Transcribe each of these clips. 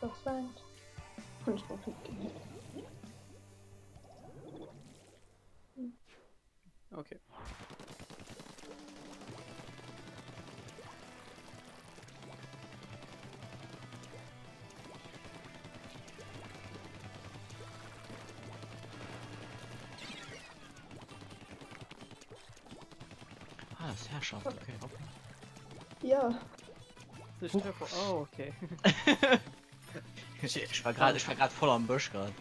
5%. 5%. Okay. Ah, das ist Herrschaft, okay. Ja. Das ist Treffer. Oh, okay. Ich war gerade voll am Busch gerade.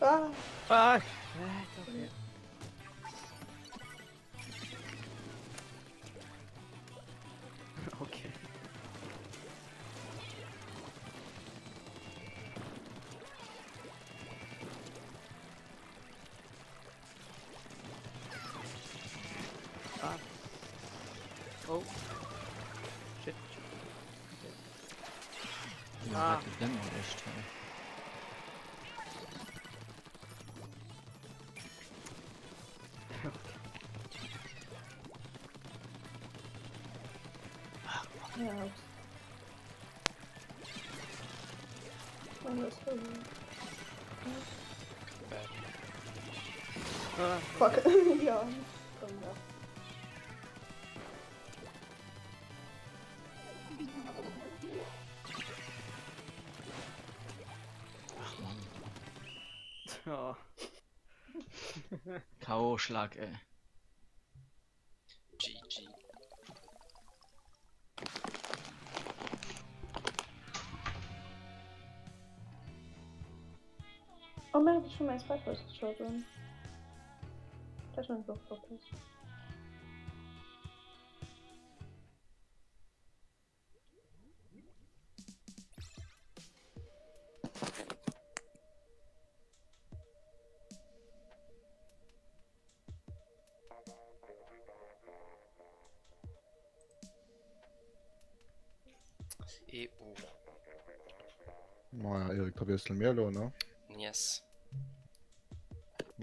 Ah, Ah, okay. Okay. Ah. Oh. Shit. Ja, Ah. das ist immer echt. ja. Oh, das ist gut. Ah. Fuck. Ja. Komm da. Ach Mann. Oh. K.O.-Schlag, ey. GG. Oh man, ich schon mal ins Bad geschaut worden. Das ist schon so vorbei. EU. Naja, Erik, da wirst du mehr lohnen, ne? Yes.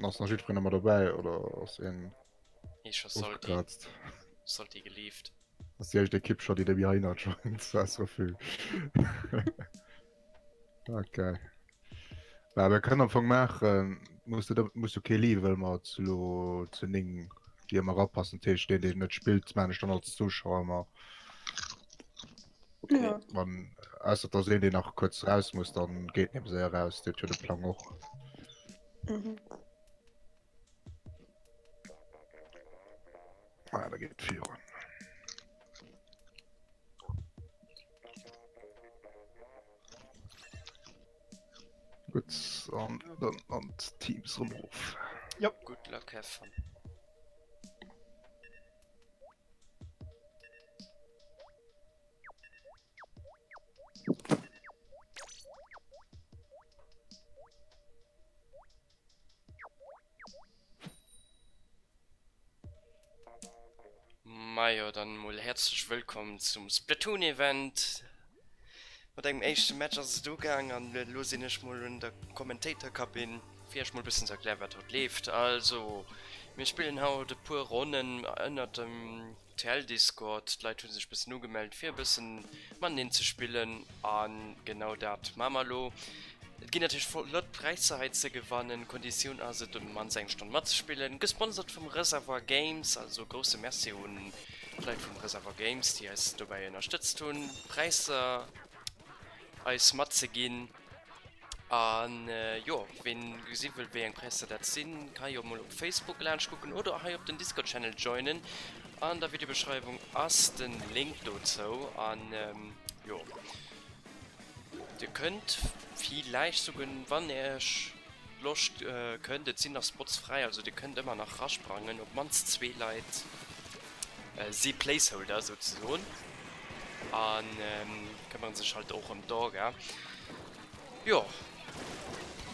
Hast du noch Schiedfrieden mal dabei oder hast du ihn Ich aufgekratzt? sollte geliefert. Das ist ja der Kippshot, die der behind hat schon. Das war so viel. Okay. Ja, wir können am Anfang machen, musst du okay Level mal zu dingen, die immer abpassen, den nicht spielt, meine ich dann als Zuschauer mal. Okay. Ja. Man, also da sehen die noch kurz raus muss, dann geht nicht sehr raus, der tut den Plan auch. Mhm. Ah, da geht 4 an. Gut, dann und Teams rumruf. Ja. Good luck, have fun. Maja, dann mal herzlich willkommen zum Splatoon-Event. Mit dem ersten Match ist es gegangen und los bin ich mal in der Kommentatorkabine. Vielleicht mal ein bisschen erklären, was dort läuft. Also, wir spielen heute ein paar Runden in dem TL-Discord. Die Leute haben sich ein bisschen nur gemeldet, für ein bisschen Mann zu spielen. Und genau das Mamalo. Es geht natürlich voll Lot Preise zu gewinnen, Kondition also den Mann seinen Stand mal zu spielen. Gesponsert vom Reservoir Games, also große Merci und vielleicht vom Reservoir Games, die es dabei unterstützt tun. Preise als Matze gehen. Und ja, wenn gesehen will, wer ein Preis das sind, kann ich auch mal auf Facebook Lounge gucken oder auch auf den Discord-Channel joinen. An der Videobeschreibung ist den Link dazu. Und ja, ihr könnt vielleicht sogar, wann ihr Lust könnt, jetzt sind noch Spots frei, also ihr könnt immer nach rasch bringen, ob man es 2 Leute sie Placeholder sozusagen. Und kann man sich halt auch am Tag, ja.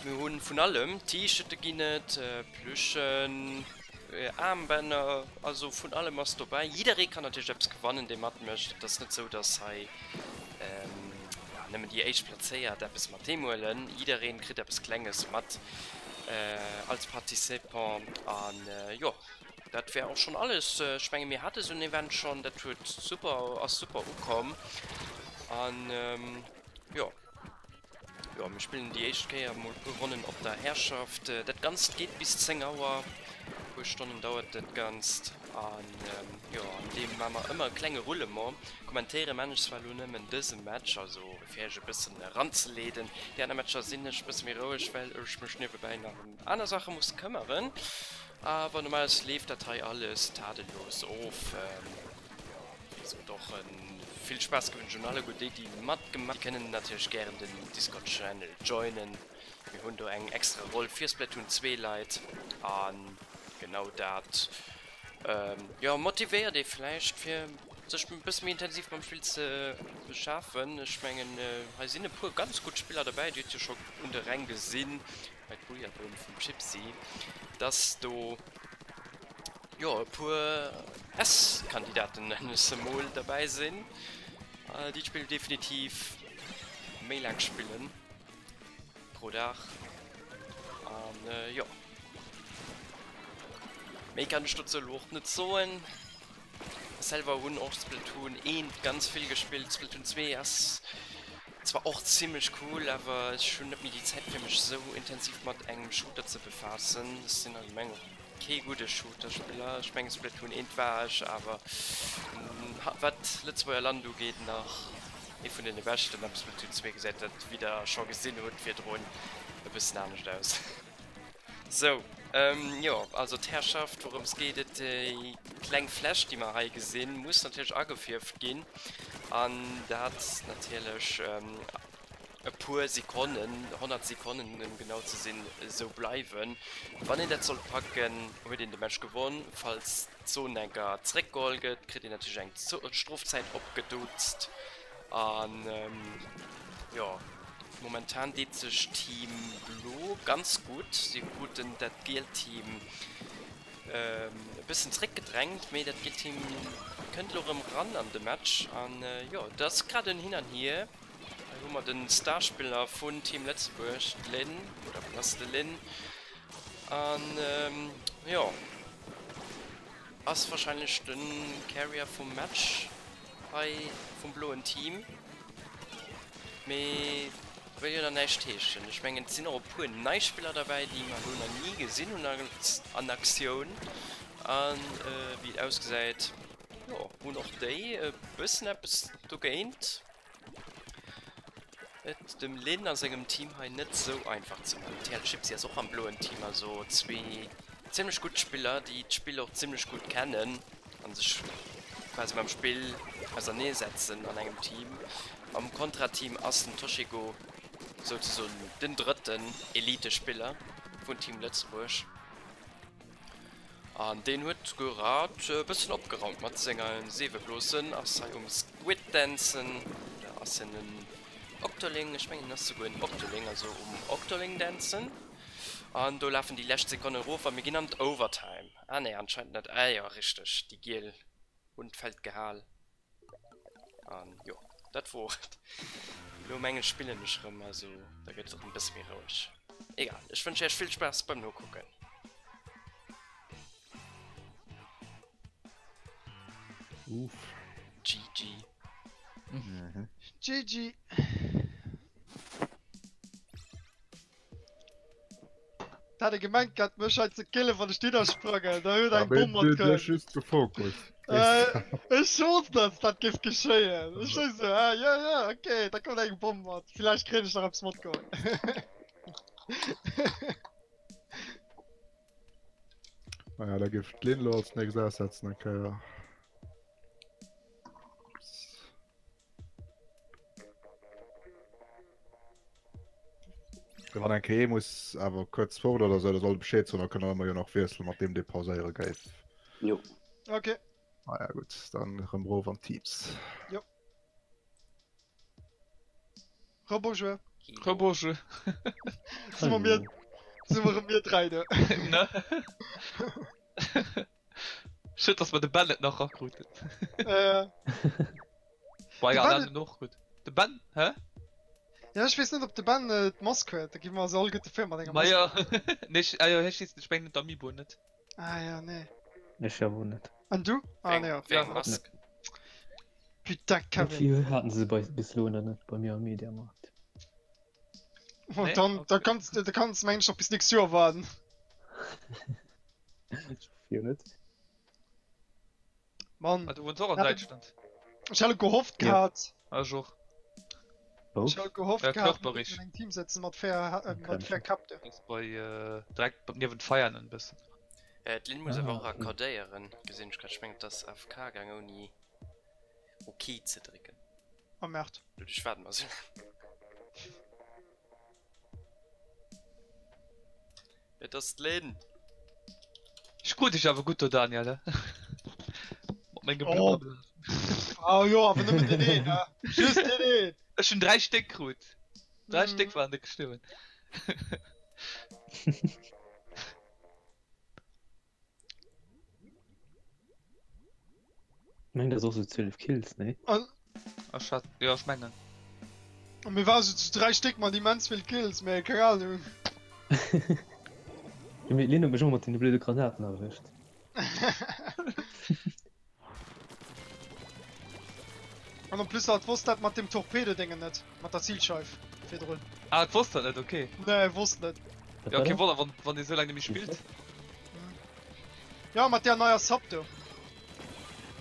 Wir haben von allem T-Shirts geginnet, Plüschen, Armbänder, also von allem was dabei. Jeder kann natürlich etwas gewinnen, dem hat möchte. Das ist nicht so, dass er nehmen die echt platziert, da bis Mathemulen, jeder kriegt etwas Kleines mit als Partizipant an, ja, das wäre auch schon alles. Ich meine, mir hatte so ein Event schon, das wird super gekommen. Und, ja. Ja, wir spielen die HK, haben gewonnen auf der Herrschaft. Das Ganze geht bis 10 Uhr. 4 Stunden dauert das Ganze. Und, ja, an dem machen wir immer kleine Rolle mal. Kommentare manchmal zwar nur in diesem Match, also vielleicht ein bisschen ranzuleden. Die anderen Matcher sind nicht ein bisschen mehr ruhig, weil ich mich nicht bei einer anderen Sache muss kümmern. Aber normalerweise lief das alles tadellos auf. Also doch viel Spaß gewünscht und alle gut, die matt gemacht. Die können natürlich gerne den Discord-Channel joinen. Wir haben da eine extra Rolle für Splatoon 2 Leute. Und genau das. Ja, motiviert die vielleicht für sich ein bisschen mehr intensiv beim Spiel zu beschaffen. Ich meine, da sind ein paar ganz gute Spieler dabei, die jetzt schon unter Rang gesehen. Bei Bujabon vom Chipsy. Dass du ja, ein paar S-Kandidaten Symbol dabei sind. Die spielen definitiv mehr lang spielen. Pro Tag. Und ja. Mehr kann ich dazu auch nicht sagen. Selber und auch Splatoon 1 ganz viel gespielt. Splatoon 2 ist zwar auch ziemlich cool, aber es ist schon nicht mehr die Zeit für mich so intensiv mit einem Shooter zu befassen. Es sind eine Menge okay gute Shooter-Spieler. Ich meine, Splatoon 1 war ich, aber was letztes Land geht nach von den besten, habe Splatoon 2 gesagt, hat wieder schon gesehen und wir drohen ein bisschen anders aus. So, ja, also die Herrschaft, worum es geht, die kleine Flash, die man hier gesehen, muss natürlich angeführt gehen. Und da hat natürlich ein paar Sekunden, 100 Sekunden um genau zu sehen, so bleiben. Wenn ihr das soll packen, wird ihr den Match gewonnen. Falls so ein Zurückgeholt geht, kriegt ihr natürlich eine Strafzeit abgedutzt. Und ja, momentan geht sich Team Blue ganz gut. Sie guten das Gel-Team ein bisschen zurückgedrängt, aber das Gel-Team könnte auch im Rand an dem Match. Und ja, das ist gerade hin und hier. Da haben wir den Starspieler von Team Letzburg, Lin, oder Blaste Lin. Und ja, das ist wahrscheinlich den Carrier vom Match vom blauen Team. Aber will ja nicht testen. Ich meine, es sind auch ein paar Neuspieler dabei, die man noch nie gesehen haben an Aktion. Und wie ausgesagt, ja, und auch die ein bisschen etwas gegaint. Mit dem Lin an seinem Team halt nicht so einfach zu machen. Der Chips ist auch am blauen Team, also zwei ziemlich gute Spieler, die das Spiel auch ziemlich gut kennen und sich quasi beim Spiel also Nähe setzen an einem Team. Am Kontrateam Aston Toshigo sozusagen den dritten Elite-Spieler von Team Letzburg. Und den wird gerade ein bisschen abgeräumt mit seinen Seeblosen, als um Squid Dancen, oder als einen Octoling, ich meine, das ist sogar ein Octoling, also um Octoling Dancen. Und da laufen die letzten Sekunden rauf, und wir gehen an Overtime. Ah ne, anscheinend nicht. Ah ja, richtig, die Gel und Feldgehal. Und ja, das war nur Menge Spiele nicht rum, also da geht es auch ein bisschen mehr ruhig. Egal, ich wünsche euch viel Spaß beim Nur-Gucken. Uff. GG. Mhm. GG. Da hat er gemeint, hat mich halt zu killen von der Stehaussprünge. Da hört ein Bomber Der ist gefokust. ich schoß das gibt geschehen. Ich so, ja, okay, da kommt ein Bomber. Vielleicht kriege ich noch am Smot geholt. Ja, da gibt Lindler als nächstes ersetzen, okay, ja. Wenn ein KE muss aber kurz vor oder so, soll Bescheid sein, dann können wir ja noch wechseln, nachdem die Pausiere geht. Jo. Okay. Ah ja gut, dann Rembrandt von Teams. Bonjour. Bonjour. Sind wir mir drei, ne? Ne? Shit, dass man den Band nicht noch recruitet. War ja alle noch gut. Der Band, hä? Ja, ich weiß nicht, ob der Band Moskau hat. Da gibt es all gute Filme. Ma ja, nicht, ah ja, ich ist nicht spannend Amiibo nicht. Ah ja, nee. Ich ja wohl nicht. Und du? Ah, nee, okay. ja. Mask. Putain, Wie Kevin. viel hatten sie bis Lohn nicht bei mir am Mediamarkt? Und Nee, dann, okay. da kannst Mensch noch bis nächstes Jahr warten. Viel nicht. Mann, Ah, du wohnst auch in Ja, Deutschland. ich habe gehofft Ja. gehabt. Also, Oh, Ich habe gehofft Ja, gehabt, Knochberich. dass wir ein Team setzen mit fair Kapte. das ist bei, direkt neben Feiern ein bisschen. Lin muss aber auch okay. akkordéieren gesinn ich grad schmengt das AFK gang uni okay ze drecken Oh, merkt. du dich warten was das Lin Ich gut, ich aber gut, du Daniel, ne? Mein Oh. Geblubber. Oh ja, aber nimm den eh, ne? Tschüss, den Das sind 3 Stück gut. 3 Mhm. Stück waren nicht gestimmt. ich meine, das ist auch so 12 Kills, ne? Und Ach, schade. Ja, ich meine. mir war so zu 3 Stück mal die Mans viel Kills, mehr keine Ahnung. Ich mit Lino schon mal die blöde Granaten erwischt. Und dann plus hat wusste mit dem Torpedo-Dingen nicht. Mit der Zielscheife. Federal. Ah, das wusste nicht, okay. Nee, wusste nicht. Was Ja, war okay, das? wohl, wenn die so lange nicht spielt. Ja, mit der neuen Sub, du.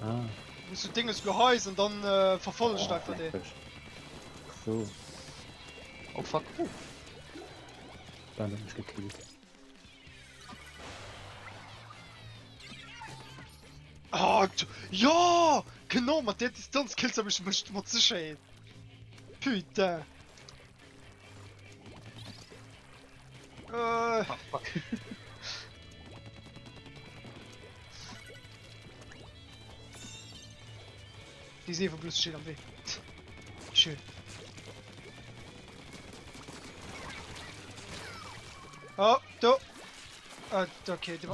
Ah, Musst du Dinge geheißen und dann verfolgst du einfach den. frisch. So, Oh, fuck. dann hab ich gekillt. Ah, ja! Genau, mit der Distanz kills hab ich mich mal sicher. Putain. Ah, fuck. Die Seefer bloß steht am Weg. Schön. Oh, du. Ah, okay, du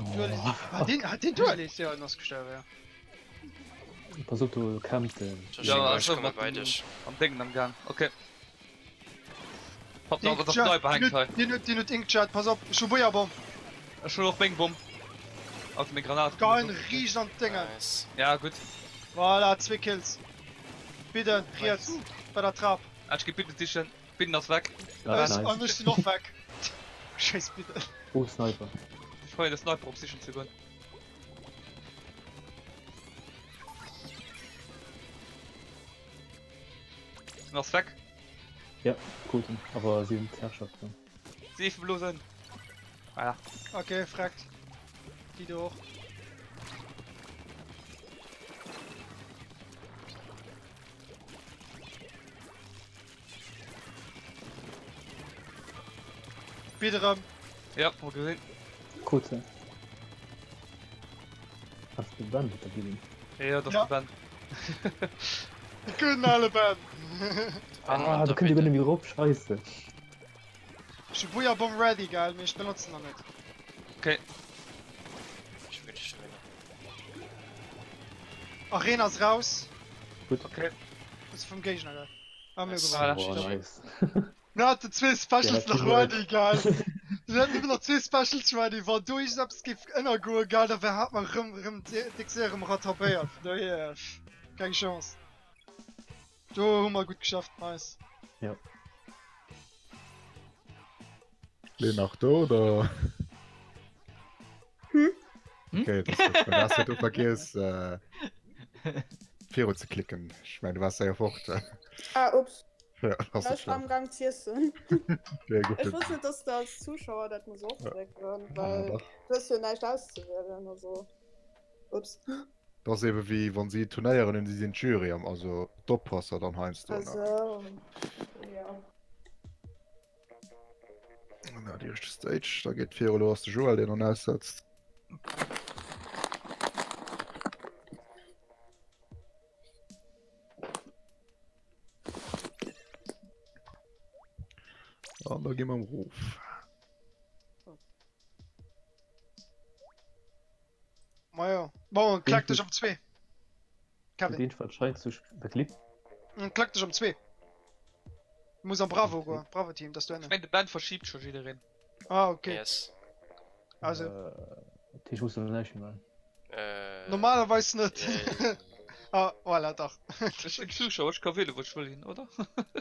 hat den Dualist ja anders gestellt, ja. Pass auf, du kämpft. Ja, also, komme mit bei dem- dich Am Ding am Gang. Okay. Hab noch was neu behängt, hey. Die nicht Inkchat, pass auf, Schubuja-Bomb. Schon noch Bing Bum. Aus mit Granaten. Kein riesen Dinger. nice. Ja, gut. Voilà, 2 Kills. Bitte, jetzt, bei der Trap. Ich geh bitte dich schon. Bin das weg. Ja, Und nice. ist die noch weg. Scheiß bitte. Oh, Sniper. Ich freue das Sniper auf sicher zu gehen. Was weg? Ja, gut, aber sie sind Herrschaften. Sie bloß hin. Ah ja. Okay, fragt. Die durch. Bitte, Ja, wo gesehen. Kurze. Hast du dann mit der Billing? Ja, das Ja. ist dann. die können alle Band. Ah, da könnt ihr gerne wieder rauf, scheiße. Shibuya Bomb ready, geil, ich benutze noch nicht. Okay. Ich will dich schon wieder. Arena ist raus. Okay. Das ist vom Gegner, geil. Haben wir Nice. gewonnen. Ah, Boah, nice. Na, die 2 Specials Ja, noch cool. ready, geil. Wir hatten immer noch 2 Specials ready, war du, ich hab's immer gut, geil, dafür hat man dich sehr rattrapiert. Da hier, keine Chance. Du, haben wir gut geschafft, nice. Le nach da oder okay, das ist gut. Wenn das du vergisst Fero zu klicken, ich meine du warst ja fort Ah, ups. ja, hast du Ich war am schon. Gang Ziersen. Sehr gut. Ich wusste nicht, dass da als Zuschauer das muss auch weg werden, Ja, weil doch. das ist ja nicht auszuwählen oder so. Ups. Das ist eben wie wenn sie Turnieren in die Jury haben, also Doppasser dann heinst du Also, ja. na, die erste Stage, da geht Fero los der Joel den er aussetzt. Und da gehen wir am Ruf. Naja. Bon, klack dich um 2. Kevin, Den Fall scheint zu beklickt. klack dich um 2. Muss am Bravo go. Bravo Team, das du Ich meine, die Band verschiebt schon wieder rein. Ah, okay. Yes. Also, Ich muss dann nicht mal. normalerweise nicht. Ah, voilà, doch. Ich bin Zuschauer, ich kann wählen, wo ich will hin, oder?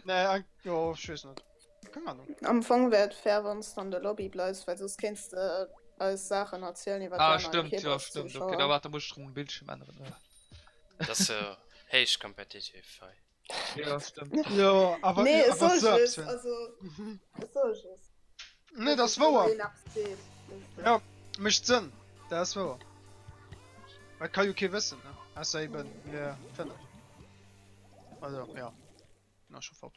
Ne, ja, ich weiß nicht. Keine Ahnung. Am Anfang wird fair, wenn du an der Lobby bleibst, weil sonst kannst du als Sachen erzählen, die Ah, stimmt, ja, stimmt. Okay, da warte, muss ich einen Bildschirm ändern. Das ist ja heiß kompetitiv. Ja, stimmt. Ja, aber Nee, aber so so ist abzwingen. also. So ist es. Nee, das war er. Ja, mischt Sinn. Das war er. Weil kann ich okay wissen, ne? Also eben, wer findet. Also, ja. Na, schon fort.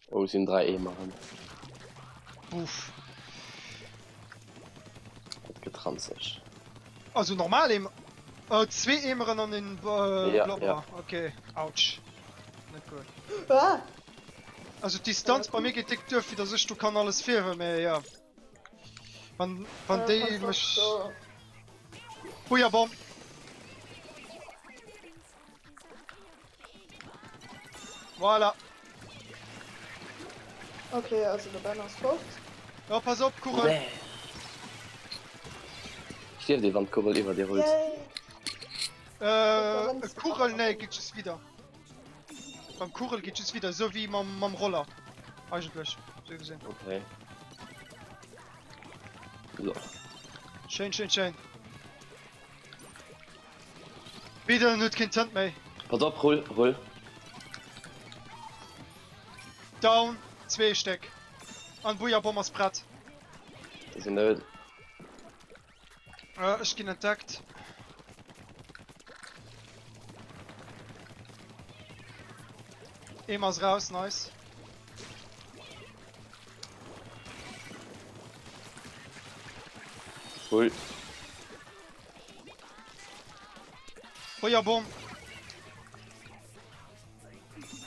Oh, es sind 3 E machen. Uff. Das getrannt sich. Also normal eben. 2 Emeren an den Ja, Blobber. ja. Okay, ouch. Nicht gut. Ah, Also Distanz bei mir geht dick durch, wie das ist, du kann alles fehlen, mehr, ja. Von die mich... so. Feuerbomb! Voilà. Okay, also der Banner ist tot. Ja, pass auf, Kuchen. Nee. Steht die Wandkurbel über die Holz. Yay! Kuchen, ne, geht es wieder. Beim Kuchen geht es wieder, so wie beim Roller. Eigentlich, so gesehen. Okay. So. Schön, schön, schön. Wieder nicht kein Tent mehr. Pass auf, roll. Down, 2 Stück. An Buja-Bombers Brett. Das sind nicht. Ich bin entdeckt. Immer raus, nice. Roll. Feuerbomb.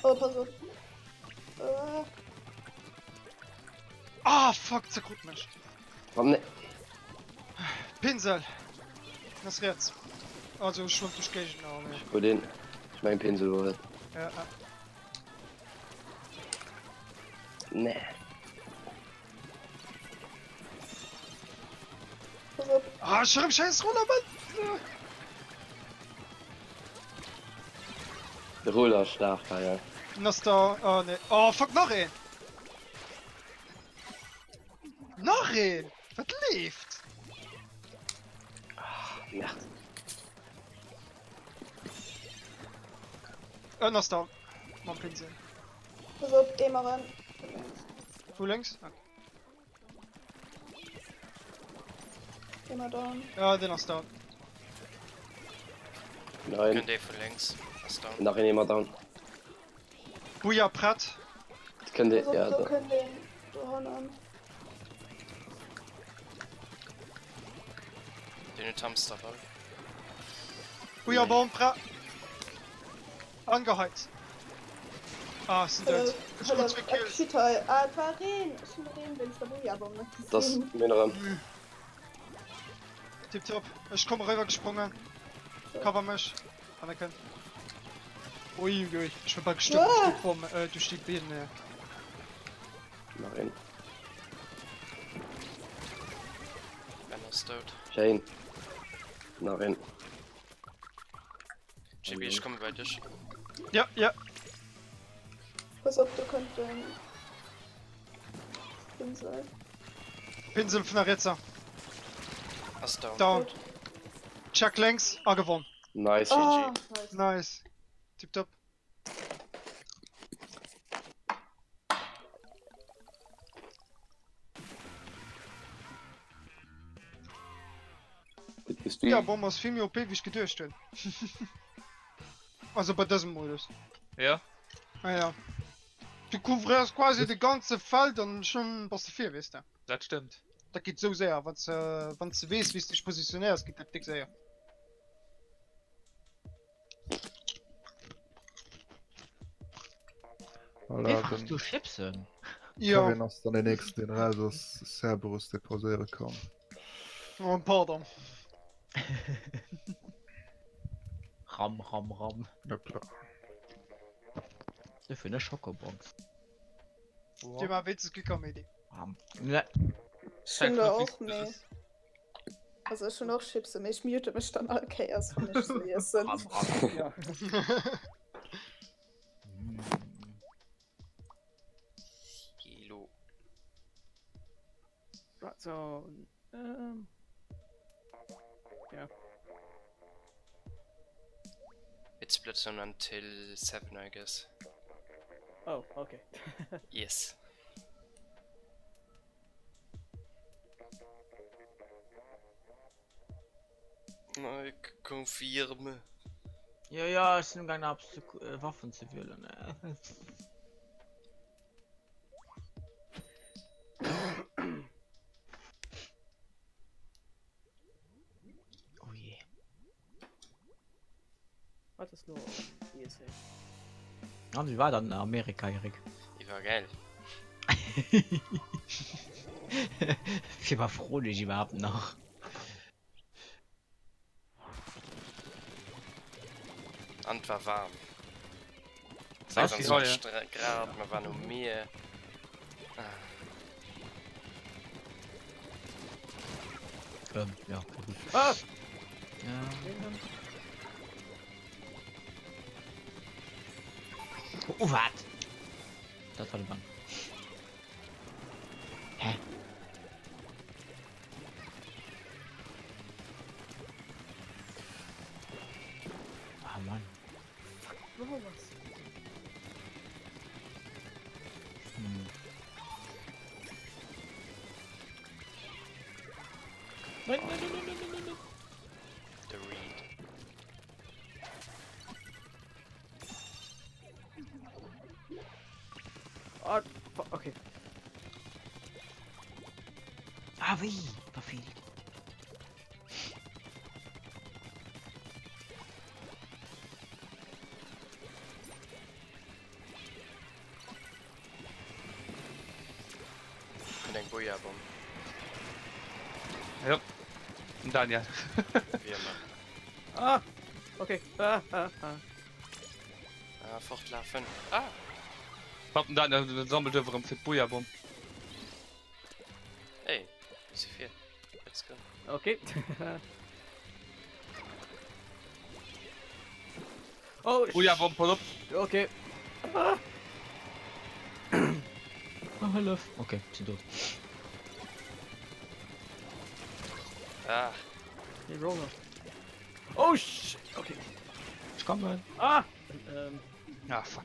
Oh, pass auf. Ah, fuck, zerkrut mich. Warum ne? Pinsel. Das jetzt. Also, schon durch Gegner, aber ne. Wo den? Ich mein Pinsel oder? Ja, Nee. Pass auf. Ah, ich hab scheiß Rollermann. Der Roller ist stark, ja. Das da. Oh, ne. Oh, fuck, noch ein. Noch ein. Was lebt? Merd. Das da. Mein Pinsel. Pass auf, geh mal ran. Wo links? Ah. Geh mal down. Ja, den hast du. Nein. Können die von links. Was da? Nachher jemand down. Buja Pratt. Das könnte, Pass auf, ja, so da. können den down an. Den Hamsterball. Buja Bomb Pratt. Angeheizt. Ah, sind tot. Ich hab 2 Kills. Shitoi. Ah, Farin. Shinorin, wenn es da Buja aber nicht Das gesehen. Mineral. Tipptopp. Ich komme rüber gesprungen. Cover mich. Anerkennt. Uiuiui. Ich bin bald gestorben durch die Bienen. Nein. Banner ist tot. Shane. Nein. JB, ich komme bei dir. Ja, ja. Pass auf, du könntest den Pinsel. Pinsel von der Ritzer. Hast down. Down. Chuck links. Ah, gewonnen. Nice. Ah, nice. Nice. Tipptopp. Gut bist du. Ja, Bomber ist viel mehr OP, wie ich gedurcht bin. Also bei diesem Modus. Ja? Naja. Du couvrierst quasi die ganze Feld und schon was du viel weißt du. Das stimmt. Das geht so sehr, wenn du weißt, wie du dich positionierst, geht das dick sehr. Voilà, Hast du Chipsen? Ja, Kevin hast dann den nächsten, den Reisers Cerberus deposieren kann. oh, pardon. Ram. Ja klar. Das für eine Schokobox. Die mal witzig gekommen, die. Ne. Schon da auch mehr. Also schon noch Chips und ich mute mich dann all Chaos von nicht so essen. Ja. Kilo. Right, so, yeah. It's Splatoon until 7, I guess. Oh, okay. Yes. Ich confirme. Ja, es sind keine Waffen zu wählen. Ne? Oh je. Was ist los? ESA. Und wie war dann in Amerika, Erik? Die war geil. Ich war froh, dass ich überhaupt noch. Und war warm. Was? 26 Grad, man war nur mehr. Ja, okay, gut. Ah! Ja. Oh, was? Das war die Bank. Hä? Ah, Mann. Oh, was? Hm. Nein, nein, nein, nein, nein, nein, nein. The Reed. Oh, okay. Ah, wie? Verfehlt. Mit einem Bouillabon. Ja. Und Daniel. Wie immer. Ah! Okay. Fortlaufen. Ah! Wappen Daniel sammelt over für Bujabom. Hey, ist viel. Let's go. Okay. Oh, Bujabom, pull up. okay. Oh, hallo. Okay, sind tot. Ah, Die Roller. Oh, shit. Okay. Ich komme. Ah! Ah, fuck.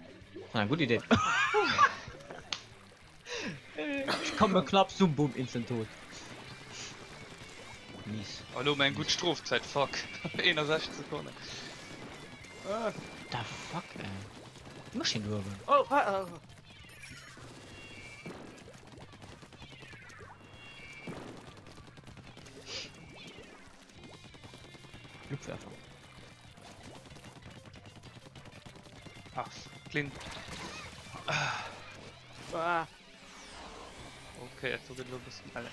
Na, gute Idee. Ich komme knapp zum Boom, instant tot. Mies. Hallo, mein gut Strafzeit, fuck. 61 Sekunden. Ah. Da fuck, ey. Maschinenwürfel. Oh, Flugwerfer. Ach, Clint. ah. Okay, jetzt wird nur ein bisschen alle.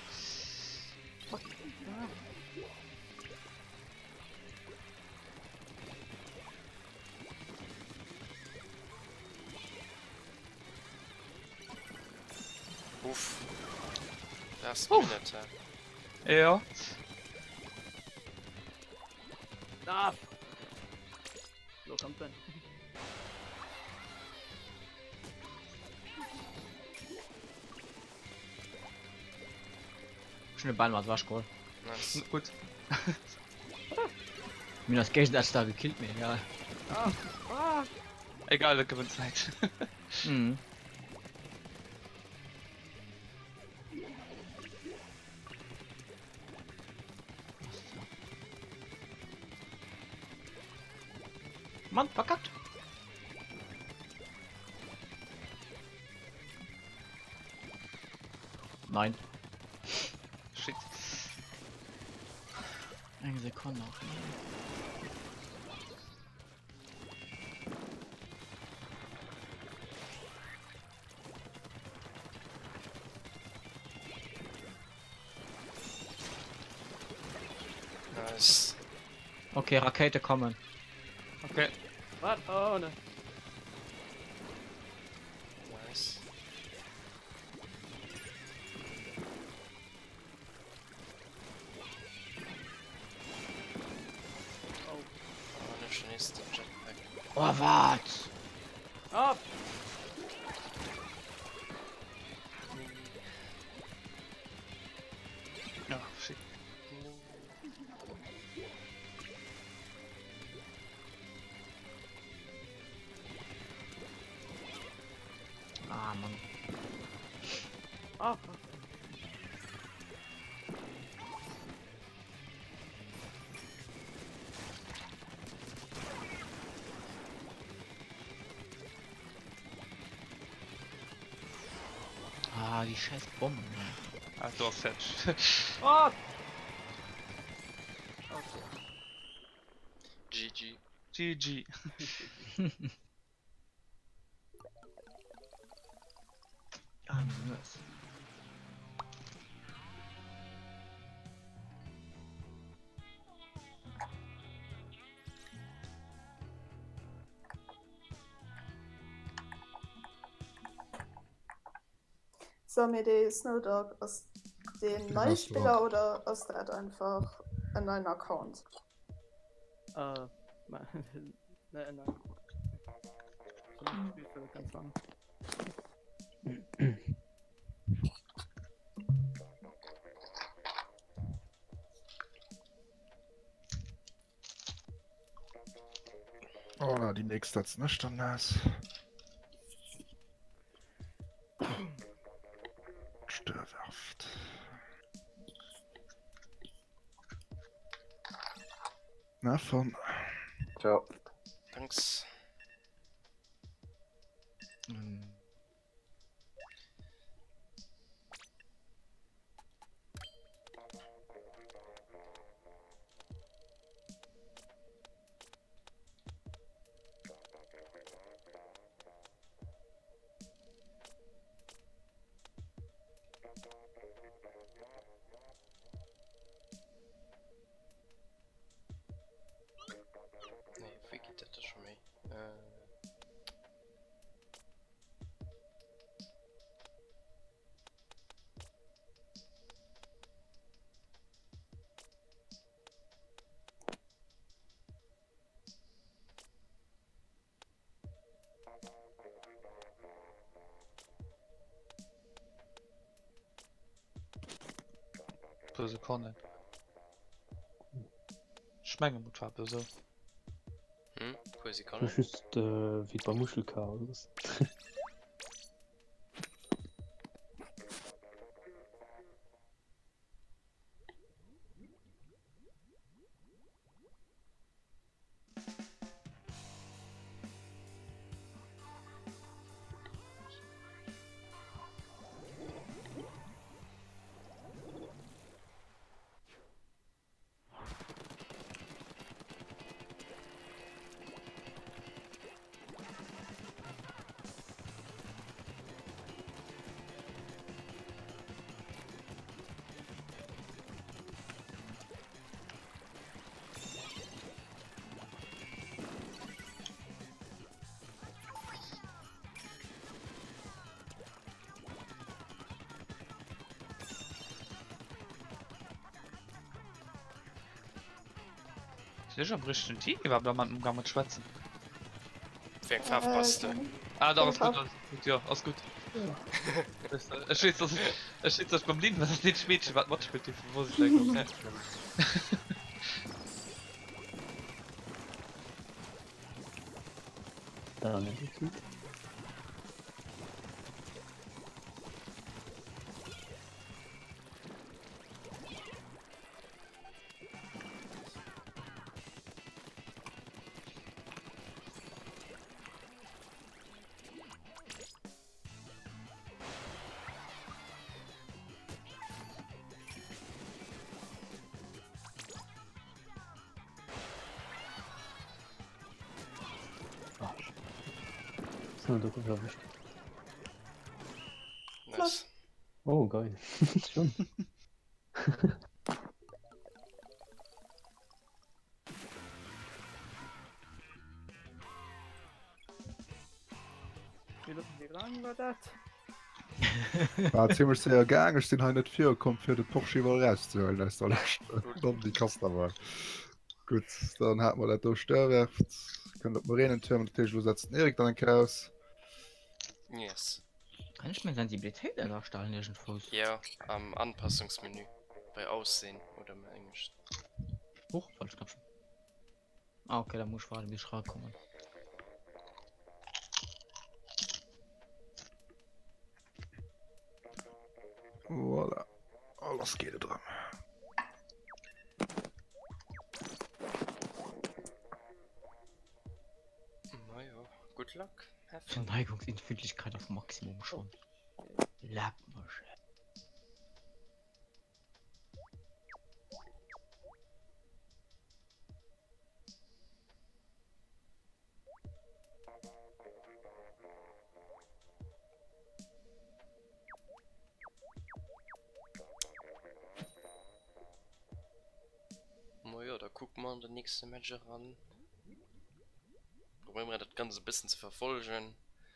uff. Das Minute. Ja. Ah. So kommt dann. Schöne Ball, was war cool. Nice. Gut. Mir das Geld das da gekillt mir, egal. Ah. Ah. Egal, der gewinnt Zeit. Mhm. Mann, verkackt. Nein. Shit. Eine Sekunde. Nice. Okay, Rakete kommen. Okay. Was? Oh, ne. Nice. Oh, was? Ah, Ja, shit. Ah, Mann. ah. Ah, die scheiß Bomben. Ah, du hast fetch. Ah. GG. GG. Ah, Mist. So, mir die Snowdog aus den Neuspieler oder aus der einfach einen neuen Account? Nein, nein. So spielst du ganz lang. Oh, na, die nächste hat's nicht dann nass. Störwerft. Na, von. Ciao. Danks. Nee, wie geht das schon mal? Böse Korne. Schmenge Mut war böse. Quasi kann Das ist wie bei Muschelchaos. Ist am richtigen Team, war da man gar mit schwätzen. Wer Pfaffpaste. Ah, da ist gut, gut, ja, alles gut. Es steht das beim Lied, was ist nicht Mädchen, was macht mit dir, wo sie denken. Da nicht gut. Nur doch erwischt. Nice. Oh, geil. Schon. Wie lang war das? War ziemlich sehr gang, ich den halt nicht viel, kommt für den Porsche mal raus zu holen, das ist dann die Kaste war. Gut, dann hat man das durch Störwerft. können op Marientürm Tisch setzen Erik dann Kraus Yes. Kann ich mir Sensibilität erstellen, irgendwas? Ja, am Anpassungsmenü. Bei Aussehen oder im Englisch. Hoch, falsch knapp schon. Ah, okay, da muss ich warten, bis ich rankomme. voilà. Alles geht dran. Na ja, good luck. Have fun. Verneigungsempfindlichkeit auf Maximum schon. Lackmasche. Na ja, da gucken wir an den nächsten Match ran. Probieren wir das Ganze ein bisschen zu verfolgen,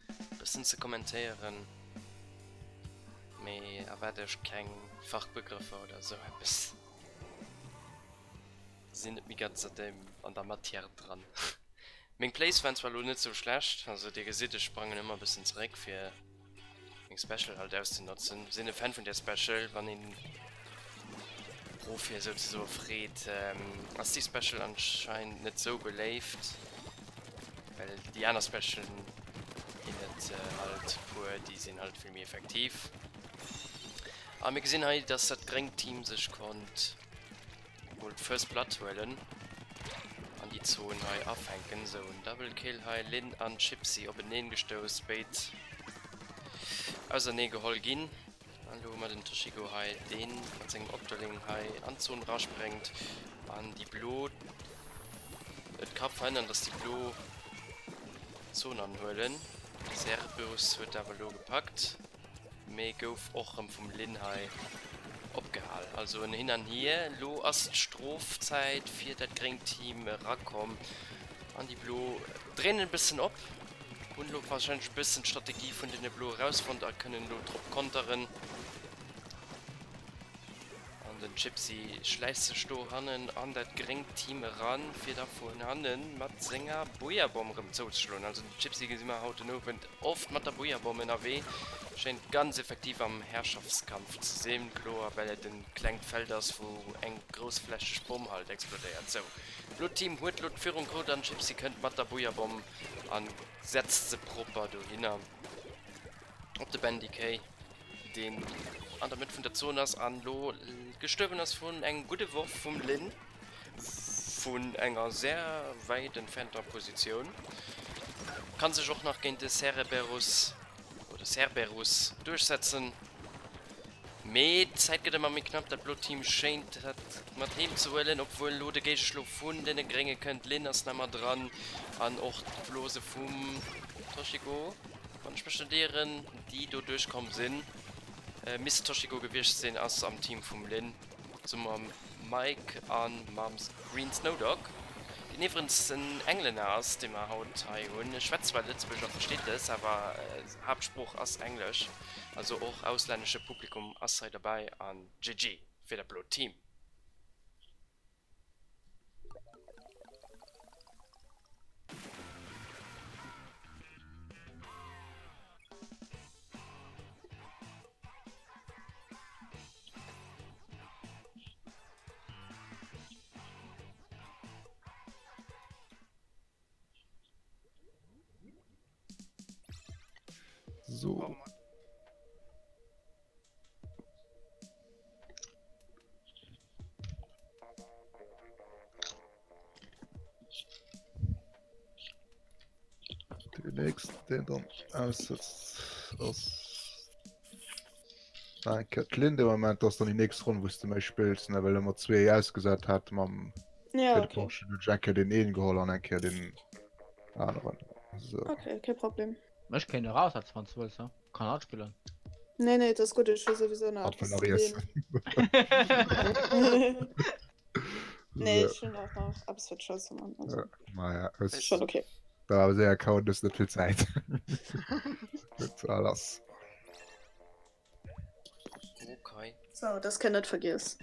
ein bisschen zu kommentieren. Me erwarte ich kein Fachbegriffe oder so etwas. Sind mich ganz an der Materie dran. Mein Plays waren zwar nicht so schlecht, also die Gesichter sprangen immer ein bisschen zurück für ein Special halt auszunutzen. Wir sind ein Fan von der Special, wann ihn Profi so fried, als die Special anscheinend nicht so belebt, weil die anderen Special halt pur, die sind halt viel mehr effektiv. Aber wir gesehen halt, dass das Greng-Team sich konnte wohl First Blood wählen an die Zone halt aufhängen, so ein Double Kill halt Lin an Chipsy ob in gestoßen Bait also ne geholt gehen. Hallo mal den Toshigo halt den mit seinem Octoling halt an Zone raus bringt an die Blut es kann verhindern, dass die Blut Zone anholen. Cerberus wird aber nur gepackt. Me gouf auch vom Linhai abgehalten. Also in hin an hier lo erst Strofzeit für das Greng-Team rankommen an die Blue drehen ein bisschen ab und lo wahrscheinlich ein bisschen Strategie von den Blue raus von da können lo Trupp konteren an den Gypsy schleicht sich hannen an das Greng-Team ran für davon hannen mit Sänger Bojabomben zu schlagen. Also die Gypsy ist immer haut und oft mit der Bojabombe in AW scheint ganz effektiv am Herrschaftskampf zu sehen, klar, weil er den Klangfelders, wo ein großflächig Bomb halt explodiert. So, Blut-Team holt Führung gut an Gypsy könnt mit der Bojabombe an setzt sie proper hin. Ob der Bandy K den an damit von der Zone aus an Lo gestorben ist von einem guten Wurf vom Lin von einer sehr weit entfernter Position. Kann sich auch noch gegen den Cerberus durchsetzen. Mit Zeit geht immer mit knapp, das Blutteam scheint hat mit ihm zu wollen, obwohl Lode Geschlo von den Gringe könnt Linas noch mal dran an auch die Blose vom Toshigo von studieren, die da durchkommen sind. Miss Toshigo gewischt sind aus am Team vom Lin zum Mike an Moms Green Snowdog. Die übrigens ein Engländer aus dem haut und Schweizer versteht das, aber Hauptspruch aus Englisch, also auch ausländische Publikum aus dabei an GG für das Blue Team. So. Der nächste, der dann aussetzt aus Linde Moment, dass dann die nächste Runde wusste mir spielst, weil immer zwei ausgesagt hat, man Ja, okay. Jacke den einen geholt und dann den anderen. So. Okay, kein Problem. Ich kenne raus als von 12, so. Kann auch spielen. Nee, das ist gut, ich will sowieso eine Hat Art von Arias. Nee, ich will auch noch absolut Scheiße machen. Also. Naja, Ist schon okay. Da war sehr Account ist nicht viel Zeit. Das war alles. Okay. So, das kann nicht vergessen.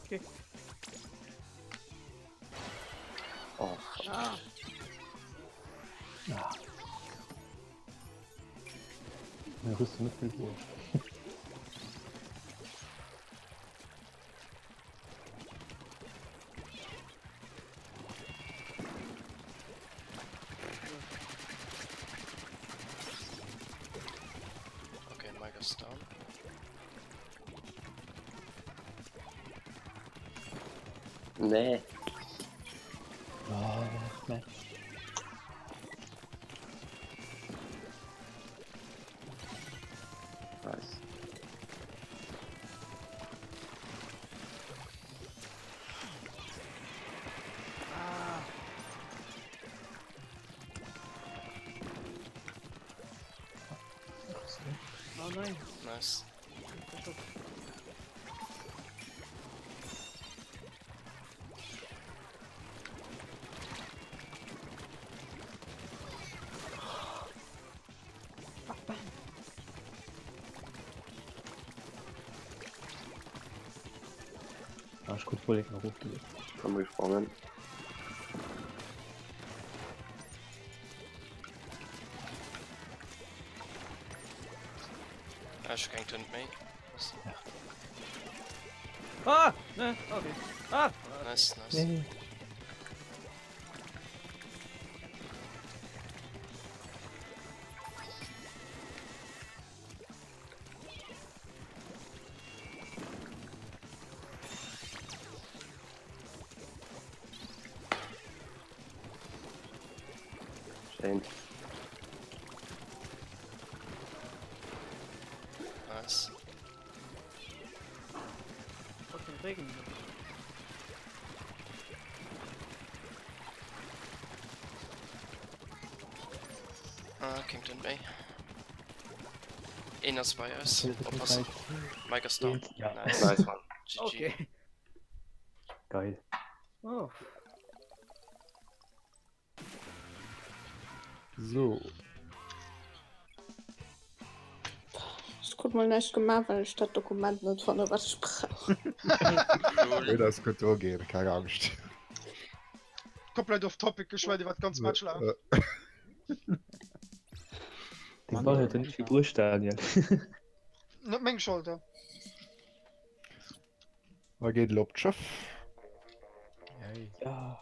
Okay. Oh, Ah. Ja. Eine Rüstung mit viel Uhr. Okay, Micah's down. nee. Oh, ne. Nice. Oh nein. Nice. Ah, ich gut voll nach hochgelegt. Komm gesprungen. Ash can't turn me. Ah! Ne, okay. Ah! Nice, nice. Nee. Schön. Nice. Fucking Regen. King turn me. Einer zwei ist. Okay, das ist Oppassen. gleich. Micah's down. Ja. Nice. Nice one. GG. Okay. Geil. Oh. So. Ich guck mal nicht gemacht, weil ich das Dokument nicht von der was ich brauche. Wie das gut gehen, keine Angst. Komplett auf Topic geschweißt, was ganz Match lang. Den Ball hätte nicht gebrüscht, Daniel. Nicht meine Schulter. Was geht Lobschaft? Ja.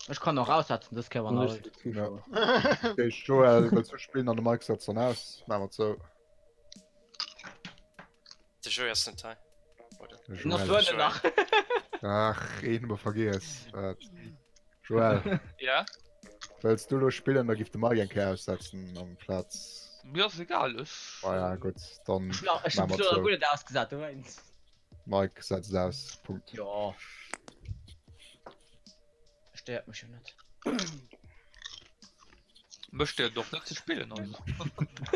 Ich kann noch aussetzen, das kann man auch. Nicht die Zuschauer. Okay, Joel, willst du spielen an der Mike setzen aus? Machen wir so. Der Joe ist nicht Teil. Oder? Noch Joel. vorne nach. Ach, ihn mal vergiss. Joel, Ja? willst du nur spielen, da gibt der Mike einen aussetzen am Platz. Mir ist egal, ich. Ah ja, gut, dann Ich machen hab wir so so. gut ausgesagt, du meinst. Mike setzt aus. Punkt. Ja. Stört mich schon nicht. Möchte ja doch nicht zu spielen, also.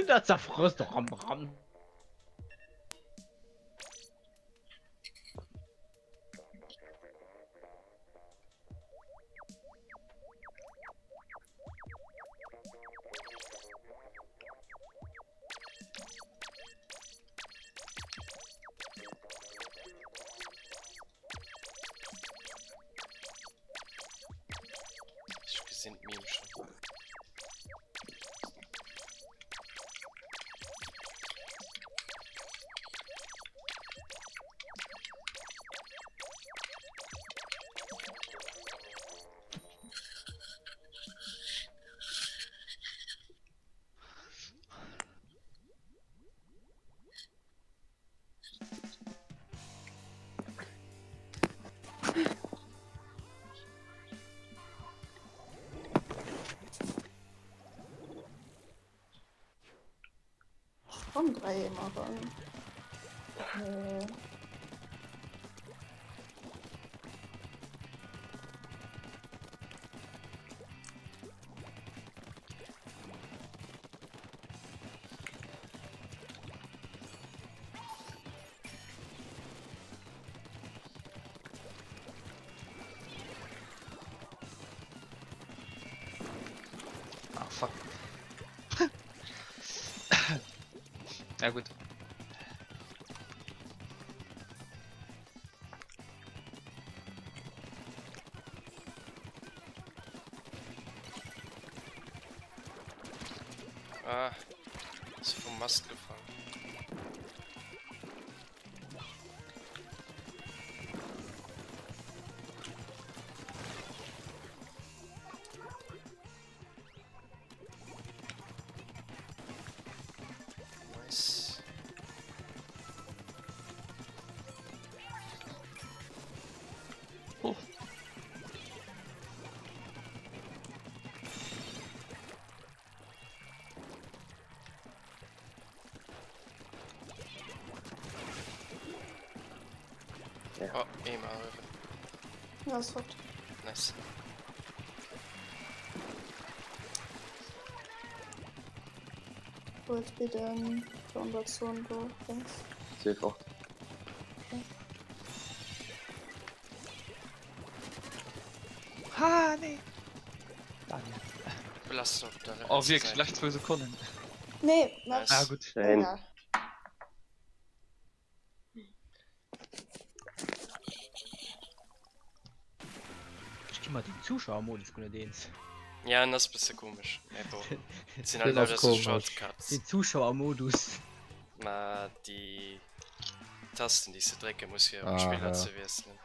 Das zerfrisst doch am Rahmen. Ich gesehen Meme schon. Komm, 3 immer ran. Nee. Ah, fuck. Ja, gut. Ah, ist vom Mast gefallen. Nice. Oh. Oh, immer. Ja, ist hot. Nice. Wollt bitte in Foundation go, thanks. Sehr fort. Ha, nee. Belastung auf der Oh, letzten wirklich, Seite. schlecht 2 Sekunden. Nee, na, Nice. Ah, gut. Schön. ja. Ich geh mal den Zuschauermodus von den. Ja, das ist ein bisschen komisch. Aber das sind Den halt ist so komisch. Shortcuts. Den Zuschauermodus. Na, die Tasten, die sie drücken, muss hier Ah, Spieler ja. zu wechseln.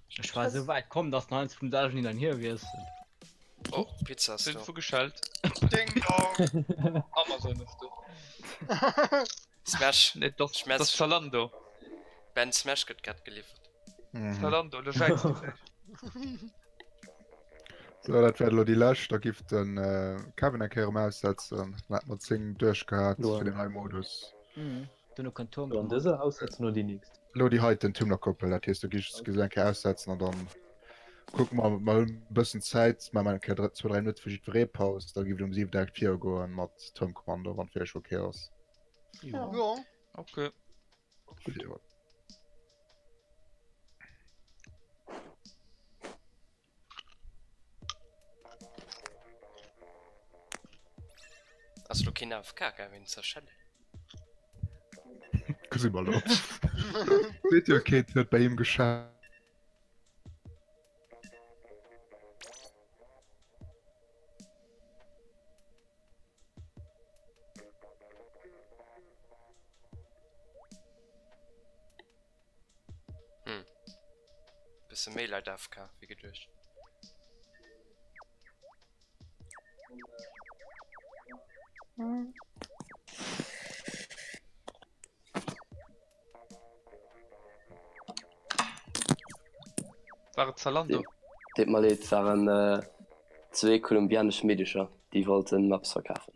Ich war so weit kommen, dass 90 von da schon dann hier wirst. Oh, Pizza hast Sind du. vorgeschaltet. Ding dong. Amazon ist du. Smash. Nee, doch, Schmerz- das ist Zalando. Ben Smash wird gerade geliefert. Mhm. Zalando, du scheißt du. So, dat wär die Lasch, da gift den Kevin erkerum aussetzen, mat mat zing durchgehat Ja. für den Heimodus. Du noch Kanton. Ja, und diese aussetzen nur die nächste. Lo die heute den Tumnerkoppel, dat hiest du gist Gesenke aussetzen und dann guck mal ein bisschen Zeit, mal meine 2-3 Minuten für die Drehpause, da gibt es um 7:04 go und mit Turmkommando, wann für okay aus. Ja. Ja. Okay. Gut, ja. Also du Kinder auf Kaka, wenn es Schelle. Guck mal los. Seht ihr, okay, wird bei ihm geschah. Bisschen Mail auf K, wie geht durch. Hm. War Zalando. Det mal jetzt waren 2 kolumbianische Medischer, die wollten Maps verkaufen.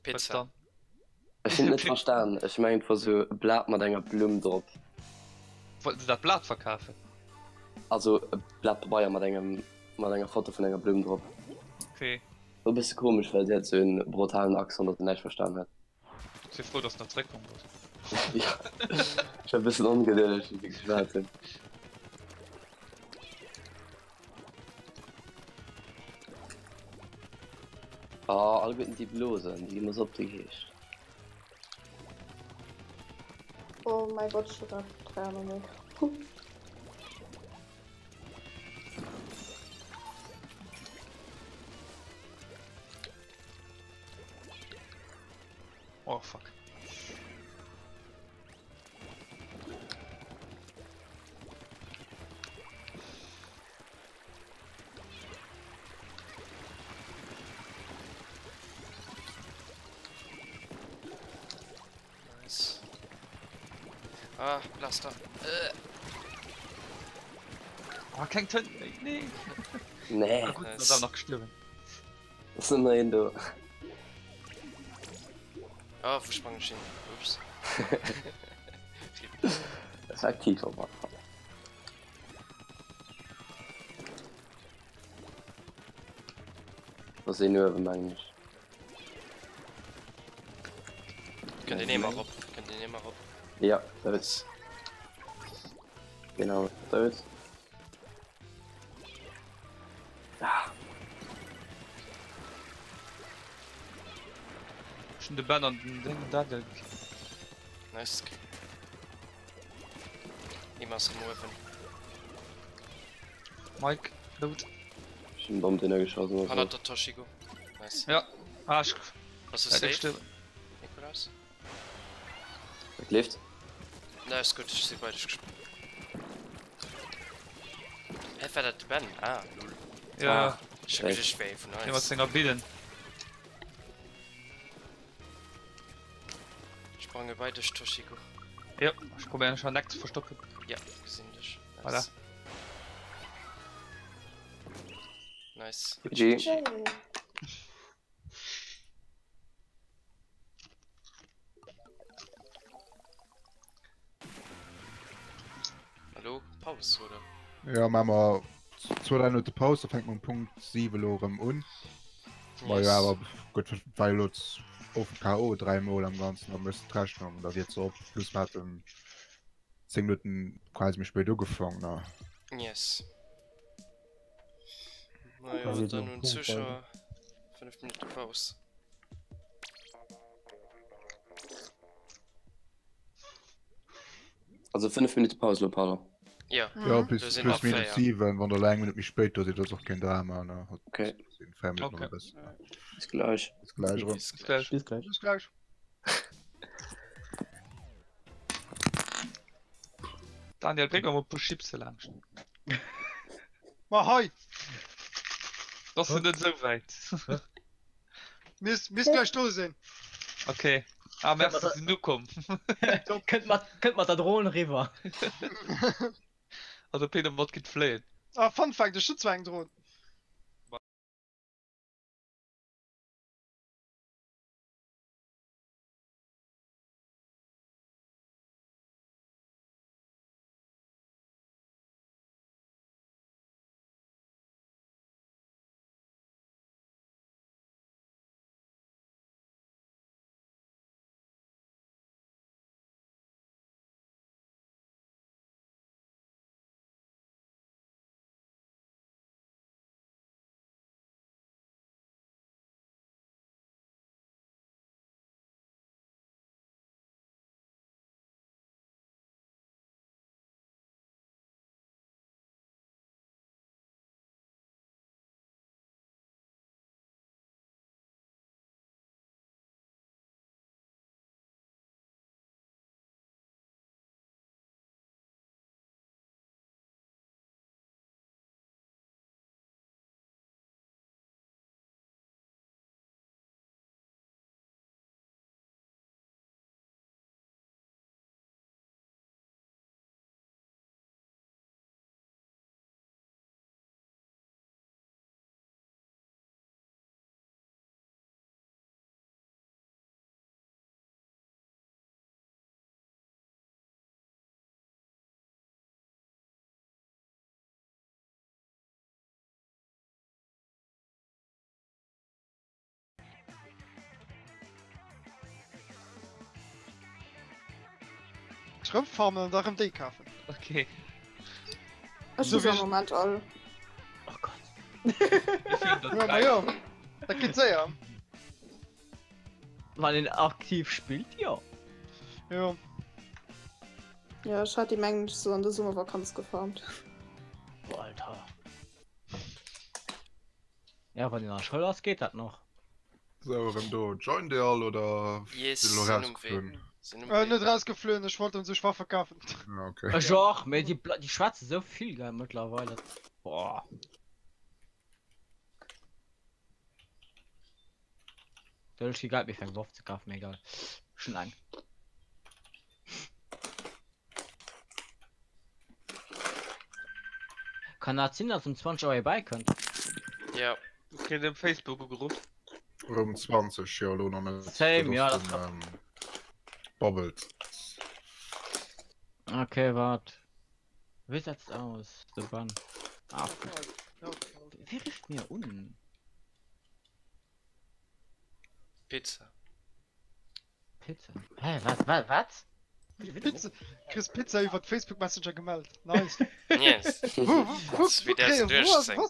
Pizza. Dann. Ich bin nicht verstanden. Ich meine, vor so ein Blatt mit einer Blume drauf. Wollten sie das Blatt verkaufen? Also ein Blatt Papier mit einer Foto von einer Blume drauf. Okay. So ein bisschen komisch, weil sie hat so einen brutalen Akzent, den er nicht verstanden hat. Ich bin froh, dass du noch zurückkommen wirst. Ja. Ich war ein bisschen ungeduldig, wie ich gesagt habe. Ah, alle guten die Blosen, die muss abgehen. Oh mein Gott, schon da 300 Meter. Oh, fuck. Nice. Ah, Blaster. Oh, kein Tön. Nee. Nee, Na gut, das ist auch noch gestorben. was sind wir hin, du? Oh, Versprungenschienen. Ups. Effektiv aber. Was sehen wir eigentlich? Könnt ihr nehmen auch ab. Könnt ihr nehmen auch ab. Ja, da ist. Genau, da ist. Ah, Schon die Banner und den Ding da, der. Nice. Niemals gemoven. Mike, Loot. ich bin Bomb den er geschossen. Hanata Toshigo. Nice. Ja, Ah, ich... Was Ja, ist der safe? stimmt. Nikolas? Lebt. Na, ist gut, ich sehe beide gespielt. Hä, wer das Ben? Ah, lol. Ja, Ich hab dich weh von ja, was nice. denn bilden? Ich brauche beide Toshiko. Ja, ich probiere schon nackt zu verstoppen. Ja, gesehen dich. Voilà. Nice. GG. Hallo? Pause, oder? Ja, Mama, 2 Minuten Pause, da fängt man Punkt 7 Lorem an. Weil ja, aber gut, weil uns auf K.O. 3 Mal am Ganzen, da müsst ihr rechnen. Da wird so plus mit 10 Minuten quasi mich später angefangen. Ne? Yes. Ja, Naja, wir dann sind nun gut, Zuschauer. 5 Minuten Pause. Also 5 Minuten Pause, Paulo. Ja. Ja, bis Wir sind plus auf minus Feier. 7, wenn der lang Minute mich später sieht, das auch kein Drama. Ne? Hat Okay. in 5 Minuten Okay. noch bis. Bis gleich. Bis gleich. rum. Bis Bis gleich. gleich. Bis gleich. Bis gleich. Daniel, bring mal ein paar Chips so lang. Ma hi! Das ist nicht so weit. Mis gleich da sein. Okay. Ah, merci, man dass Sie nur kommen. könnt man da drohen River. Also Peter Mott geht flehen. Ah, Fun Fact, der Schutzwagen droht. Schrumpffarmen und darum D kaufen. Okay. Ich So so wie im ich- Moment all. Oh Gott. Wir finden das Ja, ma geil. ja. Da geht's ja. Weil den aktiv spielt, ja. Ja. Ja, ich hatte die Menge nicht so an der Sommervakanz gefarmt. Boah, Alter. Ja, wenn in der Schule aus geht das noch. So, wenn du Join der all oder Yes, will du sind rausgeflogen? Sind Nicht rausgeflohen, ich wollte uns so schwach verkaufen. Ja, okay. Ja, mir die Schwarze so viel geil mittlerweile. Boah. Das ist egal, wie viel Wurf zu kaufen, mir egal. Schon lang. Kann das Sinn, dass um 20 Euro bei könnt? Ja. Okay, dem Facebook gerufen. Um 20, ja, noch nicht. Same, ja, das das bobbelt. Okay, warte. Wie sieht's aus? Der Bann. Ah, wie riecht mir unten? Pizza. Pizza. Hä, was? Pizza. Chris Pizza über Facebook Messenger gemeldet. Nice. Yes. Das wird erst durchsehen.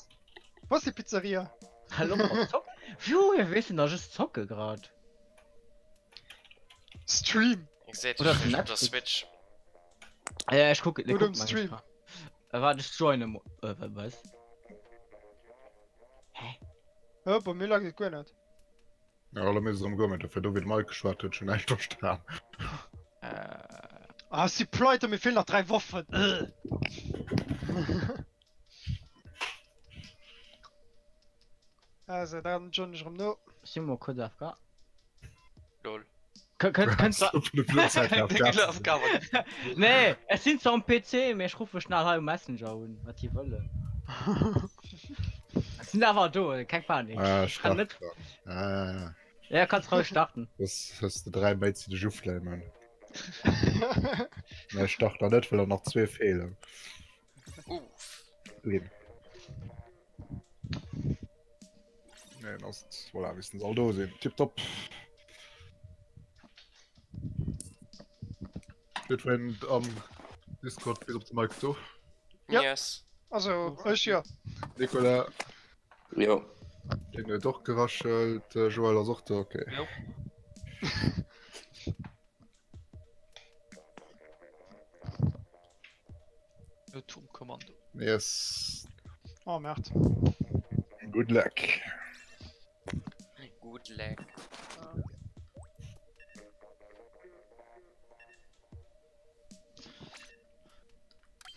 Was ist die Pizzeria? Hallo, Zock? Phew, wir wissen, das ist Zocke gerade. Stream. Ich sehe Oder dich auf der Netflix. Switch. Ja, ich gucke. Oder im Stream. Warte, ich joine. Was? Hä? Ja, bei mir lag es gut nicht. Ja, alle mis go fir du wit mal geschwart huet schon echt verstan. Ah, sie pleite mir fehl nach 3 Waffen. Also, dann schon ich no. Simon kurz AFK. Lol. Kannst du... Aufgabe. Nee, es sind so am PC, mir ich rufe schnell halb Messenger und was die wollen. Es sind aber da, kein Panik. Kann nicht- ja. Ja, kannst raus starten. Das hast du 3 Beiz de Joufle man. Ich stach da net, weil noch 2 Fehler. Uff. Nee, das voilà, wissen soll do sinn. Tipptopp. Wenn am Discord bis op dem Markt so. Ja. Yes. Also, ich ja. Nicola, Jo. den doch geraschelt, Joel sucht okay. Jo. Turmkommando. Yes. Oh, Merd. Good luck. Gut lag.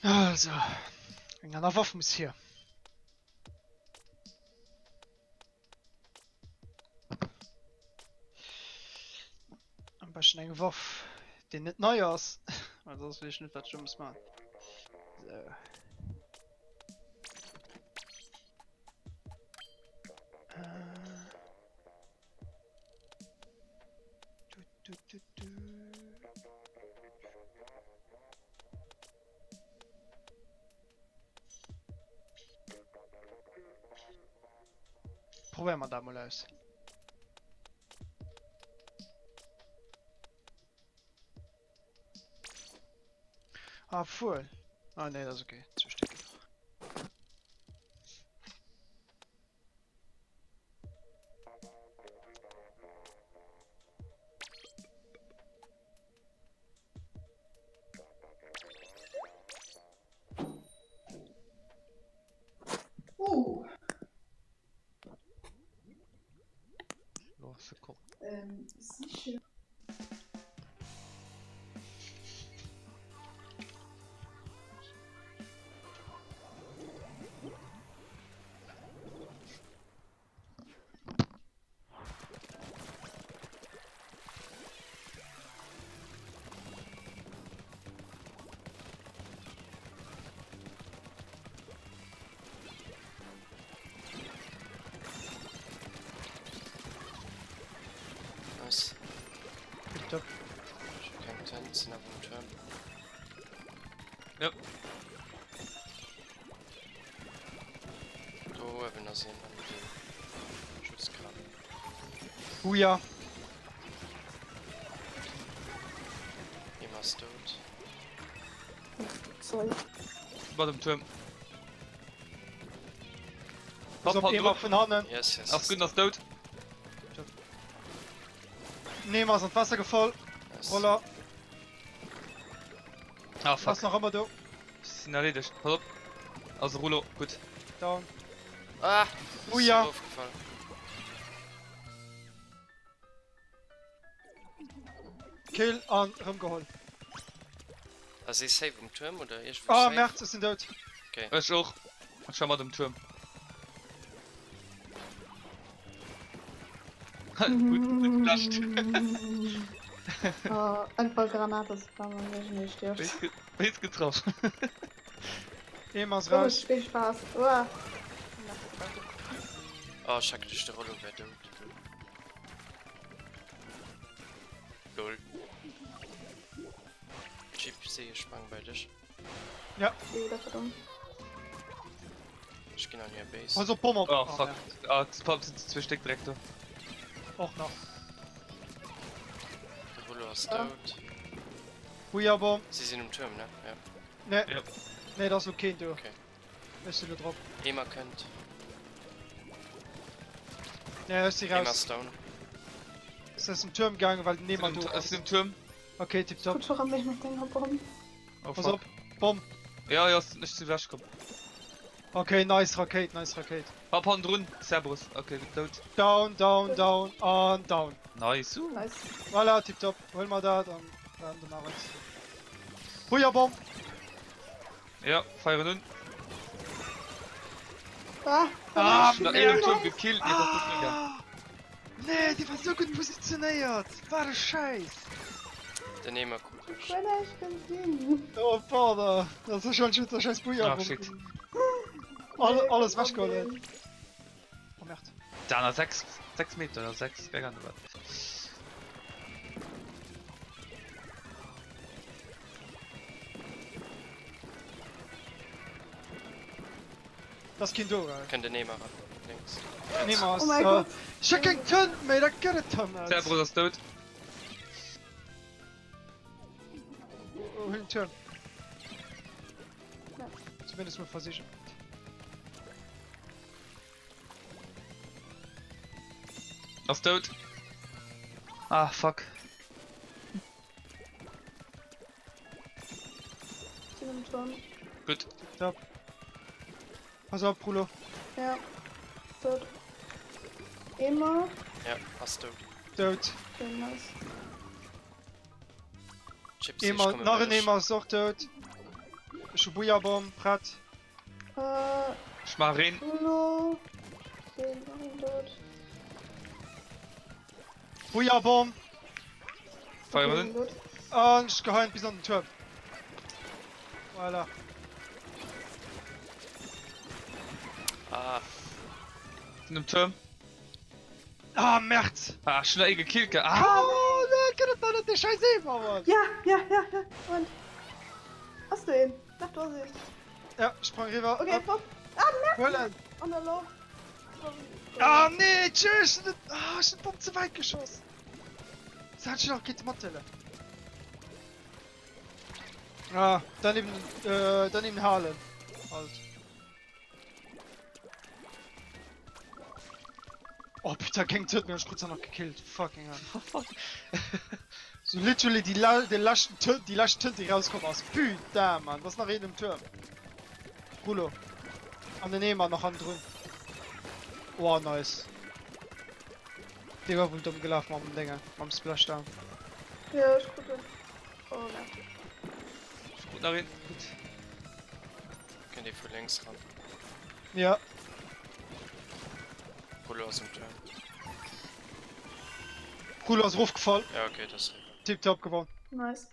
Also, einer Waffen ist hier. Am besten eine Waffe, die nicht neu ist. Also, das will ich nicht was Schlimmes machen. So. Du. Probieren wir da mal aus. Ah, voll. Ah, ne, das ist okay. 2 Stück. Los, komm. Sicher. Nice. Tipptopp. Kein Tanzen auf dem Turm. Ja. So, wenn das sehen, dann mit dem Schutzgraben. Huja. Immer tot. Sorry. Bei dem Turm. Pass auf, immer von Hannen. Yes, yes. Ach, gut, das tot. Nehmen wir ins Wasser gefallen. Yes. Roller. Ah, fuck. Was noch immer da? Sind erledigt. Pass auf. Also, Rulo, gut. Down. Ah! Oh ja. Aufgefallen. Kill an rumgeholt. Also ich save im Turm oder ich Ah, save? Merd, es sind tot. Ich auch. Und schau mal dem Turm. Gut, geflasht. Oh, einfach Granate, das kann man nicht sterben. Bait getroffen. Immer Oh, raus. viel Spaß. Uah. Oh, schacke dich der Rolle wäre tot. Lol. Chip, sehe ich sprang bei dich. Wieder verdammt. Ich gehe an ihr Base. Also Pommer. Oh, fuck. Ah, das Pop sind 2 Stück direkt da. Auch noch. Der Rolle ist Ja. tot. Huja, Bomb. Sie sind im Turm, ne? Ja. Ne. Ja. Ne, das ist okay, du. Okay. Bist du da drauf? Immer könnt. Ne, ist sie Immer raus. down. Ist das im Turm gegangen, weil niemand Es du ist im Turm. Okay, tipptopp. Gut, schon mich mit den Bomben. Oh, Pass fuck. auf. Bomb. Ja, ja, ist nicht zu Flash kommen. Okay, nice Rakete, nice Rakete. Hab Hand run, Cerberus. Okay, tot. Down, down, down, und down. Nice. Nice. Voilà, tipptopp. Hol mal da, dann danach rechts. Feuerbomb! Ja, feiern nun. Ah, Ich hab einen Turm gekillt, ihr habt das nicht gehabt. Nee, die war so gut positioniert. War der Scheiß. Der nehmen wir gut. Wenn ich bin. Oh, Vater. Das ist schon der scheiß Feuerbomb. Ah, shit. Alles weggeholt. Oh, Merd. Da noch 6 Meter oder 6, wer kann das? Das Kind du, Könnt ihr nehmen, links. Niemals. Oh mein Gott. Ich hab keinen Turn mehr, da geht es Turn. Cerberus ist tot. Oh, den Turn. Zumindest mal versichern. Ist tot. Ah, fuck. Zu dem Turm. Gut. Top. Pass auf, Bruno. Ja. Tot. Immer. Ja, hast du. Tot. Okay, nice. Chips, ich Immer, komme nachher mit euch. immer ist auch tot. Ich hab Feuerbomb, Pratt. Ich mach rein. Ulo. Okay, noch ein Tod. Feuerbomb. Feiern Okay, nun. gut. Und ich geheim bis an den Turm. Voilà. Ah, In dem Turm. Ah, Merd. Ah, schnell gekillt. Ah! Oh, ne, kann das doch nicht der Scheiß eben, Mann. Ja. Und. Hast du ihn? Nach Vorsicht. Ja, sprang rüber. Okay, pop. Wollen. On der Loch. Ah, nee, tschüss. Ah, ich hab Bomb zu weit geschossen. Sag schon noch, geht Mottele. Ah, daneben Harlem. Halt. Oh, Peter King tötet mir, ich kurz noch gekillt. Fucking hell. So literally die laschen Tinte, die rauskommen aus. Putain, Mann, was nach jedem Turm. Rulo. An den Nehmer noch an drüben. Oh, nice. Digga, wohl dumm gelaufen am Dinger, am Splashdown. Ja, ich gucke. Oh, ne. Gut nach rein. Gut. könnt ihr für links ran. Ja. Rulo aus dem Turm. Rulo ist raufgefallen. Ja, okay, das ist Tipptopp gewonnen. Nice.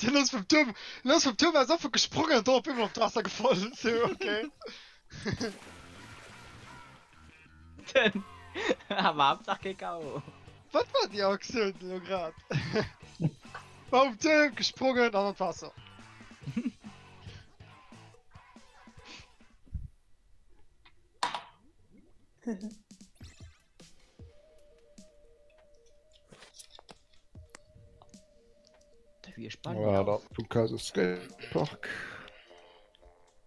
Der ist vom Turm, er ist einfach gesprungen und dort immer noch das Wasser gefallen. So, okay. Denn. Aber Hauptsache Kakao. Was war die Aktion so grad? Vom Turm gesprungen, dann das Wasser. Wie spannend. Ja, da, du kannst es Skatepark.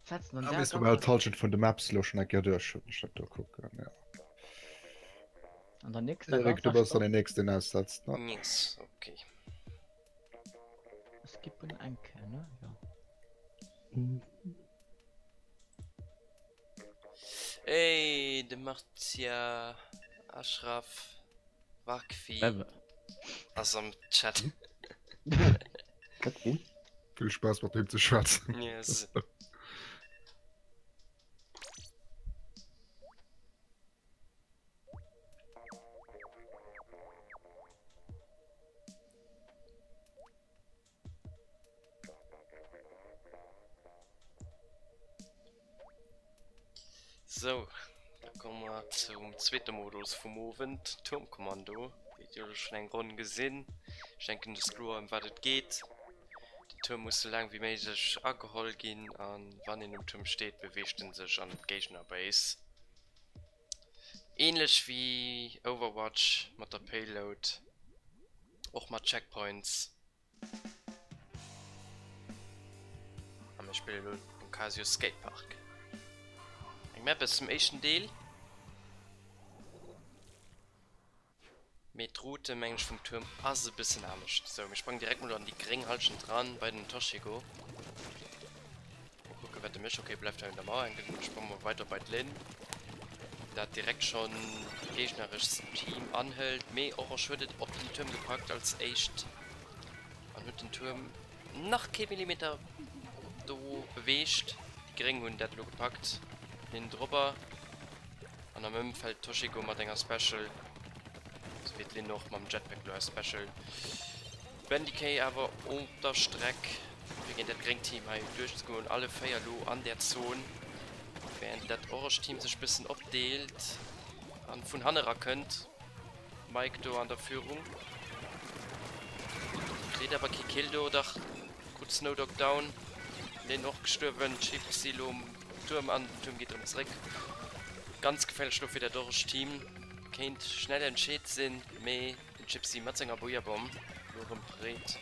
Setzen und Da bist du mal Talent von den Maps löschen, ich gehe durch. Ich da gucken, ja. Und der nächste. Erik, du wirst dann den nächsten aussetzen, ne? Nix, okay. Es gibt einen Anker, ne? Ja. Ey, der macht ja Ashraf Wakfi aus dem Chat. Okay. Viel Spaß mit dem zu schwatzen. Yes. So, da kommen wir zum zweiten Modus vom Movement, Turmkommando. Wie ihr schon einen Grund gesehen. Ich denke, das Crew, um was es geht. Der Turm muss so lang wie möglich angeholt gehen und wenn in dem Turm steht, bewegt er sich an der Gegnerbase. Ähnlich wie Overwatch mit der Payload. Auch mit Checkpoints. Und ich spiele im Casio Skatepark. Die Map ist zum ersten Teil. Mit Route Mensch vom Turm also ein bisschen anders. So, wir sprangen direkt mal an die Geringhalschen dran bei den Toshigo. Mal gucken, was hatte mich, okay, bleibt er in der Mauer, springen wir weiter bei Lin. Da hat direkt schon gegnerisches Team anhält, mehr auch erschüttet, ob den Turm gepackt als echt. Man wird den Turm nach kein Millimeter do bewegt. Die Geringhund hat lo gepackt, den drüber. Und am Umfeld Toshiko mit einer Special. Das wird Lin noch mit dem Jetpack Special. Bandicay aber unter Streck. Wir gehen das Gring-Team durchgehen und alle Feierlo an der Zone. Während das Orange-Team sich ein bisschen abdeelt. An von Hanera könnt. Mike do an der Führung. Seht aber Kikildo, doch gut Snowdog down. Den noch gestorben, schiebt Silo Turm an, Turm geht ums Reck. Ganz gefährlich für das Orange-Team. Kennt schnell entschieden sind, mehr den Gypsy Matzinger Booyah-Bomb. Nur Brett.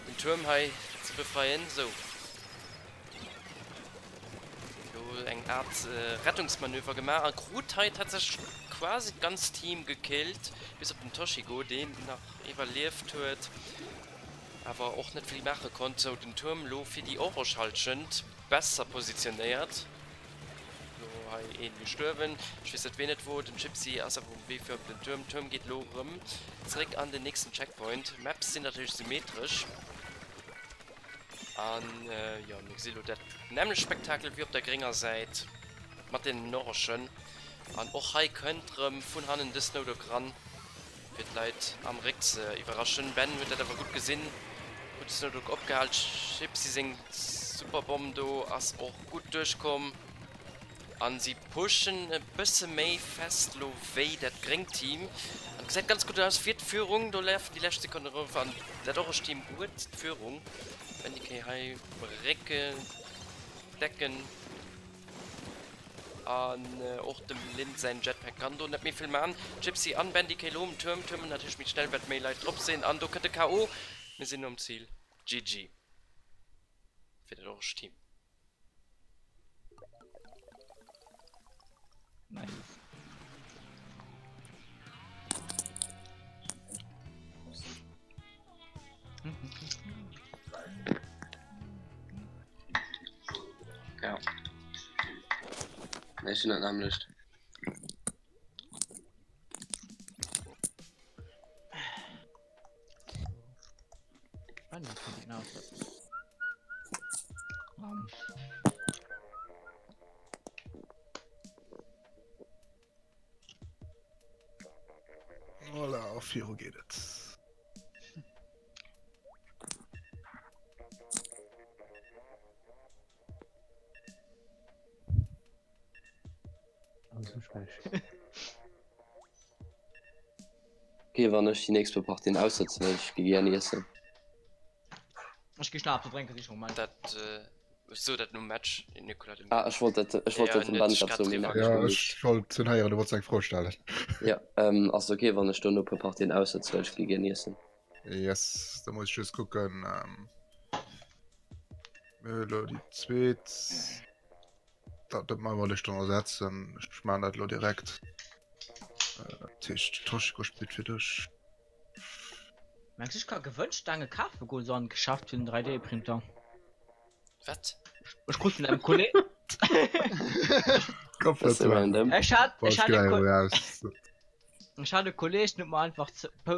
Den Turm zu befreien, so. Eine Art Rettungsmanöver gemacht. Krutheit hat sich quasi ganz Team gekillt, bis auf den Toshiko, den nach überlebt wird, aber auch nicht viel machen konnte und den Turm lo für die Orange halt schon besser positioniert. So, ihn gestorben. Ich weiß nicht wo, den Gypsy, also wie für den Turm geht lo rum. Zurück an den nächsten Checkpoint. Maps sind natürlich symmetrisch. An ja, das nämlich Spektakel wie auf der geringer Seite mit den Norschen an auch High Country von Hannen des Snowdog wird leid am Rex überraschen. Ben wird das aber gut gesehen, gut Snowdog abgehalten, Chips, sie sind super Bomben, als auch gut durchkommen. An sie pushen ein bisschen mehr fest, wie das Gring-Team. Sieht ganz gut aus, vierte Führung, da läuft die letzte Sekunde rauf an das Orange-Team gut Führung. Wenn die KH Recke decken an auch dem Lind sein Jetpack kann du nicht mehr viel mehr an. Gypsy an Bandy Kilo im Turm natürlich mit schnell wird mehr Leute drauf sehen an. Du könnte K.O. Wir sind um Ziel. GG. Für das Orange Team. Nice. Ja. Nee, ich bin nicht am Licht. Wann kann ich hinaus? Voilà, auf 4 geht es. Okay, wann ich die nächste Part den aussetzen, ich gehe gerne essen. Ich geschnappt, trinke dich schon mal. Das so das nur Match in Nikola. Ich wollte den Band dazu Ja, ich wollte den Heier, du wolltest eigentlich vorstellen. Ja, also okay, wann eine Stunde pro Part den aussetzen, ich gehe gerne essen. Yes, da muss ich jetzt gucken. Die zweite. Das mal wollte ich dann ersetzen. Ich meine das direkt. Tisch Toshiko spielt für dich. Meinst du, ich kann gewünscht deine Kaffee geschafft für den 3D-Printer? Was? Ich gucke von einem Kollegen. Das ist random. Ich hatte Kollegen nicht mal einfach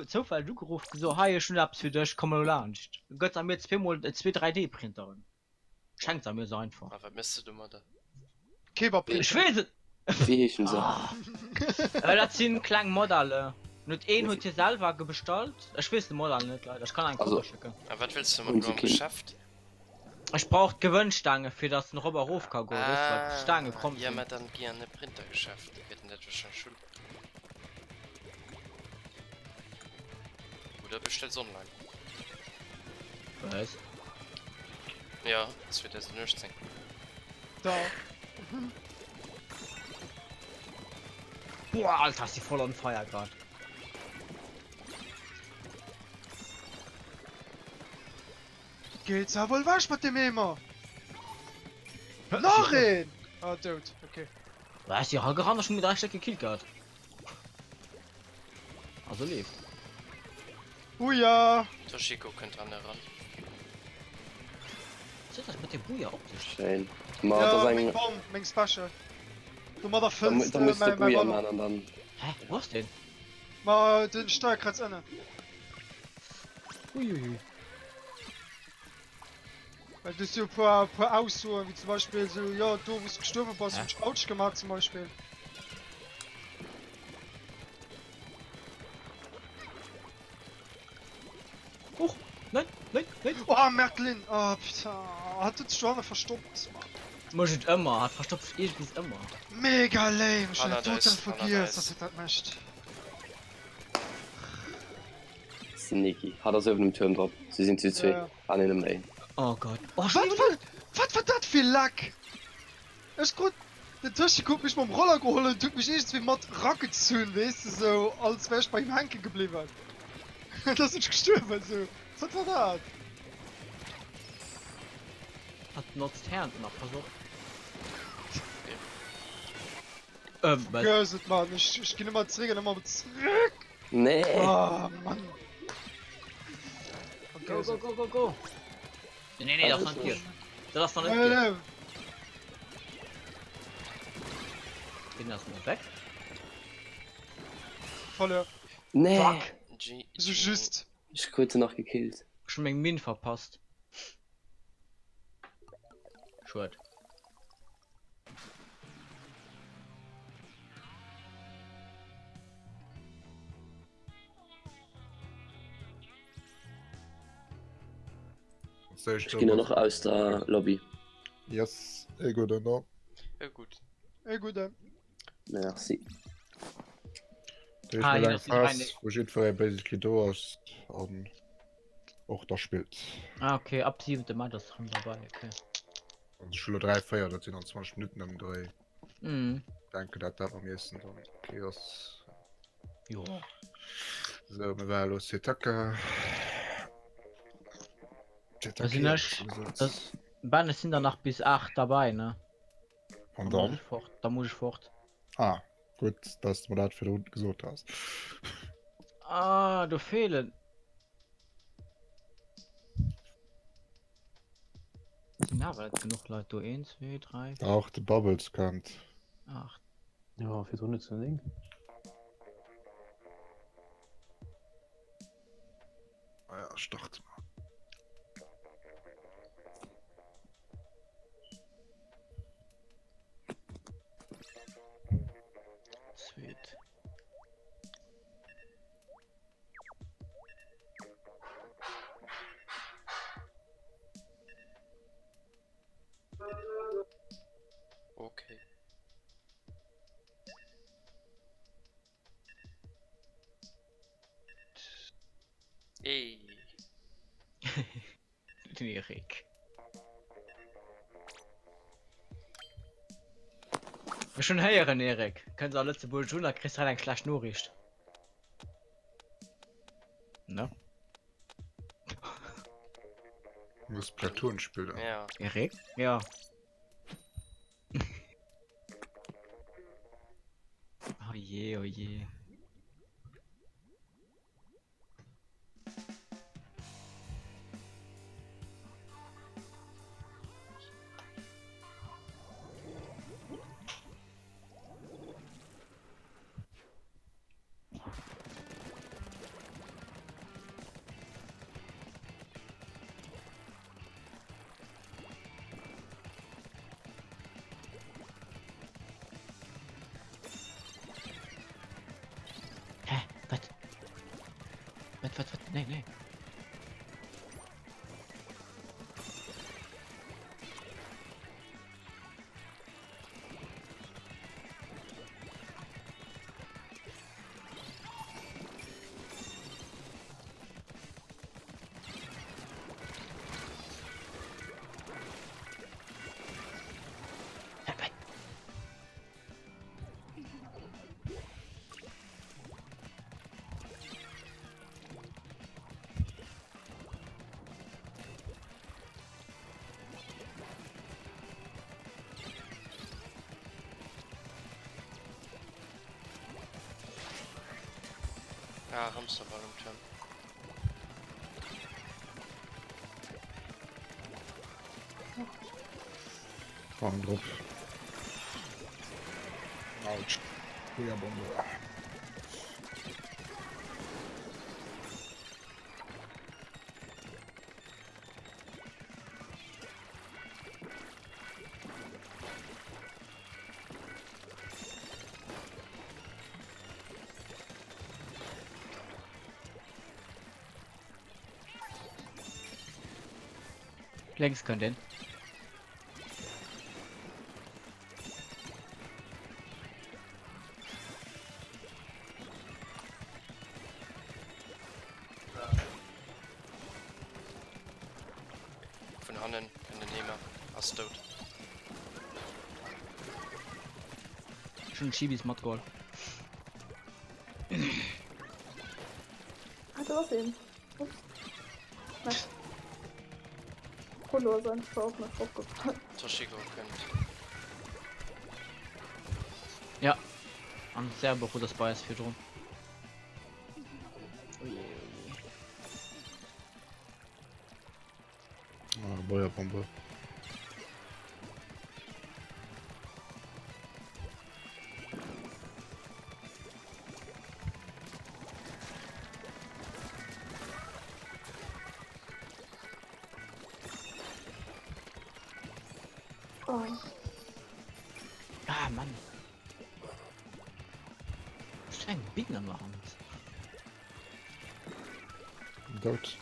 Zufall gerufen, so, hey, schon hab's für dich, komm mal launch. Gott haben mir jetzt 2 3D-Printer. Schenkt mir so einfach. Aber müsste du mal da. Ich weiß es! Wie hießen sie? Das sind kleine Modelle. Nicht ein hat hier selber bestellt. Ich weiß den Modell nicht, leider. Ich kann einen Kopf schicken. Aber was willst du mit dem geschafft? Ich brauche Gewöhnstange, für das ein Robberhof kann gehen. Das Stange kommt. Ja, man dann gerne Printer geschafft. Wir hätten das schon schuld. Oder bestellst online. Was? Ja, das wird jetzt nicht sein. Da. Boah, Alter, ist die voll on fire gerade. Geht's ja wohl wasch mit dem immer? Noch ein! Ah, tot, okay. Was, die hat gerade schon mit 3 Stück gekillt gehabt. Also lebt. Ja. Toshiko könnte an der ran. ist das mit dem Buja auch nicht? Schön. Ma Ja, das mein ein Baum, mein Special. Du mal da da füllst, musst du mein Buja Baller. machen und dann Hä? Was denn? Mal den Steuerkreuz inne. Uiuiui. Weil du so paar Aussuchen, wie zum Beispiel so, ja, du bist gestorben, was Ja. und Couch gemacht zum Beispiel. Huch! Nein, nein, nein! Oh, Merklin! Oh, bitte. Hat das schon verstoppt. Muss ich immer, hat verstopft irgendwie immer. Mega lame, ich Anna, hab da total ist- Anna, da vergessen, ist. dass ich das möchte. Sneaky. Hat er so auf dem Turm drauf. Sie sind zu zwei. Ja. An einem Lane. Oh Gott. Oh, Was war das für Lack? Ist gut. Der Tisch guckt mich beim Roller geholt und tut mich irgendwie mit Rocket zu, weißt du, so, als wär ich bei ihm hängen geblieben. Das ist gestorben, so. Was war das? Hat nutzt Herrn noch versucht. Was? Gehört, Mann. Ich geh nicht mal zurück, zurück. Nee. Oh, Mann. Go, go, go, go, go! Nee, nee, das ist nicht hier. Das ist doch nicht Nee, hier. nee. Bin das mal weg? Voll. Nee. G So just. Ich kurz noch gekillt. Schon meinen Min verpasst. Schuld. Ich gehe nur noch aus der Lobby. Yes, gut, no. Ja, gut. Ey, gut, dann. Merci. Ah, ja, das ist eine- Wo steht für basically du hast auch das spielt. Ah, okay, ab 7. Mal das dran dabei, okay. Und Schule 3 feiert, das sind noch 20 Minuten am Dreh. Mhm. Danke, das darf am ersten dann. Okay, das. Jo. So, wir werden los, Setaka. Das sind das Bahnen sind danach bis 8 dabei, ne? Und Da muss dann? ich fort. Da muss ich fort. Ah, gut, dass du mir das für unten gesucht hast. Ah, du fehlen. Na, weil genug Leute. Du 1, 2, 3, 4, Auch die Bubbles kannt. 8. Ja, für so nicht zu Ding. Ah ja, start mal. Sweet. Okay. Ey. Erik. Wir schon heieren, Erik. Können Sie auch letzte Bull Jula kriegst halt ein Clash Noricht. Ne? Du musst Platoon spielen. Ja. Erik? Ja. Oh je, oh je. Hä? Was? Was? Nee, nee. Hä, was? Ja, Hamsterball im Turm. Fang drauf. Autsch. Feuerbombe. Längs können den. Von Hannen in den Nehmer. Hast tot. Schon Chibis Mod Goal. Hat er was sehen? Ups. Nein. Polo ist einfach auf mich aufgefallen. Toshiko könnt. Ja. An sehr beruht das Bias für drum. Feuerbombe. Oh. Ah, Mann. Was für ein Gegner machen? Dort.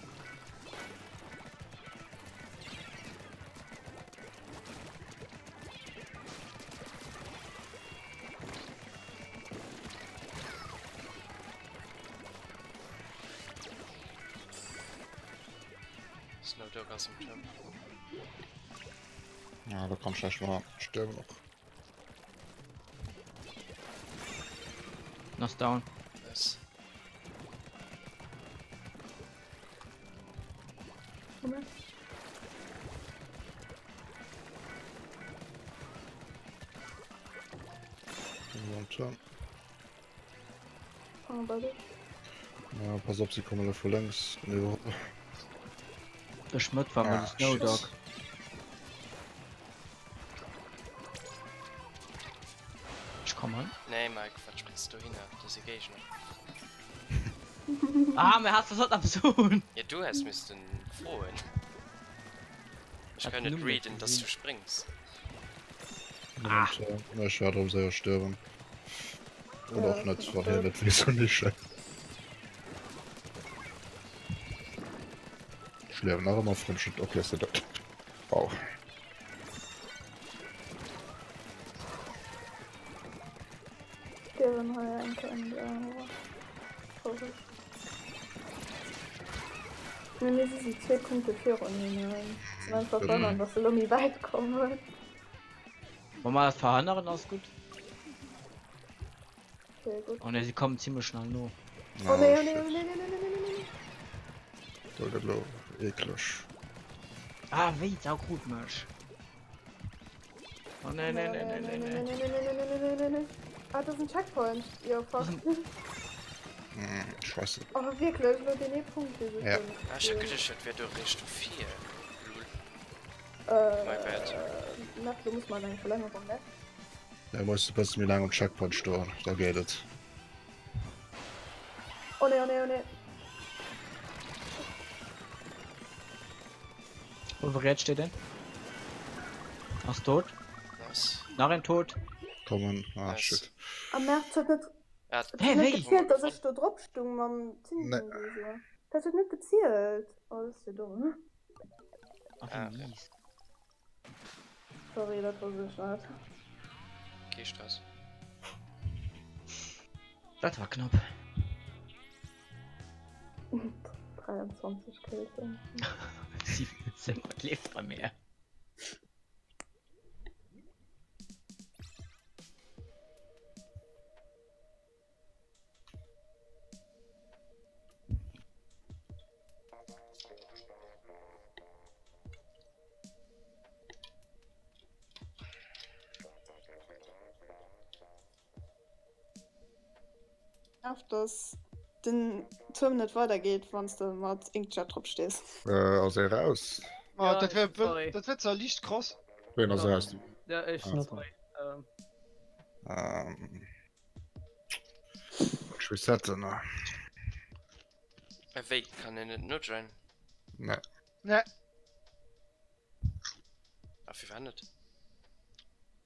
Snowdog aus dem Turm. Ja, da kann ich mal sterben noch. Noch down. Nice. Moment. Oh, warte. Ja, pass auf, sie kommen da vor längs. Nee, Der Schmidt war mit Snowdog. Ich komm an. Nee, Mike, was spielst du hin? Das ist Engagement. Ah, mir hast du das absurd. Ja, du hast mich den gefroren. Ich kann nicht readen, dass du springst. na, ich werde darum sehr sterben. Oder auch nicht, weil er nicht so nicht schlecht. Ich lebe nachher mal vom Schritt, okay, ist das. Wow. Gern heuer ein kleinen Vorsicht. Wir müssen sie 2 Punkte für nehmen. Und einfach wundern, dass wir irgendwie weit kommen. Wollen wir das verhindern, alles gut? Sehr gut. Oh ne, sie kommen ziemlich schnell nur. Oh ne, oh ne, oh ne, ne, ne, ne, ne, ne. Dolderlo, eklig. Ah, wait, auch gut, Mensch. Oh ne, ne, ne, ne, ne, ne. Ah, das ist ein Checkpoint. Ja, fuck. Ich weiß nicht. Oh, wirklich, nur den E-Punkte. Ja. Ah, ich hab gedacht, das wäre doch Richtung 4. My bad. Na, du musst mal eine Verlängerung, ne? Da musst du bis mir lang am Checkpoint steuern. Da geht es. Oh ne, oh ne, oh ne. Wo jetzt steht denn? Ach, tot? Nice. Nachher tot? Kommen. Ah, Nice. shit. Am März hat nicht Hey, hey! gezielt, dass ich da drauf stung, am Ne. Zinsen. Das hat nicht gezielt. Oh, das ist ja dumm. Ach, Ah, wie mies. Sorry, das war so schade. Okay, Stress. Das war knapp. 23 Kills. 17 lebt bei mir. Auf dass den Turm nicht weitergeht, wenn du mal Inkchat drauf stehst. Also raus. Oh, Ja, das sorry. wird so Licht krass. Wen also raus? Ja, ich. Ah. Zwei. Ich will setzen, ne? Wait, kann er nicht nur rein? Ne. Ne, Ach, wie war nicht?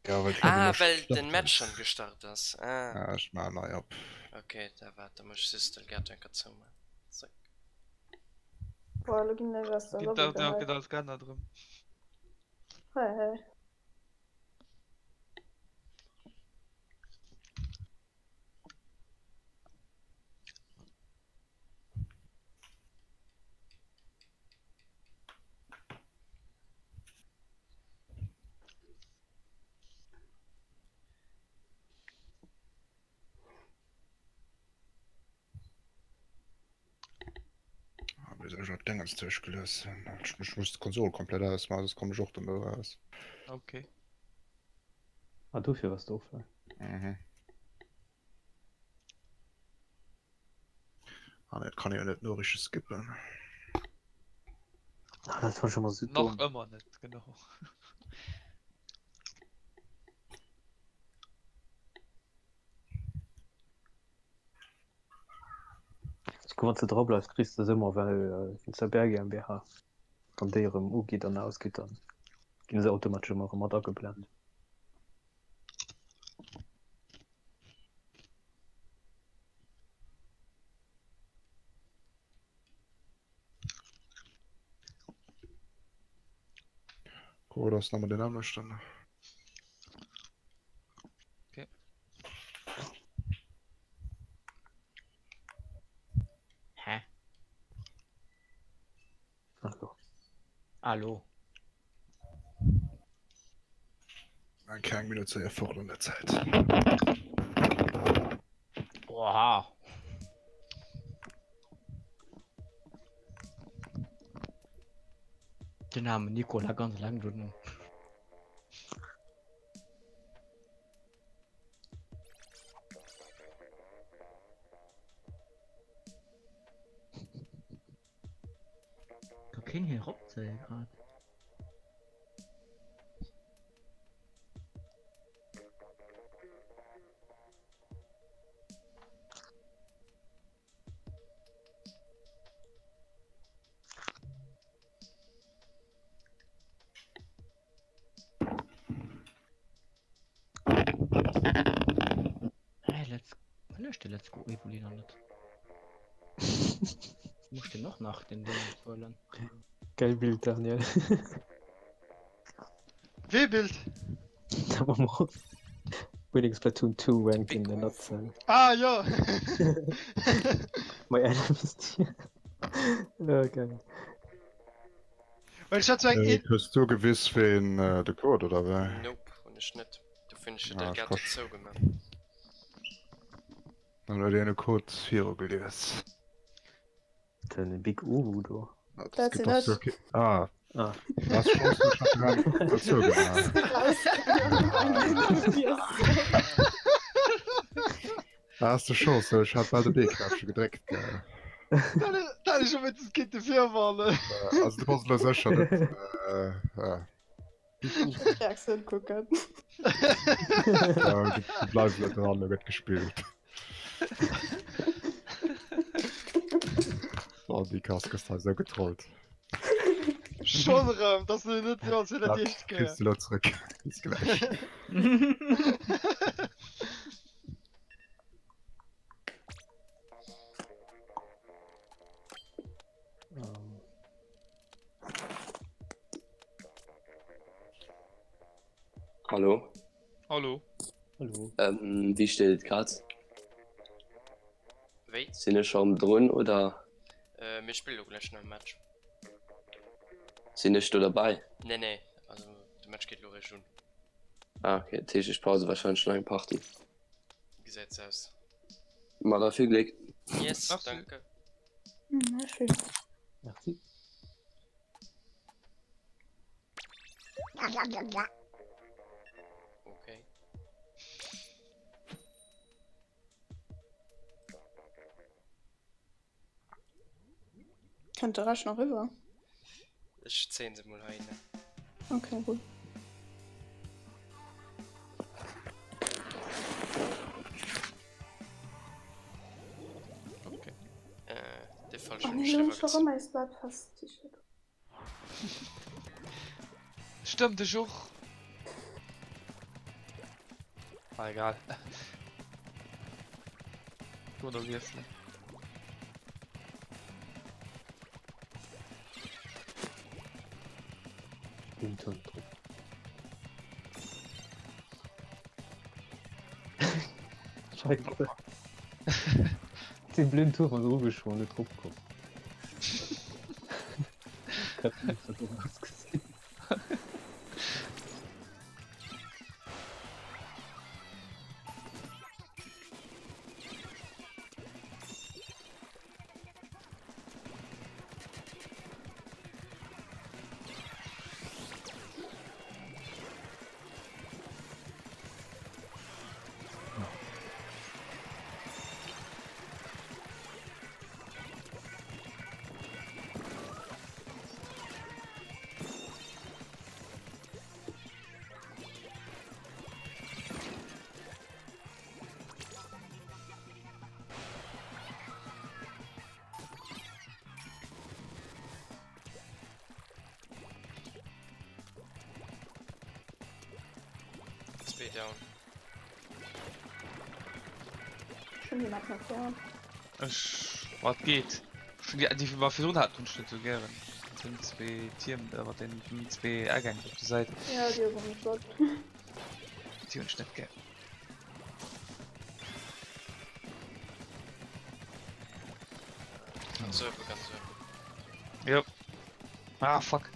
Ja, weil Weil den Match schon gestartet ist. Ja, ich mach neu ab. Okay, da muss ich Systel gerne dazu machen. So. Boah, look in der Weste. Gibt da auch gedacht, keiner drin. Hey, hey. Dingenstisch gelöst. Ich muss die Konsole komplett ausmachen, das komme ich auch dann raus. Okay. Ah, du für was doof. Mhm. Ah, das kann ich ja nicht nur richtig skippen. Ah, das war schon mal so Noch dumm. immer nicht, genau. Ich komme zu drauf bleibst, kriegst du das immer, weil der Berge GmbH von deren UG dann ausgeht, dann gehen sie automatisch immer immer da geplant. Cool, das nochmal den Namen stand. Hä? Hallo. Hallo. Keine Minute erfordernde Zeit. Oha. Der Name Nicola ganz lang drin. Da kann hier Hauptsache gerade. Hey, let's go Evolina nicht. Muss den noch nach den Dingen spoilern. Geil Bild, Daniel. W-Bild. Da war mal Winning Splatoon 2 ranked in der Nutzahl. Ah, ja. My enemies. Ja, geil. Weil ich hatte so ein... Hast du gewiss wen der Code oder wer? Nope, und ich nicht. Du findest Ja, den ich gerne kosch. so gemacht. Dann hat den Code 4 gelesen. Den Big Uhu, du. Das gibt sind doch das. so Ah, Ah. was schaust du schon dran? Dazu gemacht. Da hast du Chance, ich hab bald den B-Knopf gedrückt. Da ist schon mit dem Kind dafür waren. Also du musst nur sicher nicht. Jackson gucken. Ja, du bleibst nicht dran, da wird gespielt. Oh, die Kaske ist halt so getrollt. Schon, das ist nicht so, als hätte Ja, ich echt kriegst du noch zurück. Bis gleich. Hallo? Hallo. Hallo. Wie steht grad? Wait, Sind ihr schon drin oder wir spielen auch gleich noch ein Match. sind ihr schon dabei? Nee, also der Match geht logisch schon. Ah, okay, täglich Pause wahrscheinlich schon eine Party. Wie sieht's aus? Mal viel Glück. Yes, Ach so. danke. Na schön. Merci. Okay. Könnte rasch noch rüber. Ich 10 sie mal rein. Okay, gut. Fall Oh, schon nee, nicht ich drüber schon gezogen. immer ist bleibt fast T-Shirt. Stimmt, ich auch. Ah, egal. Oder wirfen. Blindton. Scheiße. Den Blindton von Rubisch schon nicht drauf kommt. Grad nicht so dumm ausgesehen. Speed down. Schon jemand noch, ja. Was geht? Schon die war versucht hat und steht so gern. Sind zwei Tieren, aber den zwei Ergänge auf der Seite. Ja, die haben mich dort. Die und nicht gern. Ganz selber, ganz selber. Ja. Ah, fuck.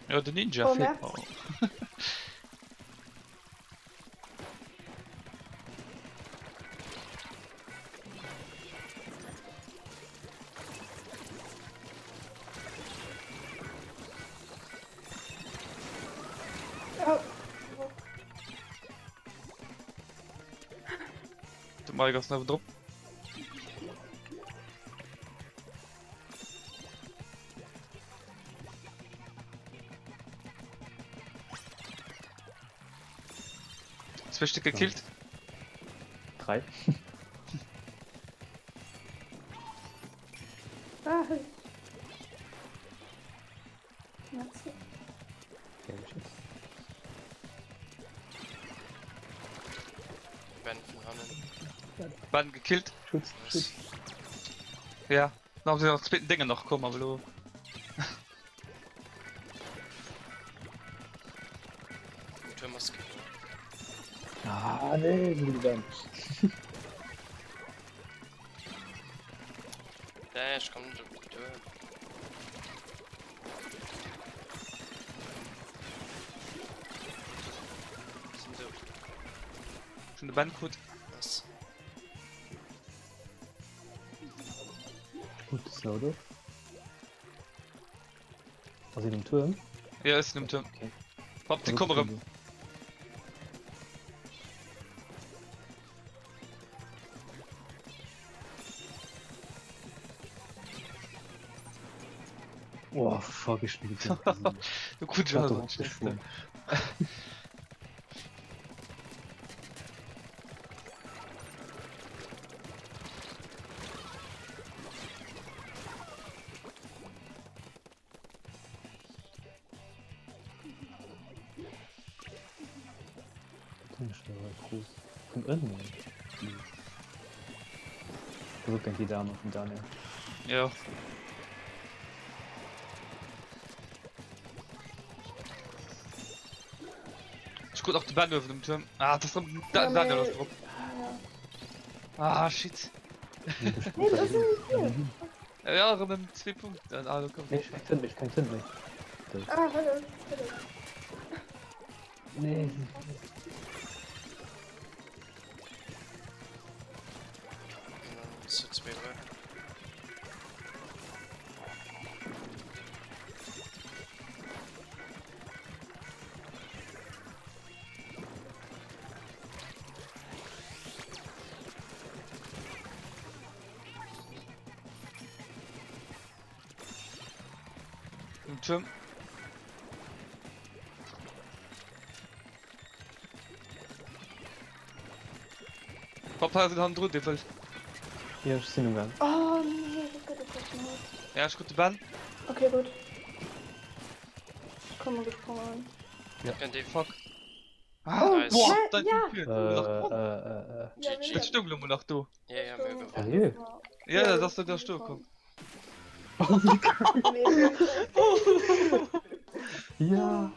Ja, der Ninja Oh, fehlt merkt's. noch. Oh. Du mach ich das noch drauf. Zwei Stück gekillt. 3. Ah, hey. Merci. Ben von Hannen. Wann gekillt? Schutz, Schutz. Ja. Dann haben sie noch zwei Dinge noch kommen, aber du. Thomas. Ah, nee, wie dann. Ja, ich komm nicht auf die Tür. Sind so. Schon der Bandcode. Was? Gut, das Auto. Was in dem Turm? Ja, ist in dem Turm. Okay. Habt die Kamera. Oh, fuck, ich bin Du gut schon. Von innen. So denkt die Dame von Daniel. Ja. Ich guck auf die Band auf dem Turm. Ah, das ist Daniel auf drauf. Ah, shit. Nee, das sind wir. Ja, aber mit 2 Punkten. Ah, komm. Nee, ich kann Tin nicht. Ah, hallo. Hallo. Nee. So zwei Leute. Im Turm. Papa han dro de Ja, ich sinn gegangen. Oh, nee, das geht jetzt nicht mehr. Ja ich gute Band Okay, gut. Komm mal gesprungen. Könnt ihr fuck Ah, Nice. boah. Ja. Ja, GG. Stummelung nach du Ja, ja, wir gewonnen. Sérieux? ja das du der Sto kom Ja.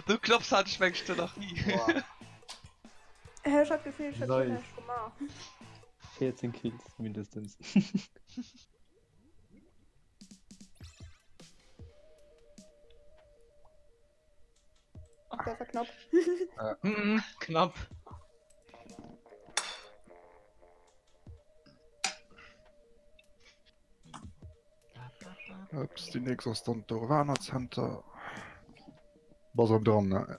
du klappst hat schmeckst du noch nie Ich hab Gefühl, ich hab Nice. schon nicht gemacht. 14 Kills mindestens. Ach, das war knapp. Knapp. Ups, die nächste Stand Warner Center. Was am dran, ne?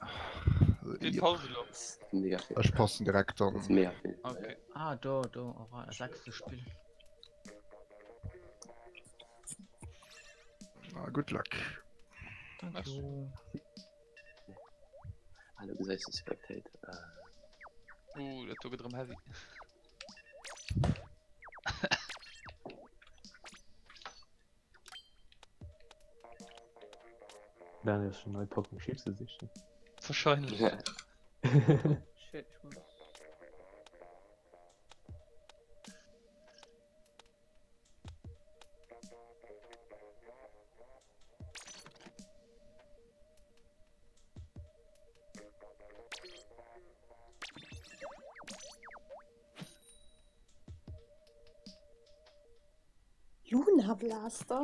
Den Ja, Pause lo. Das ist mega viel. ich passe direkt Das ist an. mega viel. Okay Ah, da, aber das 6. Spiel. Na, good luck. Danke. Hallo gesagt Spectate. der Toge drum heavy Dann ist schon neu Pocken Chips sichten. wahrscheinlich Ja. Shit, ich muss. Luna Blaster?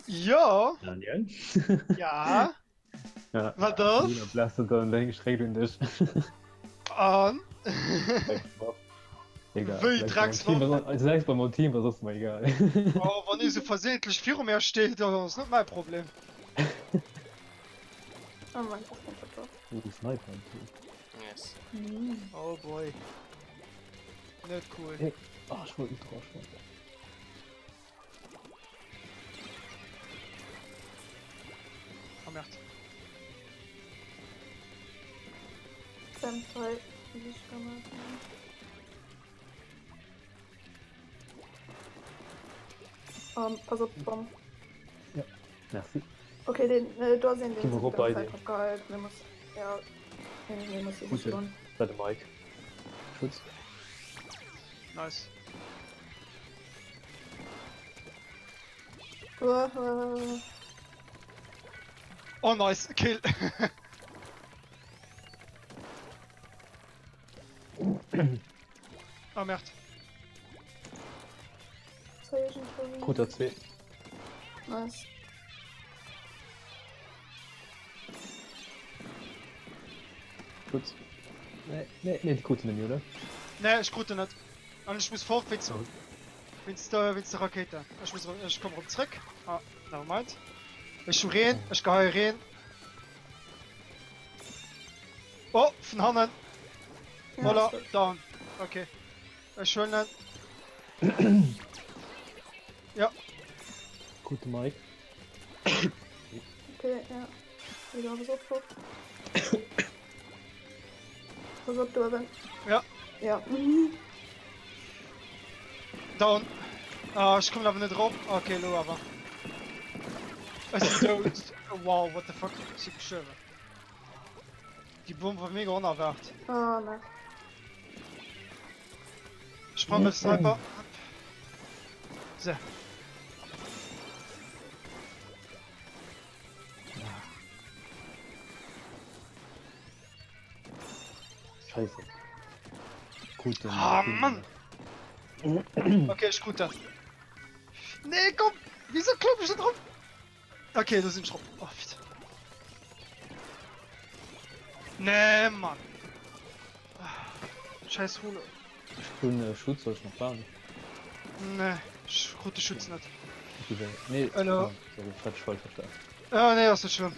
Ja, Daniel? ja. Ja. Was das? Luna blastet dann dein Gestreckt und dich. An. Egal. Wie Vielleicht tragst beim Team, du- also sagst bei meinem Team, das ist mir egal. Oh, wenn ich so versehentlich 4 mehr steht, das ist nicht mein Problem. Oh Mann, das kommt doch. Die Sniper im Team. Yes. Oh boy. Nicht cool. Hey. Ach, ich wollte drauf schauen. Oh, Merd. Dann voll. Wie ich gemacht habe. Pass auf, Bomb. Merci. Okay, du hast den Gib mir Ruhe bei dir. abgehalten. Wir müssen. Ja. Wir müssen Gut, nicht lohnen. Warte, Mike. Schutz. Nice. Oh, nice. Kill. Oh, Merd. Guter 2. Nice. Schutz. Nee, die guten in mir, oder? Ne, ich gute nicht. Und ich muss vorfitzen. Wenn's die Rakete. Ich komm rum zurück. Ah, nevermind. Ich schon rein, ich gehe hier rein. Oh, von Hannen. Voila, down. Okay. Ich will nicht. Gute Mike. Okay, ja. Wieder was auf. Was auf, du denn? Ja. Ja. Down. Ah, ich komme aber nicht drauf. Okay, lo aber. Es ist tot. Wow, what the fuck. Ich bin gestorben. Die Bombe war mega unerwartet. Ah, ne. Ich sprang mit Sniper. So. Scheiße. Gute Ah, Mann. Okay, ich gut dann. Nee, komm! Wieso klopp ich da drauf? Okay, da sind Schrauben. Oh, bitte. Nee, Mann. Scheiß Hule. Grüne Schutz soll ich noch fahren. Nee, rote Schutz nicht. Nee, Hallo. sorry, ich hatte voll verstanden. Ah, nee, das ist schlimm.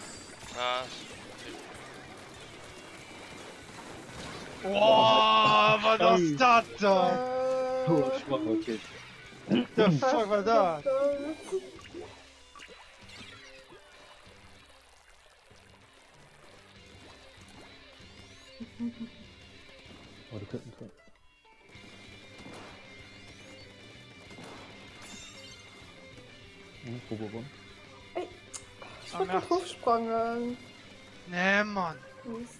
Ah, Wow, was ist das da? Oh, schwacher Kill. The fuck war das? Oh, du könnten drin. Wo gewonnen? Ich wollte noch hochsprangen. Nee, Mann. Mist.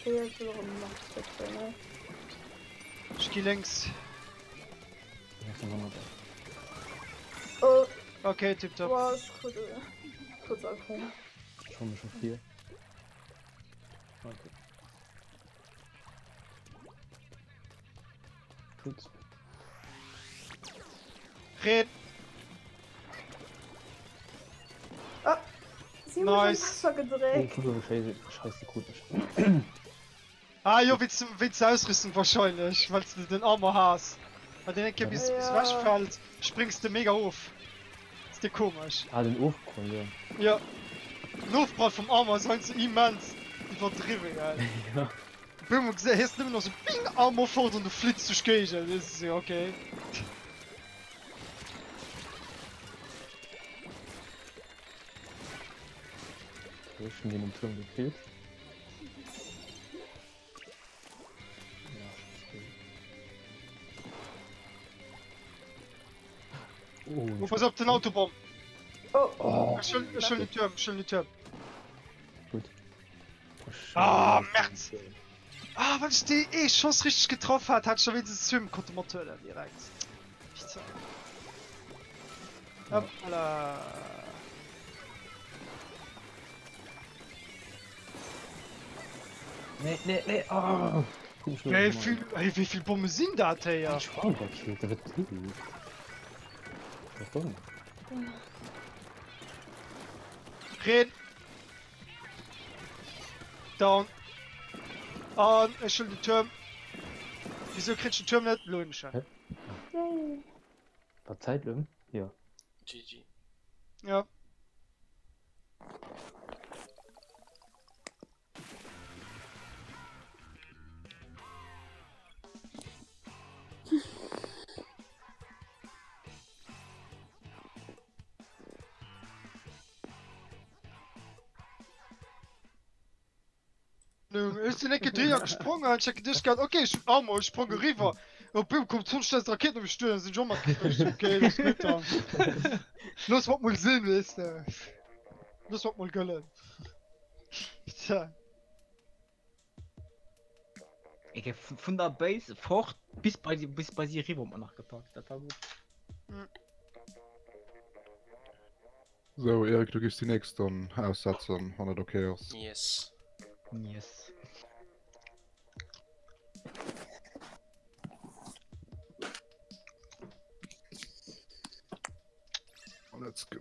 Ich will noch einen Nachtfett, ne? Ich geh links. Oh, Okay, tipptopp. boah, ich konnte kurz anfangen. Schon 4. Okay. Schutz. Red. Ah, sie Nice. haben gedreht. Scheiße, gut nicht. Ah, jo, willst du ausrüsten wahrscheinlich, weil du den Armor hast. Weil den Ecke bis wegfällt, springst du mega auf. Ist dir komisch. Ah, den Aufprall, ja. Ja. Den Aufprall vom Armor ist halt so immens. Übertrieben, ja. Ja. Bin mal gesehen, hast du immer noch so Bing Armor fort und du flitzt durch Gage. Das ist ja okay. Okay, schon den im Turm gekillt. Oh, pass auf den Autobomb. Oh, Schon die Tür. Gut. Ah, März! Ah, wenn ich die Schuss richtig getroffen hat schon wenigstens Swim konnte man töten direkt. Ich zeig. Hoppala. Nee, oh. Wie viel Bomben sind da, ja? Ich war gekillt, der wird tot. Warum? Red! Down! An, ich will die Turm. Wieso kriegst du den Turm nicht? Lohnschein. Hä? War Zeitlöwen? Ja. GG. Ja. Ist die nicht gedreht gesprungen? Ich hab gedacht, okay, ich sprung rüber. Und Bim kommt zum Stellen Raketen und stören, sind schon mal okay, das ist gut dann. Los, was mal sehen, weißt du. Los, was mal gönnen. Tja. Ich hab von der Base fort bis bei sie Rivo nachgepackt. Das war gut. So, Erik, du gibst die nächsten Aussetzen, 100 okay ist. Yes. Yes. Let's go.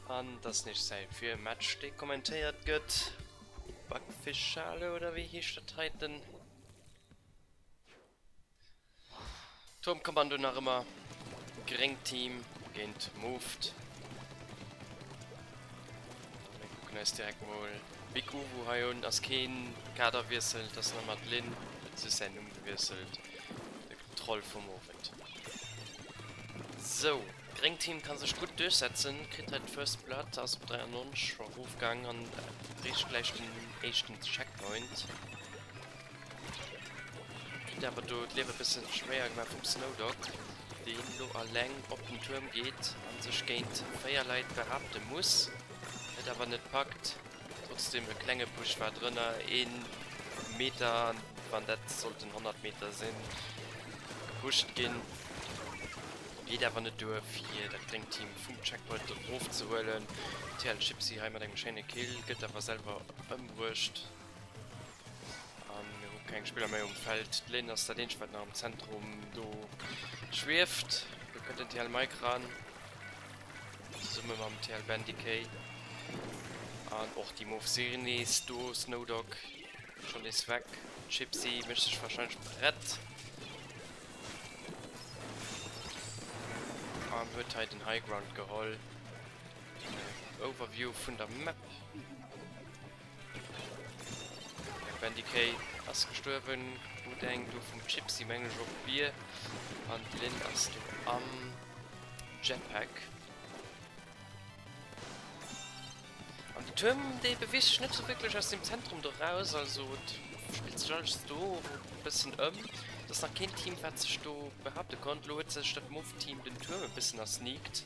An das nicht sein für Match die kommentiert gött Backfischschale oder wie hier statt heiten Turmkommando nach immer gering Team geht moved ist direkt wohl Biku wo und das kein Kader wirselt das nochmal Lin ist Sendung gewürselt Troll vom Moment so Ring Team kann sich gut durchsetzen, kriegt halt First Blood aus 93 Aufgang und riecht gleich den ersten Checkpoint. Kriegt aber dort lieber ein bisschen schwer gemacht vom Snowdog, den nur allein auf den Turm geht und sich gegen Feierlight behaupten muss, hat aber nicht packt. Trotzdem ein kleiner Push war drin, 1 Meter, wann das sollten 100 Meter sind, gepusht gehen. Geht aber nicht durch hier, das Ring Team vom Checkpoint aufzuholen. TL Chipsy hat einen schönen Kill, geht aber selber umwurscht. Wir haben keinen Spieler mehr im Feld. Lin aus der Linschwert nach dem Zentrum, du schwirft. könnt den TL Mike ran. Summe wir am TL Bandicay. Und auch die Move Series, du, Snowdog, schon ist weg. Chipsy möchte ich wahrscheinlich Brett. Und wird halt den High Ground geholt. Overview von der Map. Bandicay hast gestorben. Du denkst, du vom Chipsy Menge schon Bier. Und Lin hast du am Jetpack. Und die Türme, die bewegt sich nicht so wirklich aus dem Zentrum raus, also spielt sich alles so ein bisschen dass noch kein Team, was sich da behaupten konnte, lohnt sich das Move-Team den Turm ein bisschen sneakt.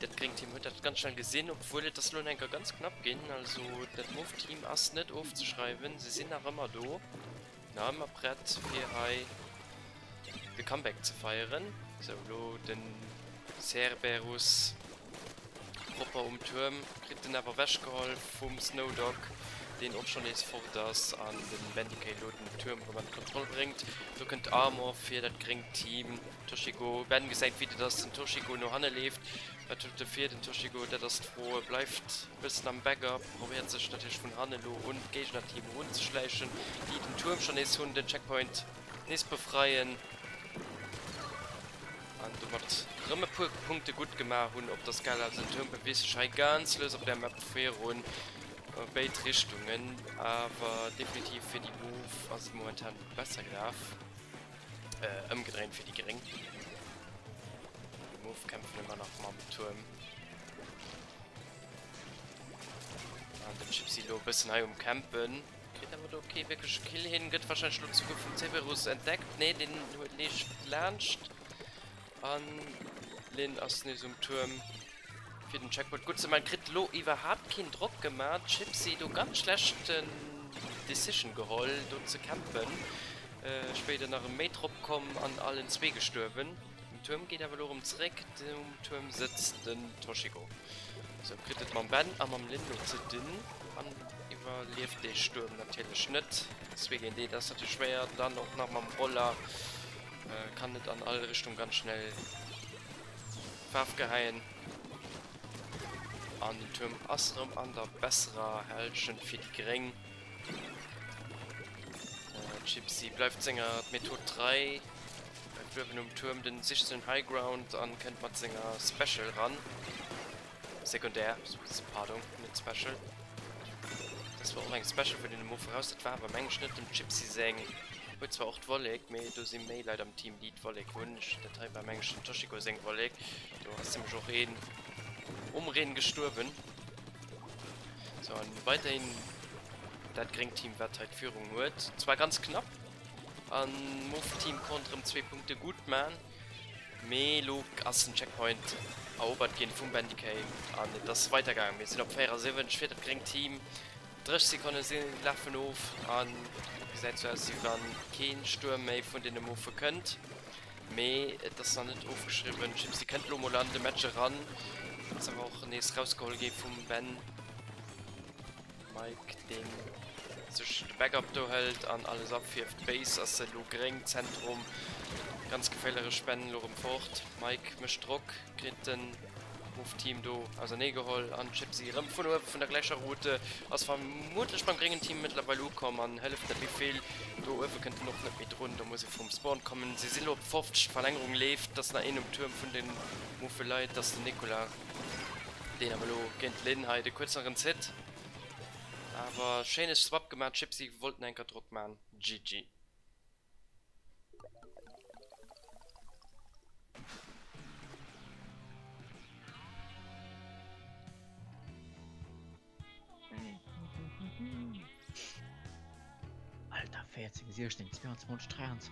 Das Kring-Team hat das ganz schnell gesehen, obwohl das Lohn ganz knapp ging, also das Move-Team ist nicht aufzuschreiben, sie sind auch immer da. Na, immer Brett, den Comeback zu feiern. So, den Cerberus Gruppe Turm kriegt den aber weggeholt vom Snowdog, den auch schon jetzt vor das an den Bandicay den Turm, wo man Kontrolle bringt. So könnt Armor für das Kring-Team. Toshigo werden gesagt, wie das in Toshigo noch lebt. Bei der vierten Toshigo, der das froh bleibt bis am Backup, probiert sich natürlich von Hanelo und Gegner-Team rumzuschleichen, die den Turm schon jetzt und den Checkpoint nicht befreien. Und du hast immer Punkte gut gemacht und ob das geil also Turm bewegt sich ganz los auf der Map für und beide Richtungen, aber definitiv für die Move also momentan besser gelaufen. Umgedreht für die Geringen. Die Move kämpfen immer noch mal mit Turm. Und den Chipsy ein bisschen heim umkämpfen. Geht aber okay, wirklich Kill hin, geht wahrscheinlich schon zu gut von Cerberus entdeckt. Ne, den nicht launcht. An Lin aus diesem Turm für den Checkpoint. Gut, so mein Crit Low überhaupt keinen Druck gemacht. Chipsy, du ganz schlechten Decision geholt, um zu kämpfen. Später nach dem Matrop kommen an allen zwei gestorben. Im Turm geht aber nur zurück. Im Turm sitzt den Toshigo. So kritet man Ben am Lindo zu den. An überlebt der Sturm natürlich nicht. Deswegen geht das natürlich schwer. Dann noch nach meinem Roller. Kann nicht an alle Richtungen ganz schnell aufgeheilen. An den Turm Asram an der bessere Hältchen für die Gering. Chipsy bleibt Sänger Methode 3. Wir im Turm den 16 High Ground an kennt man Sänger Special ran. Sekundär, pardon, nicht Special. Das war auch ein Special für den Move voraus, das war aber mein Schnitt im Chipsy Säng. Wird zwar auch Wolleg, mir du sie Mail leider am Team Lead Wolleg Wunsch, der Teil bei Menschen Toshiko Säng Wolleg. Du hast nämlich auch reden, umreden gestorben. So, und weiterhin das Kring-Team wird halt Führung wird. Zwar ganz knapp. An Move-Team konnte 2 Punkte gut machen. Melo als ein Checkpoint erobert gehen vom Bandicay. An das weitergegangen. Wir sind auf 4-7, schwer das Kring-Team. 30 Sekunden sind laufen auf. An gesagt, sie waren kein Sturm mehr von denen Move könnt. Me, das ist noch nicht aufgeschrieben. Sie kennt Lomolande Match ran. Das aber auch nächstes rausgeholt vom Ben. Mike, den sich Backup da hält an alles ab für Base, als du gering Zentrum ganz gefährliche Spenden im Fort. Mike mischt Druck, kriegt den Move-Team do, also Negeholl an Chipsy von der gleichen Route, als vermutlich beim geringen Team mittlerweile kommen, an Hälfte der Befehl, du könnte noch nicht mit runter, muss ich vom Spawn kommen. Sie sind auf 50 Verlängerung lebt, das nach einem Turm von den Move leid, dass der Nikola den aber kennt Linheide kürzeren Set. Aber schönes Swap gemacht, Chipsy wollten einen Druck machen. GG. Alter, 14, 16, 22, 23.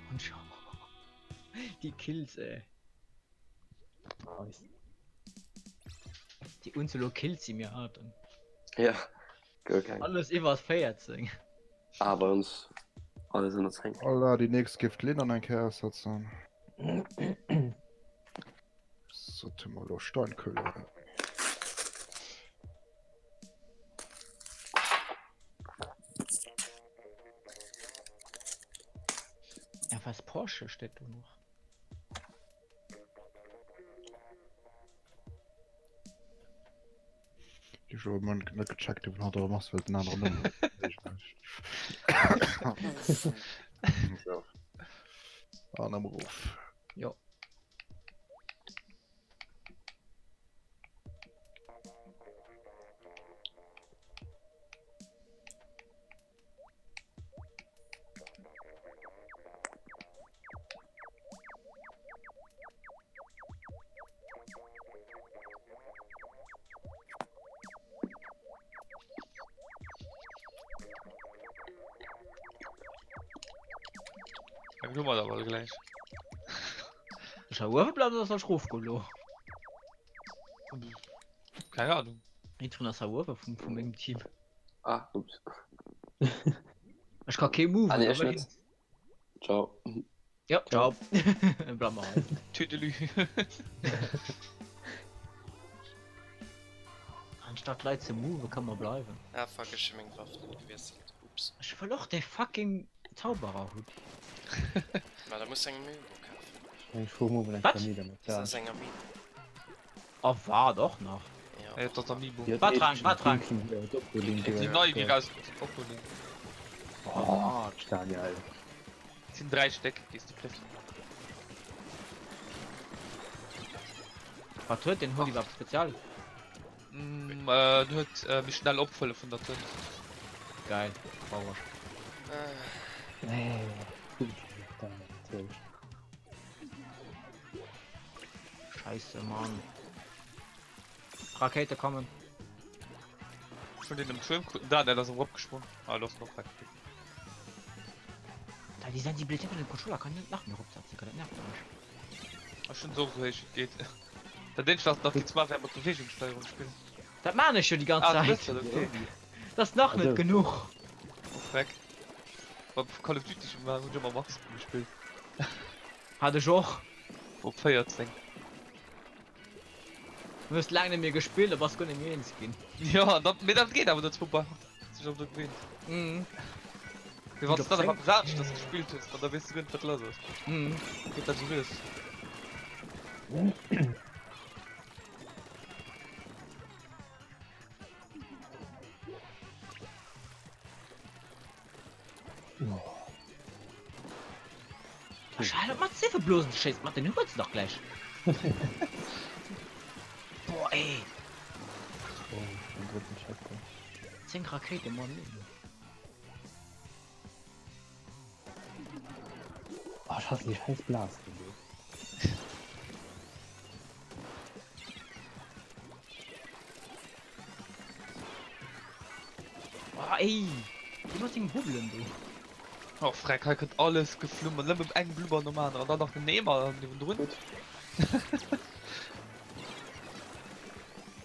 Die Kills, ey. Nice. Die Unsolo Kills, die mir hatten. Ja, okay. Alles über 14. Aber uns alle sind uns hängen. Alla, die nächste Gift Lin an ein Chaos hat so. So, Timolo Steinkölle. Ja, was Porsche steht du noch? Ich habe mal gecheckt, ob hat er was für den anderen Nummer. So. An einem Ruf. Ja. Ja, Nummer aber gleich. Schau, bleibt das als Rufgolo. Keine Ahnung. Ich tue das von meinem Team. Ah, ups. Ich kann kein Move. Ah, nee, aber Schnitt. Ciao. Ja, ciao. Bleib mal. Tüdelü. Anstatt Leute zu move, kann man bleiben. Ah, fuck, ich mein Waffen gewesen. Ups. Ich verloch der fucking Zaubererhut. Na, da muss ein Mühe kaufen. Ich fuhr mit Was? Familie damit. Das Ja. ist ein Amin. Oh, war doch noch. Ja. Das Amiibo. Die hat Wart echt dran, wart dran. Doppellink, Die neue, die raus. Oppoling. Oh, genial. Das sind 3 Stück, die ist die Presse. Was tut den Holy Spezial? Du hast mich schnell abfüllen von der Tür. Geil. Power. Nee. Gut. Dann, natürlich. Scheiße, Mann. Rakete kommen. Schon in dem Turm. Da, der ist abgesprungen. Ah, los noch rein. Da die Sensibilität von dem Controller kann nicht nach mir rücksetzen. Das nervt mich. Ach, schon so es geht. Da denke ich, dass noch die 2 werden mit Bewegungssteuerung spielen. Das meine ich schon die ganze Ah, Zeit. das ist okay. Das ist noch Also- nicht genug. Oh, weg. Bei Call of Duty schon mal immer Max gespielt. Hatte ich auch. Wo feiert denk. Du hast lange nicht mehr gespielt, aber es könnte mir ins gehen. Ja, mit das geht aber das vorbei. Das ist auch gewinnt. Mhm. Wir waren dann aber gesagt, dass du gespielt hast, und da bist du gut verlassen. Mhm. Geht das so ist. Schade, macht sie für bloßen Scheiß. Mach den Hutz doch gleich. Boah, ey. Oh, den dritten Checkpoint. 10 Rakete, Mann. Oh, ich hasse die scheiß Blast. Boah, ey. Du musst ihn hubbeln, du. Oh, Freck, hat alles geflummert, dann mit einem Blubber normal, und dann noch den Nehmer neben drin.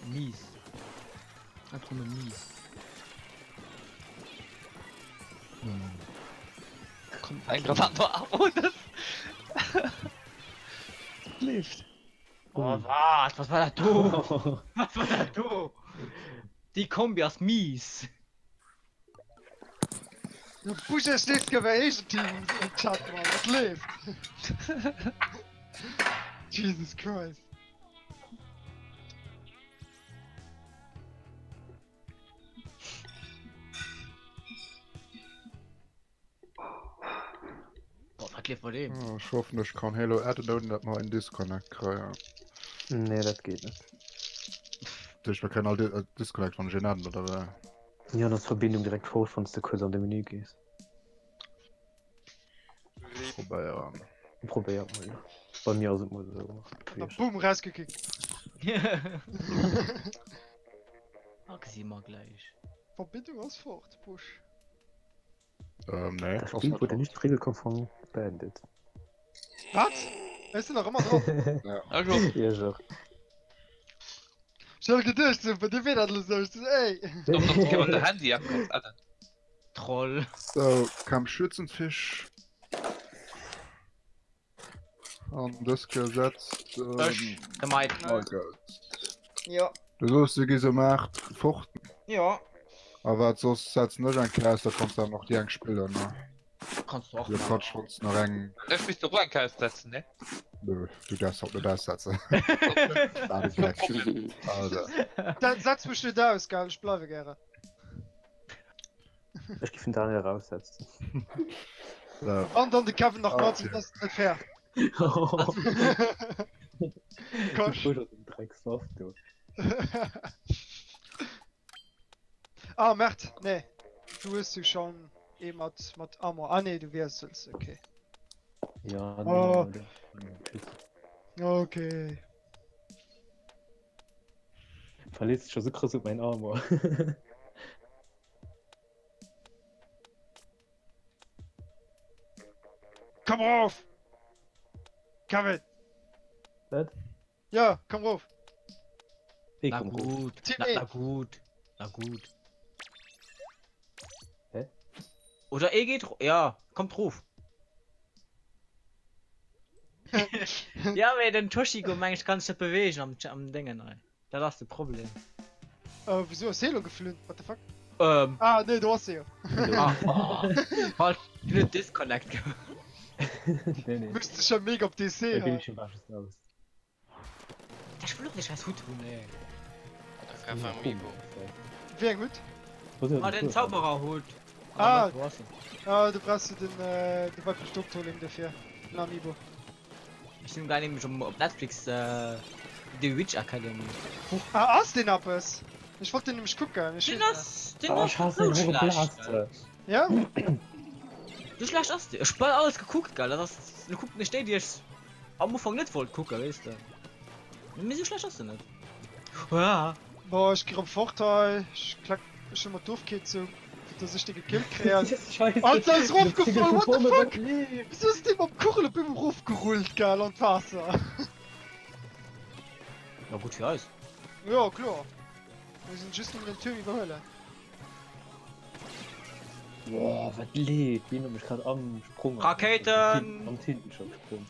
Mies. Einfach nur mies. Kommt ein Granator ab, oh, das... Lift. Oh, was war das du? Was war das du? Die Kombi ist mies. Du pushes nicht gewesen, Team im Chat, Mann. Das lebt. Jesus Christ. Boah, was lebt vor dem? Oh, ich hoffe, ich kann Halo Add-on das mal in Disconnect kriegen. Nee, das geht nicht. Ich will keinen Disconnect von Genaden oder was? Ja, das Verbindung direkt vor, wenn du kurz an dem Menü gehst. Probieren. Probier mal. Ja. Bei mir sind wir so. Na, boom, rausgekickt. Mag sie mal gleich. Verbindung aus fort, Busch. Nee. Das Spiel wurde nicht regelkonform beendet. Was? Ist du noch immer drauf? Also, Ja, schon. Schnell gedacht, bei dir wird alles so. Ey! doch noch jemand der Handy abkommt, Alter. Troll. So, kam Schützenfisch. An das gesetzt. Gemeint. Oh Gott. Ja. Du sollst die diese Macht fuchten. Ja. Aber so setzt nicht ein Kreis, da kannst du dann noch die Eng spielen, ne? Kannst du auch Du machen. kannst uns noch eng. Da spielst du Ruhenkreis setzen, ne? Nö, du darfst auch nicht aussetzen. Da ist weg. Also, Dann setz mich nicht aus, geil, ich bleibe gerne. Ich gebe ihn da nicht raussetzen. so. Und dann die Kevin nach Ah, Martin, ja. das ist nicht fair. Kosch. Oder den Dreckssaft, du. Ah, Mert, nee. Du wirst du schon eben mit Armor. Ah, nee, du wirst es, okay. Ja, Oh. nee, tschüss. Okay. Verletzt schon so krass auf meinen Armor. Komm rauf! Kevin! Was? Ja, komm rauf! Ich Na komm raus. gut, na gut, na gut. Hä? Oder geht, ja, kommt ruf. Ja, weil den Toshiko manchmal kannst du nicht bewegen am Dingen, ey. Da hast du Problem. Wieso ist Halo geflüht? What the fuck? Ah, Nee, du hast sie ja. halt, blöd Disconnect. Nee, nee. Müsste schon mega auf DC, Da ja. bin ich schon was aus. Der spielt nicht als Hut, ey. Da kann man Amiibo. Wer gut? Ah, den Zaubererhut. Ah. du hast ihn. Ah, du brauchst den, du wolltest Stocktoling dafür. Ein Amiibo. Ich nehme gar nicht schon auf Netflix, die Witch Academy. Ah, hast den Appes? Ich wollte den nämlich gucken. Ich Den weiß hast, den Oh, hast ich hasse den hohen Blaster. nicht. Ja? Du schlecht aus dir. Ich hab alles geguckt, geil. Das, du guckst nicht, die ich am Anfang nicht wollte gucken, weißt du. Mir so schlecht aus du nicht. Ja. Boah, ich krieg einen Vorteil. Ich klack schon mal doof geht so. Dass ich den gekillt krieg. Scheiße. Alter, ist raufgefallen, what the fuck? fuck? Wieso ist dem am Kuchen auf dem Ruf gerollt, geil, und Wasser? Ja gut für alles. Ja, klar. Wir sind just in den Türen überhöhlen. Boah, was lädt? Bin mich gerade am Sprung. Raketen! Am Tinten schon gesprungen.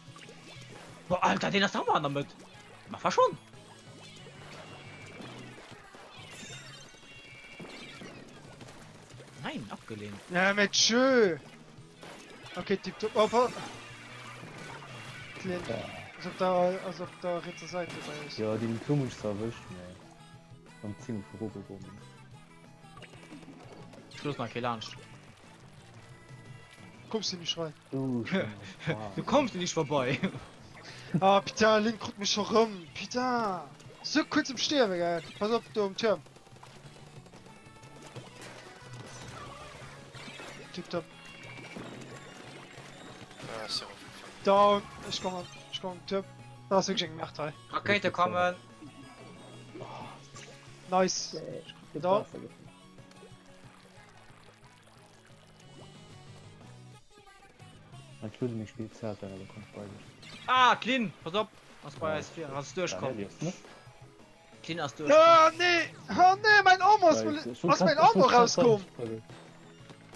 Boah, Alter, den hast du auch mal damit. Mach was schon. Nein, abgelehnt. Ja, mit schön. Okay, tipptopp, aber. Klein. Als ob da rechte Seite bei ist. Ja, den Turm ist erwischt, ne. Am ziemlich vorübergekommen. Schluss nach Kelansch. Kommst du nicht rein? Du, Du kommst nicht vorbei. Ah, Peter, Link guckt mich schon rum. Peter! So kurz im Sterben, geil. Pass auf, du am Turm. Tipptopp. Ah, ist ja aufgefallen. Down. Ich komm am Turm. Da ist wirklich ein Nachteil. Rakete kommen. Nice. Da. Ich würde mich spielt zart, aber kommt beides. Ah, Clean. Pass auf. Was bei S4? Hast du durchkommen? Clean hast du Ah, nee! Oh, nee, mein Arm was mein Arm rauskommt!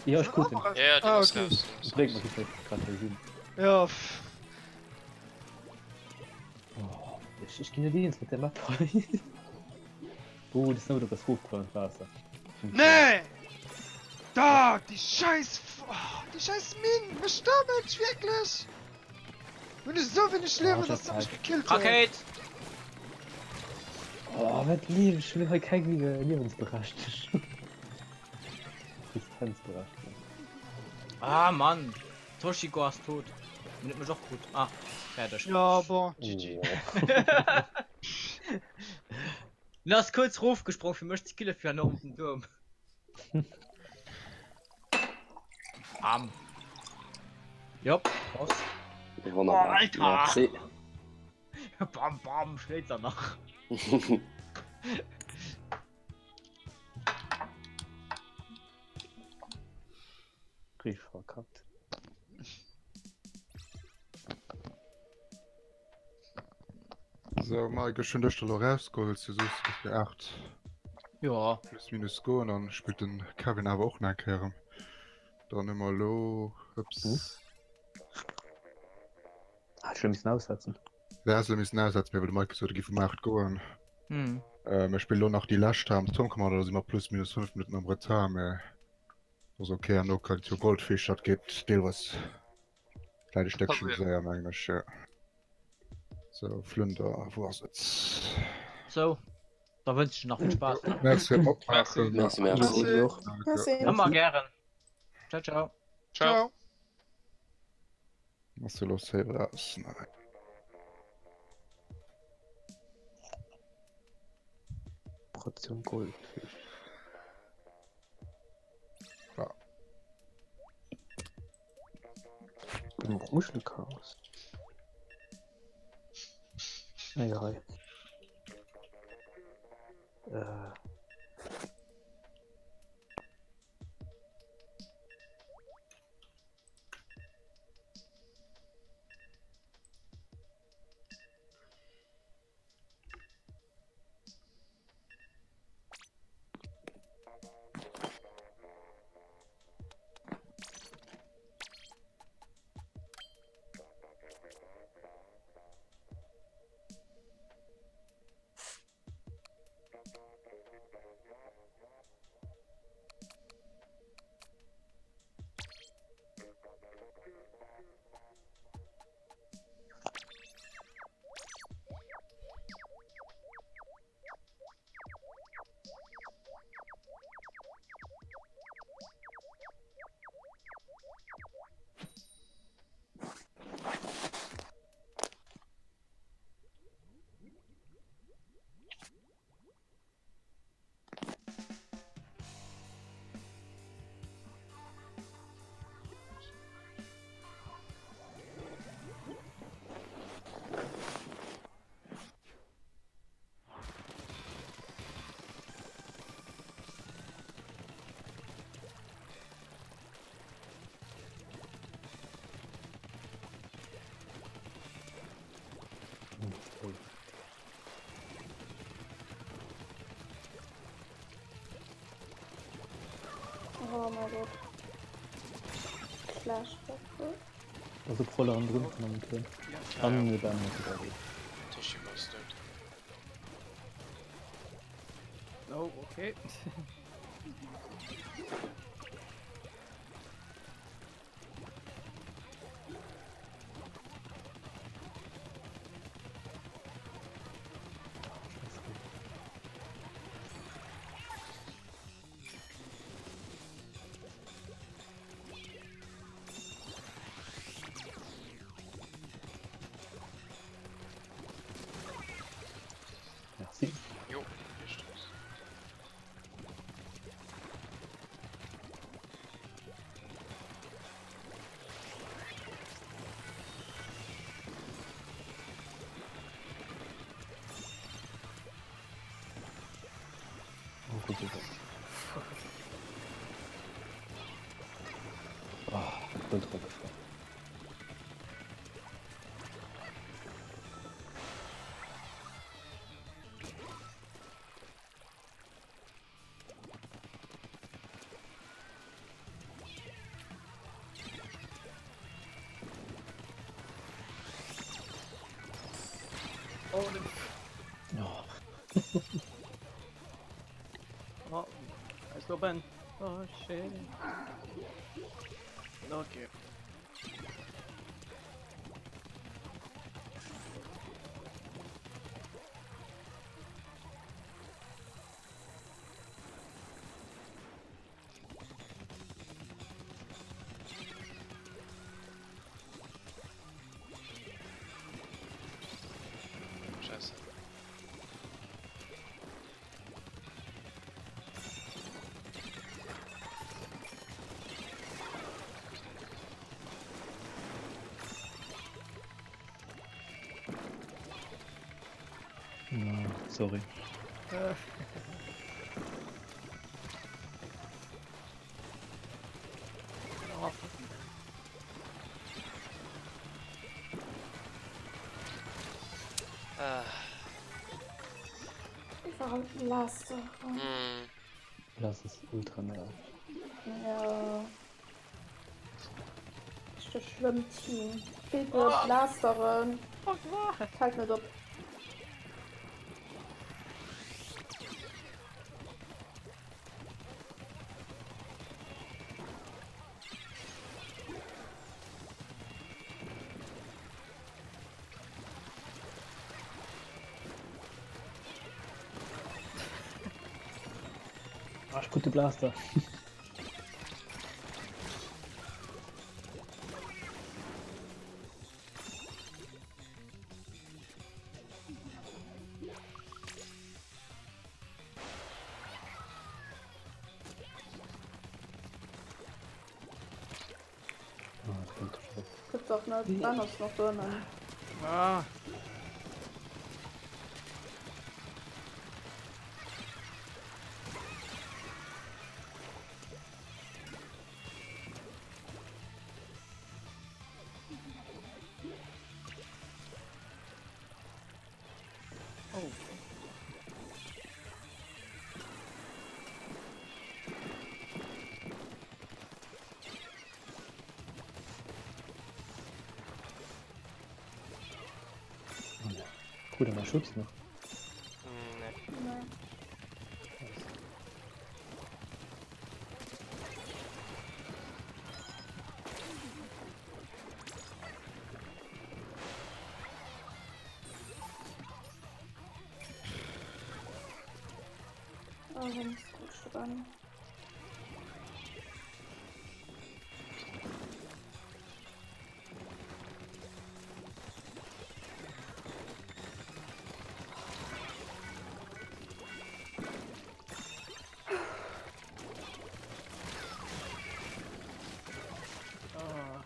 Ja, ich guck den. Ja, ja, Ah, du musst okay. raus. Ich leg mich jetzt gerade hin. Ja, Ich gehe nicht mit der Map. Oh, das ist nur das hochkommen Wasser. nee! Da, die scheiß... Oh, die scheiß Minen, bestimmt, wirklich! Wenn ich so wenig lebe, dass du mich gekillt hast. Rakete. Oh, was lieb, ich will heute kein Lebensberascht. Distanzberascht. Ah, Mann. Toshiko ist tot. Nimmt mich doch gut. Ah, fertig. Ja, boah, GG. Lass kurz Ruf gesprungen für möchte Kille für noch unten Turm. Jupp. Oh, Alter. Merci. Bam, bam, schlägt er noch. Richtig verkackt. So, mal geschwind der rausgeholt, so ist es 8 Ja. plus minus go und dann spielt den Kevin aber auch nachkehren. Dann immer low, ups. Ah, ich will mich aussetzen. Wer ist nämlich ein Ersatz, weil du mal gesagt hast, vom 8 go an. Hm. Wir spielen nur noch die Last haben, Tom kann man da immer plus minus 5 Minuten am Retard, also okay, no kann zu Goldfisch, das geht still was. Kleine Stückchen Ja. sehr, eigentlich, ja. So, Flunder, wo ist es? So, da wünsche ich noch viel Spaß. Merci. Merci. Merci, merci. Merci. Merci. Immer gern. Ciao, ciao. Ciao. Ciao. Was du los hier raus? Nein. Portion Gold. Ja. Muschelchaos. Ja. Oh mein Gott. Flashback. Also voller an drin genommen können. Haben wir dann nicht wieder. Tischi Mustard. Oh, okay. Merci. Jo, hier steht's. Oh, gut, gut. Ah, gut, gut. Oh, Ja. oh, I still Ben. Oh shit. Okay. Scheiße. Na, sorry. Oh, Ah. Ich war halt Laster. Hm. Das ist ultra nervig. Ja. Ist das schlimm, Team. Bitte Blasterin. Halt nicht ab. gute Blaster. Gibt doch eine Thanos noch drinnen. Ah, Gut, aber Schutz noch. Nee. Nein. Oh, wenn es gut spannend. ah.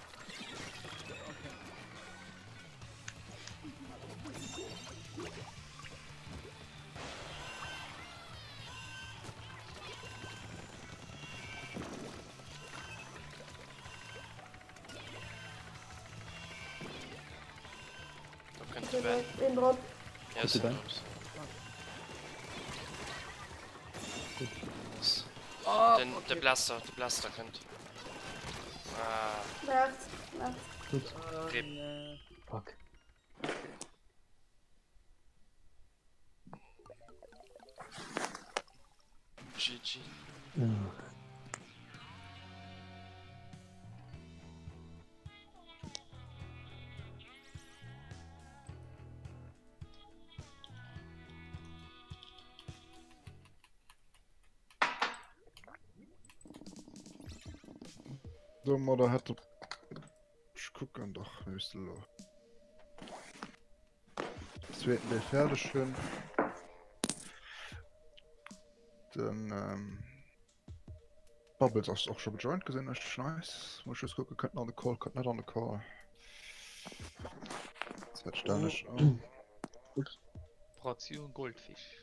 Da könnte werden. Den Drop. Ja, Bitte ist dann. los. Ah, Den, okay. der Blaster könnt. Ah, Nachts. Gut. Rip. Nee. Fuck. GG. Ja. So, oder hätte. Ich gucken doch, müsste lo. Zweiten der Pferde schön. Dann, Bubbles hast du auch schon gejoint gesehen, das ist nice. Muss ich jetzt gucken, könnten an der Call, könnten nicht an der Call. Das wird ständig. Oh. Operation Goldfisch.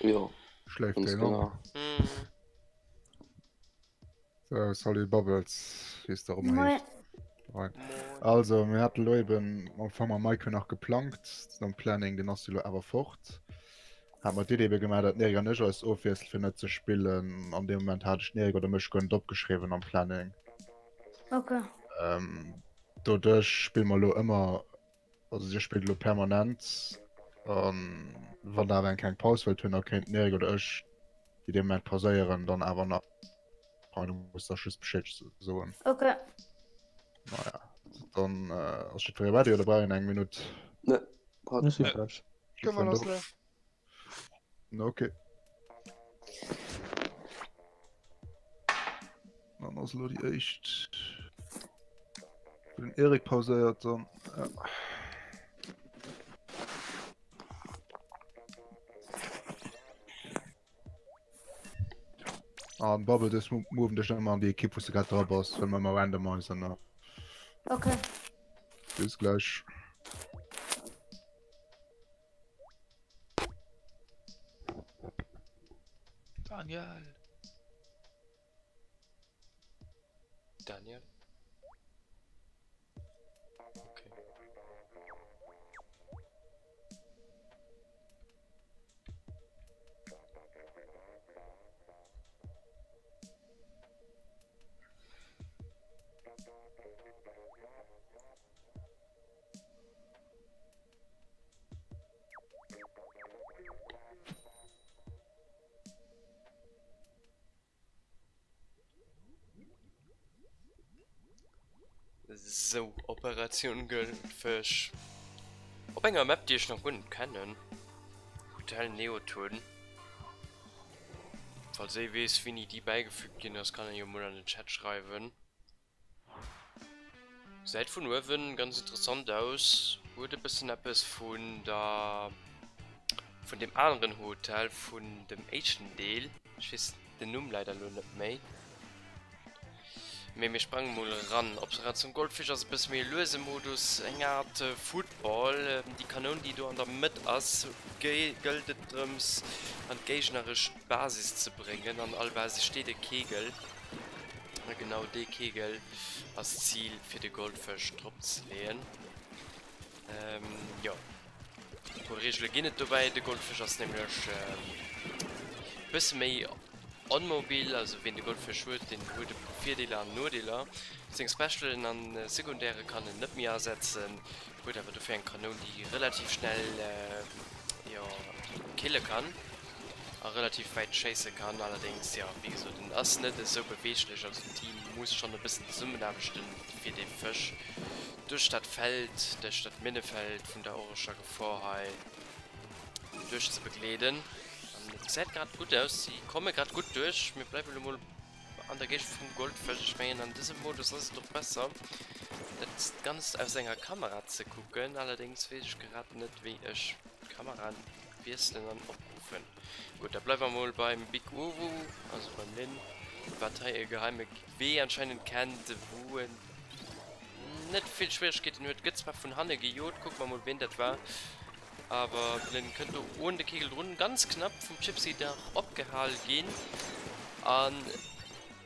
Ja, Schläft ganz der noch. genau. Hm. So, sorry, Bubbles, wie es darum Moin. heißt. Also, wir hatten Leuben am Anfang am Mai noch geplant, dann Planning den hast du aber fort. Haben wir die Idee gemacht, dass Nerger nicht als Office für nicht zu spielen. An dem Moment hatte ich Nerger oder mich schon abgeschrieben am Planning. Okay. Dadurch spielen wir lo immer, also sie spielt lo permanent. Wenn da wenn kein Pause will, dann kennt Nerger oder ich die dem Moment pausieren, dann aber noch. Du musst das Schuss Bescheid so. Okay. Naja, dann als ich weiter oder brauche ich eine Minute. Ne, Das ist falsch. Können wir das lernen? Okay. Dann ist nur die echt. Für den Erik pausiert dann. Ja. Ah, und Bubble, das moven dich immer an die Equipe, wo du gerade drauf bist, wenn wir mal random sind. Ne? Okay. Bis gleich. Daniel. Daniel? Okay. So, Operation Goldfisch. Ob einer Map, die ich noch gut kennen. Hotel Neoton. Falls ihr wisst, wie ich die beigefügt bin, das kann ich mal in den Chat schreiben. Seid von oben ganz interessant aus. Wurde ein bisschen etwas von dem anderen Hotel, von dem Asian Deal. Ich weiß den Namen leider noch nicht mehr. Wir sprangen mal ran. Operation Goldfisch ist ein bisschen mehr Lösemodus, eine Art Football. Die Kanone, die du an der Mitte hast, gilt darum, an gegnerische Basis zu bringen. An all Basis steht der Kegel. Genau der Kegel als Ziel für den Goldfisch drauf zu legen. Ja. Die Regel geht nicht dabei, der Goldfisch ist nämlich ein bisschen mehr unmobil, also wenn der Goldfisch wird, den würde 4-Dealer und nur-Dealer. Deswegen Special an sekundäre kann er nicht mehr ersetzen. Gut, aber dafür eine Kanone, die relativ schnell ja, killen kann. Auch relativ weit chasen kann, allerdings, ja, wie gesagt, den ist nicht so beweglich, also das Team muss schon ein bisschen Summe abstimmen für den Fisch. Durch das Feld, durch das Minefeld von der Orischer Gefahr durch zu begleiten. Das sieht gerade gut aus, sie kommen gerade gut durch. Wir bleiben mal an der Gäste vom Goldfisch. Ich meine, an diesem Modus ist es doch besser, das ganz aus seiner Kamera zu gucken. Allerdings weiß ich gerade nicht, wie ich die Kamera dann abrufen. Gut, da bleiben wir mal beim Big Uwu, also beim Lin. Die Partei geheime W anscheinend kennt, wo nicht viel Schwierigkeiten wird. Gibt es mal von Hanne gejot, gucken wir mal, wen das war. Aber dann könnte ohne den Kegel runden ganz knapp vom Gypsy da abgehalten gehen an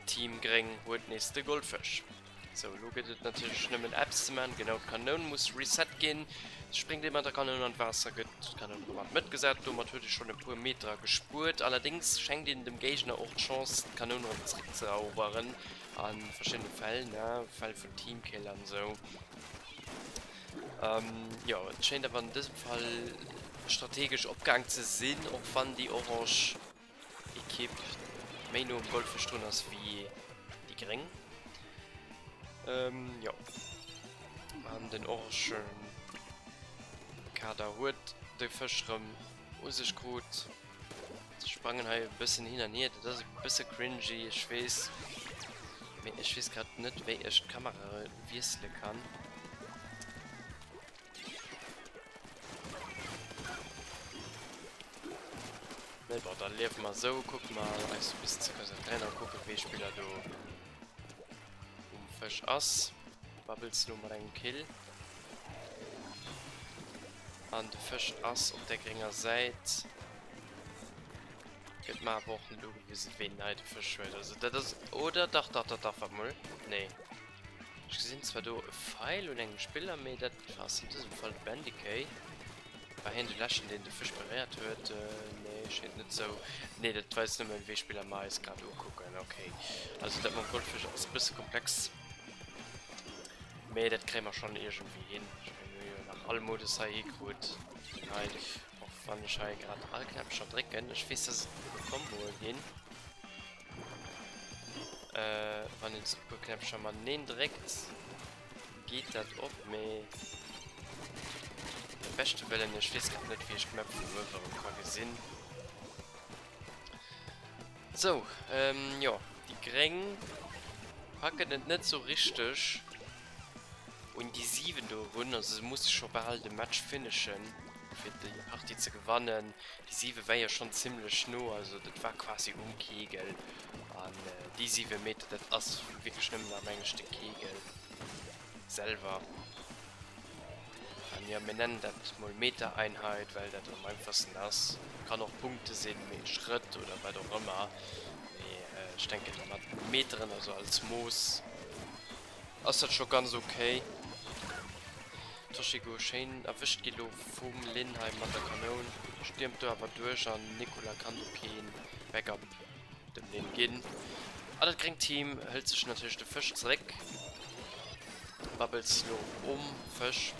Team Greng holt nächste Goldfisch. So, lo geht es natürlich nicht mit Apps zu machen. Genau, Kanonen muss Reset gehen. Springt jemand der Kanone an Wasser, geht Kanonen mitgesagt, du natürlich schon ein paar Meter gespurt. Allerdings schenkt ihnen dem Gegner auch die Chance, Kanonen zu erobern. An verschiedenen Fällen, ja, Fall von Teamkillern so. Ja, es scheint aber in diesem Fall strategisch Abgang zu sehen, auch wenn die Orange Equipe mehr nur im Goldfisch drin ist wie die Gering. Ja. An den orangen Kader hat der Fisch aus sich gut. Sie sprangen halt ein bisschen hin und her, das ist ein bisschen cringy, ich weiß gerade nicht, wie ich die Kamera wechseln kann. Ne, boah, dann lief mal so, guck mal, also bis zu konzentrieren, gucken, wie Spieler du Fisch ass. Bubbles nur mal einen Kill. An der Fisch ass auf der geringer Seite. Geht mal Wochen du wie sie wen halt Fisch wird. Also das oder doch mal. Nee. Ich gesehen zwar du Pfeil und einen Spieler mit das fast in diesem Fall Bandicay. Bei Hände laschen den der Fisch berät wird. Nee, steht nicht so. Nee, das weiß nicht mehr wie Spieler mal ist gerade gucken. Okay. Also der Goldfisch ist ein bisschen komplex. Nee, das kriegen wir schon irgendwie hin. Nach allem Modus sei gut. Nein, auch wenn ich gerade alle knapp schon drücken. Ich weiß, dass es Combo gehen. Wenn ich super knapp schon mal nehmen direkt, geht das ab. Aber der beste Welle, ich weiß gar nicht, wie ich knapp von gesehen. So, ja, die Greng packen das nicht so richtig. Und die 7 Runden, also muss ich schon bald den Match finishen, für die Partie zu gewinnen. Die 7 war ja schon ziemlich schnell, also das war quasi Kegel. Und die 7 Meter, das ist wirklich schlimm, am engsten Kegel selber. Und ja, wir nennen das mal Meter-Einheit, weil das am einfachsten ist. Kann auch Punkte sehen mit Schritt oder was auch immer. Ich denke, das hat Metern, also als Moos. Ist das schon ganz okay. Toshigo Shane erwischt Gilo vom Linheim an der Kanone, stürmt aber durch an Nikola Kandokin, Backup dem Lin gehen. Alles Team hält sich natürlich der Fisch zurück. Bubbles nur Fisch.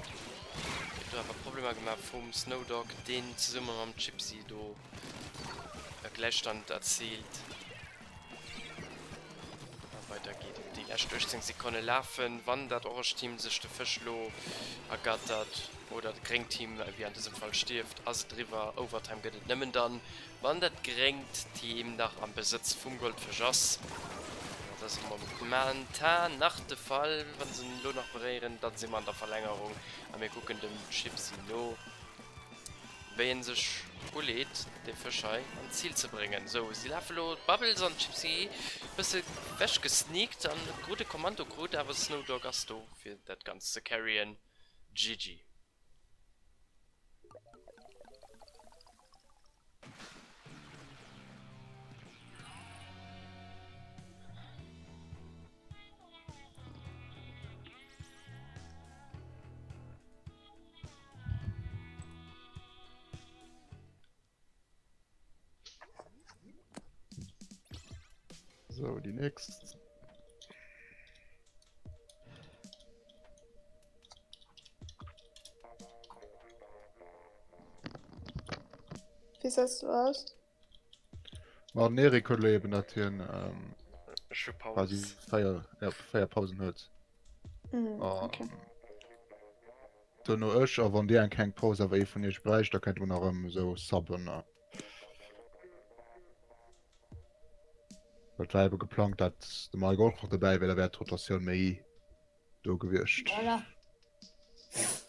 Du aber Probleme gemacht vom Snowdog, den zusammen am Gypsy do Gleichstand erzielt. Aber weitergeht. Die erst 18 Sekunden laufen, wann das Orange-Team sich der Fischlo ergattert oder das Greng-Team, wie an diesem Fall stirbt, also drüber Overtime geht es nimmer dann, wann das Greng-Team nach am Besitz vom Gold verschoss. Das ist momentan nach dem Fall, wenn sie nur noch berühren, dann sind wir an der Verlängerung. Aber wir gucken dem Chipsino, wenn sich Ulet, den Fischer, ans Ziel zu bringen. So, sie laufen Bubbles und Chipsy, ein bisschen weggesneakt an gute Kommando, aber Snow Dog Gasto für das ganze Carrion. GG. So, die nächste. Wie siehst du aus? War Neriko leben natürlich quasi Pause. Feierpausen hört. Okay. Du nur ich, aber wenn der kein Pause aber von ihr spricht, da könnt man noch so subben. Weil wir haben geplant, dass der Margot noch dabei wäre, wäre die Rotation mehr da gewünscht. Voilà.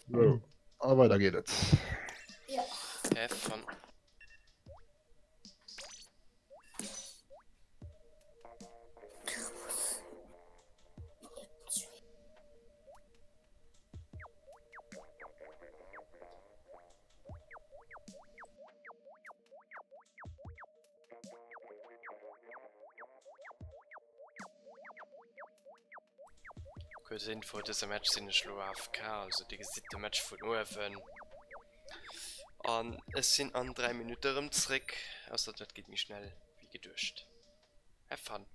So. Aber weiter geht es. Ja. Have fun. Sind vor diesem Match sind ich nur AFK, also die gesiebte Match von Oven. Und es sind an 3 Minuten im Trick, also das geht nicht schnell wie geduscht. Have fun.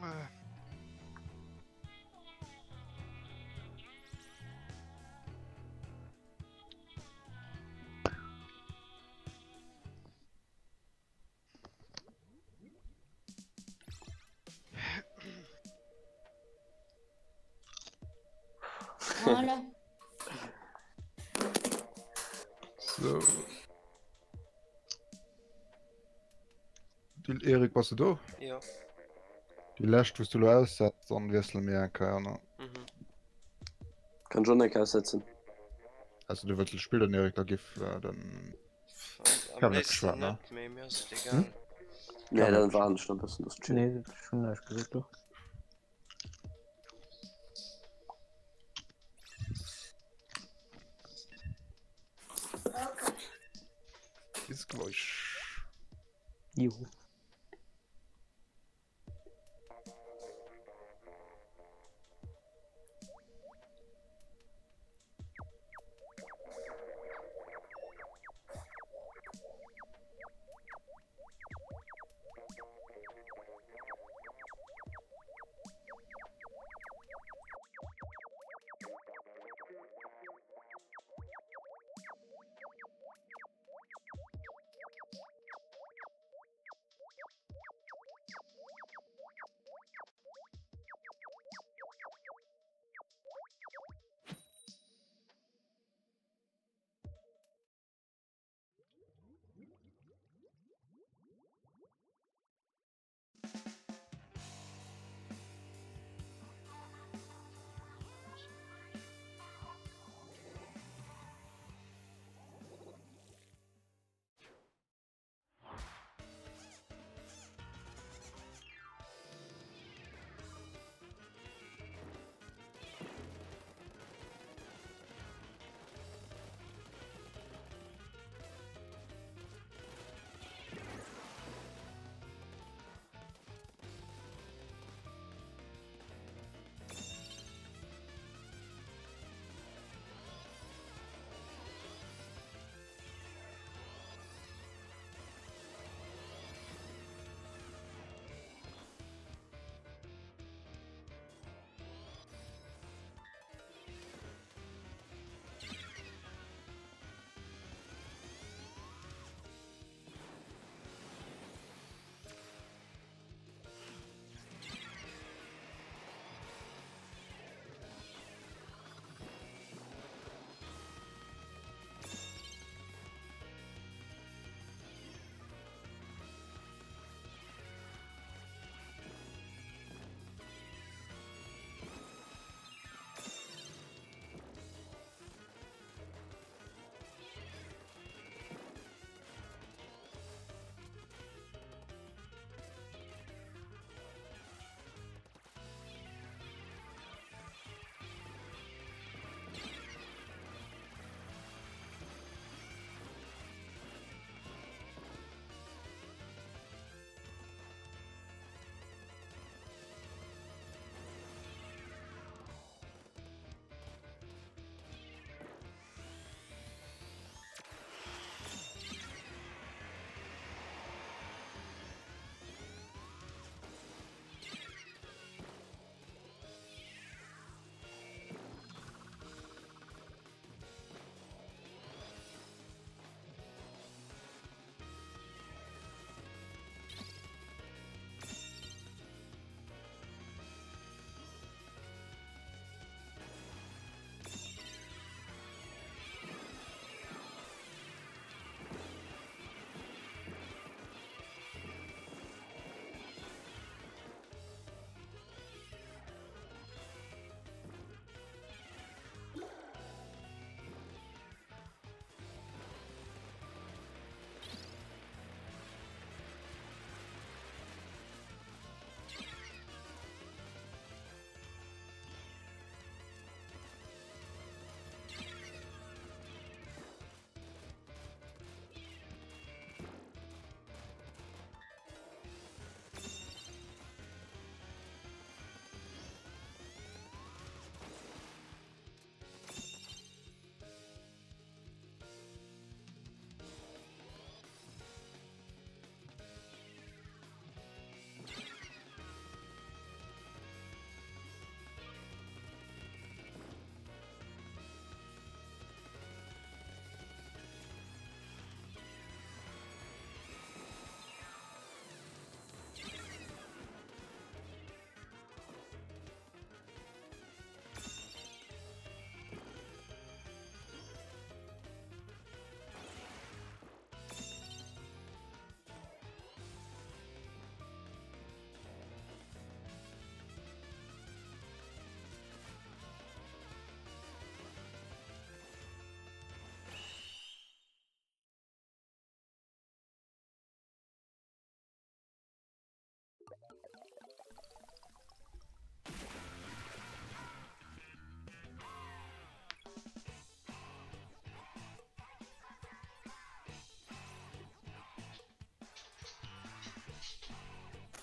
Voilà. So. Die Erik, was du da? Ja. Die Last, was du aussetzt, dann wirst du mehr keine. Mhm. Kann schon nicht aussetzen. Also du willst das Spiel dann Erik da gib, dann Am Kann nicht nächsten schwach, ne? nicht mehr, mir ist egal. Nee, Kann dann nicht. waren schon ein bisschen das chill. Nee, schon nicht gesagt, doch. ist gleich. Juhu.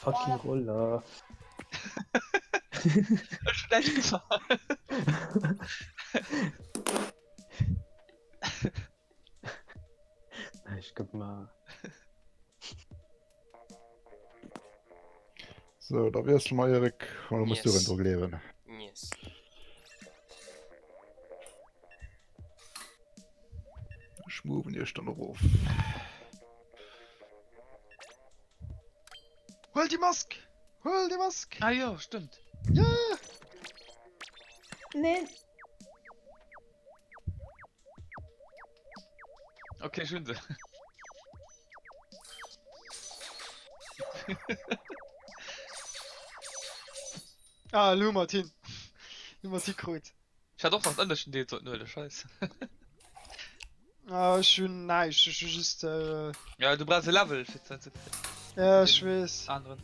fucking Roller. Schlecht gefahren. Ich guck mal. So, da wirst du mal Erik, und du musst du Yes. in leben. Yes. Schmuben dir dann auf. Hol die Mask! Hol die Mask! Ah ja, stimmt. Ja! Nee, Okay, schön so. Ah, Lou Martin. Lou Martin Kreuz. Ich hatte auch was anderes in der nur der Scheiß. Ah, schön nice. Ich just, Ja, du brauchst ein Level für Zeit. ja, ich weiß. Anderen.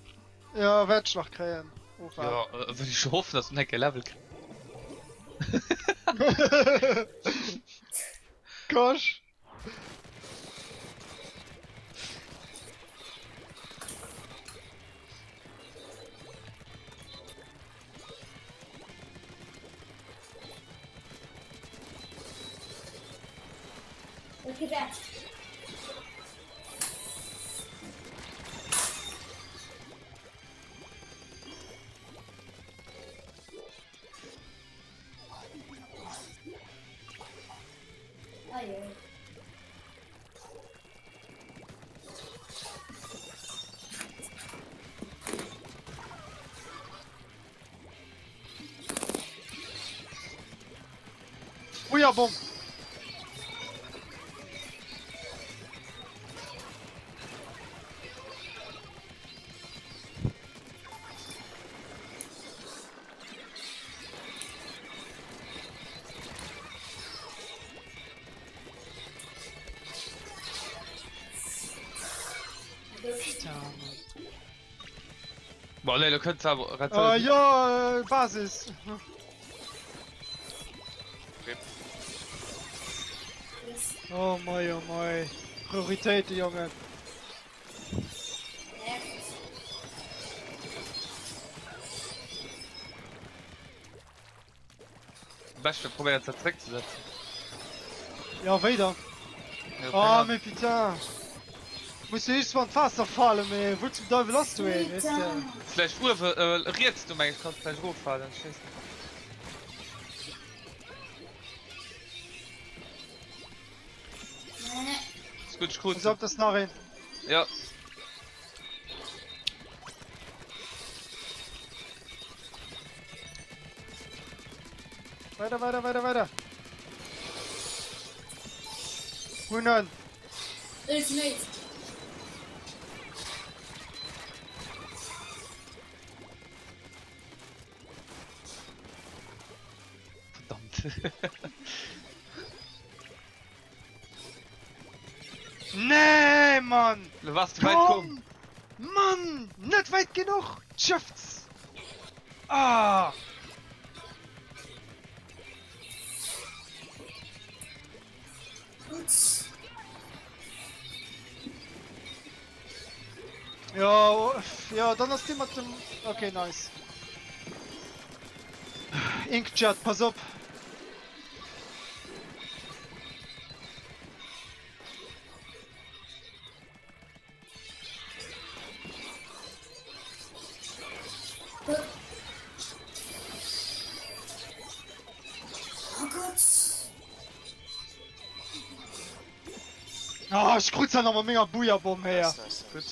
Ja, werd ich noch kriegen. Oh, Ja, würde ich schon hoffen, dass du nicht ein Level kriegst. Gosh. Look at that. Oh yeah. Feuerbomb. Boah, ne, du könntest aber... Ja, Basis. Oh mein. Priorität, Junge. Beste, probier jetzt das Trick zu setzen. Ja, weiter. Ja, Oh, okay, mais putain. Muss ich von Wasser fallen, mais wo zum Teufel hast du ihn? Weißt du? Vielleicht jetzt du meinst, kannst vielleicht hochfahren, dann schießt. Ist gut, gut. Als ob das nachher. Ja. Weiter. 100. Ultimate. Verdammt. Nee, Mann! Du warst weit kommen. Mann! Nicht weit genug! Schafft's! Ah! Ja, dann hast du mit dem... Okay, nice. Inkjet, pass auf! Oh Gott. Ah, ich kreuze noch mal mega Booyah-Bomb her. Nice. Gut.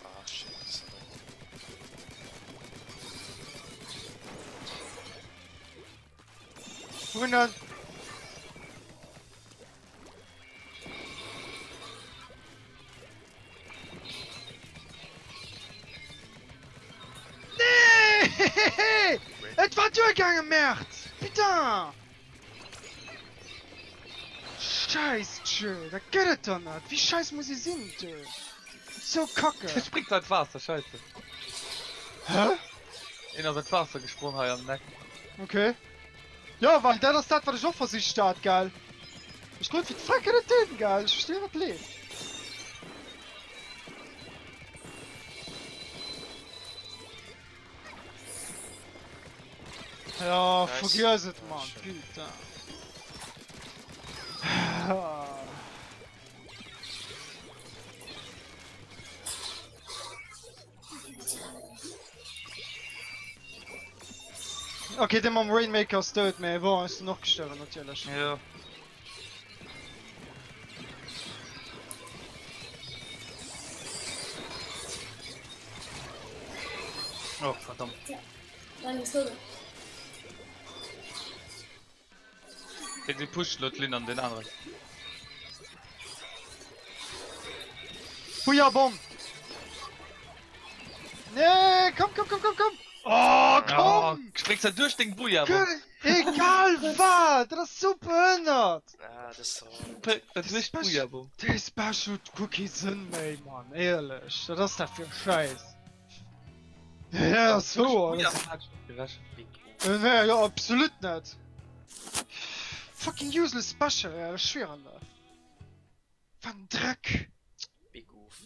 Ah, shit. 100. Nee! Es war durchgegangen, März! Bitte! Scheiß, tschö, da geht es doch nicht. Wie scheiß muss ich sein, tschö? So kacke. Du springst halt Wasser, scheiße. Hä? Einer ist Wasser gesprungen, hat am Nacken. Okay. Ja, weil der das hat, was ich auch vor sich start, geil. Ich konnte wie Fracke das töten, geil. Ich verstehe, was lebt. Ja, Nice. vergiss es, Ja, Mann. schön. Putain. Okay, dem am Rainmaker stöt mir, wo ist noch gestorben natürlich. Ja. Oh, verdammt. Dann ist es. Wenn sie pusht, Lotlin an den anderen. Feuerbomb! Nee, komm! Oh, komm! Springst du durch den Buja? Egal was! Das ist so behindert! Ah, das ist so. Durch Buja, Die Special Cookies sind, ey, Mann, ehrlich. Was ist das für ein Scheiß? Ja, so. Ja, Nee, ja, absolut nicht. Fucking useless Special, ja, ich schwöre da. Von Dreck. Big Oof.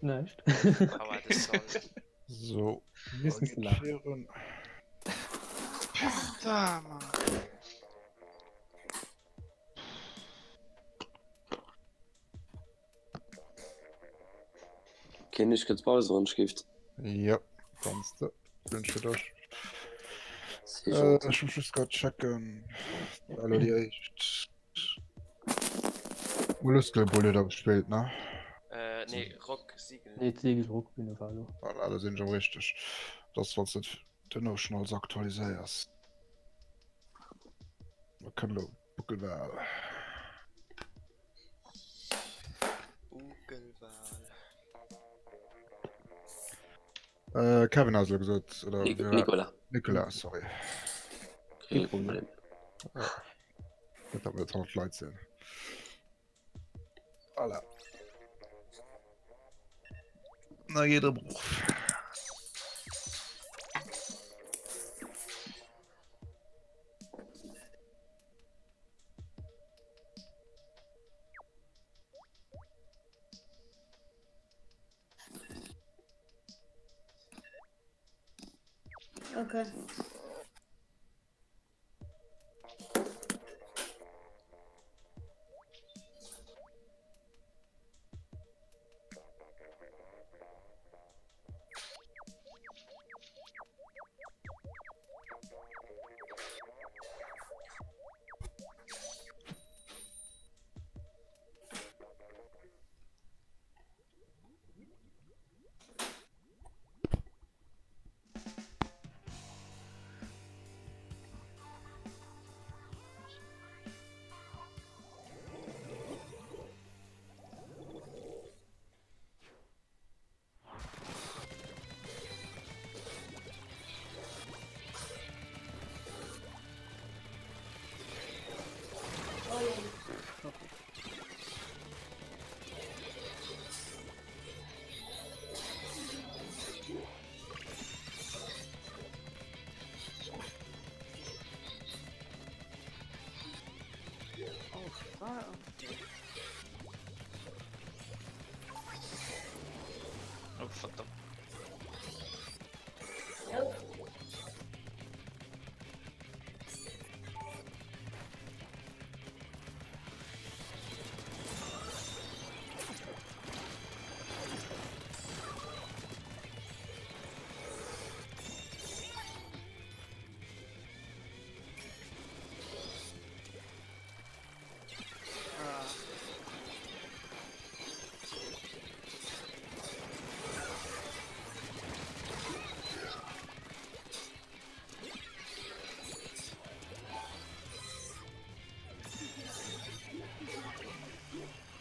Nicht. Aber das soll. So. Wissen Sie nach. Da, Mann. Kenn ich jetzt Pause anschrift. Ja, kannst du. Wünsche dir das. Ich muss gerade checken. Hallo, die echt. Muskelbulle da gespielt, ne? Nee, Rock, Siegel. Nee, Siegelruck bin ich hallo. Alle sind schon richtig. Das, was du dann auch schnell aktualisierst. Man kann doch Buckelwahl. Kevin hast du gesagt, oder? Nicola. Nicola, sorry. Kein Problem. Das haben wir jetzt auch Leute sehen. Alla. Na, jeder Bruch. Okay. Oh, verdammt.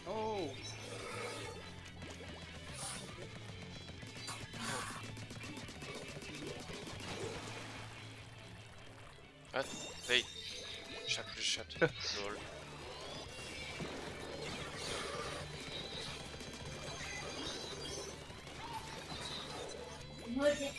Oh. Was? Hey. Ich hab geschafft. Lol. Heute.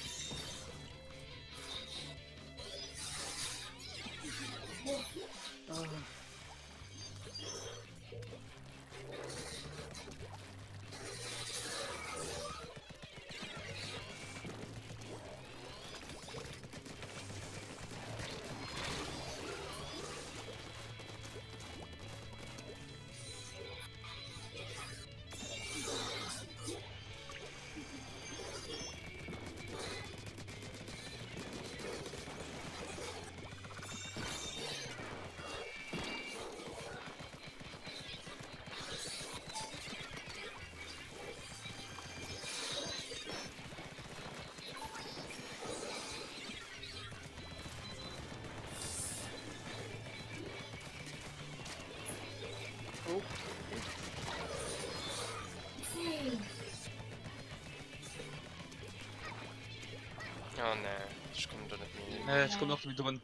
Ich komm noch mit drin.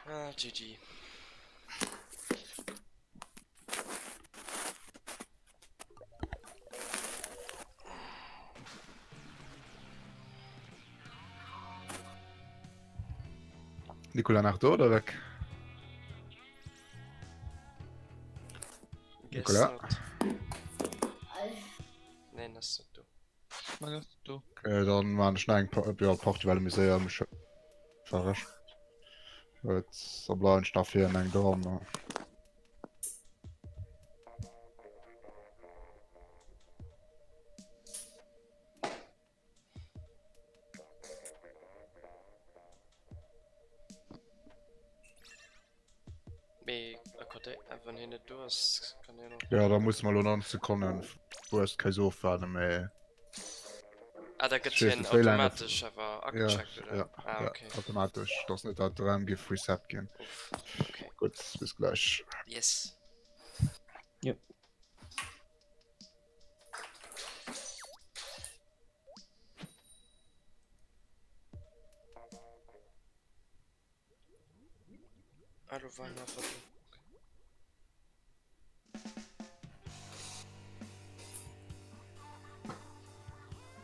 Ah, GG. Nikola nach do oder weg? Nikola? Nein, das ist du. Du. Okay, dann waren schneiden Portugal Museum verrecht. Jetzt am blauen Staffel in eng Dorm. Wenn hin du hast kann ich noch. Ja, da muss man noch Sekunden wo es kein so fahren mehr. Ah, da gibt's Schön, hier das will einer- automatisch aber abgecheckt, oder? Ja, Ah, ja, okay. automatisch. Das nicht da dran gefreeset gehen. Okay. Gut, bis gleich. Yes. Ja. Hallo, war noch was?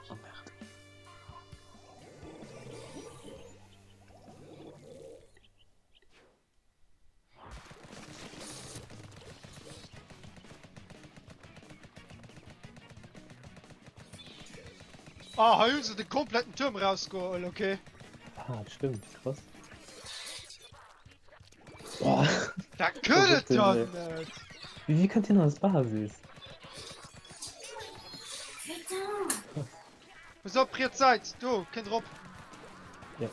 Oh, merde. Ah, haben sie den kompletten Turm rausgeholt, okay. Ah, stimmt, krass. Boah. Da könnte Verrückt, dann ey. nicht. Wie könnt ihr noch das Basis? Was habt ihr Zeit? Du, kein Drop. Ja.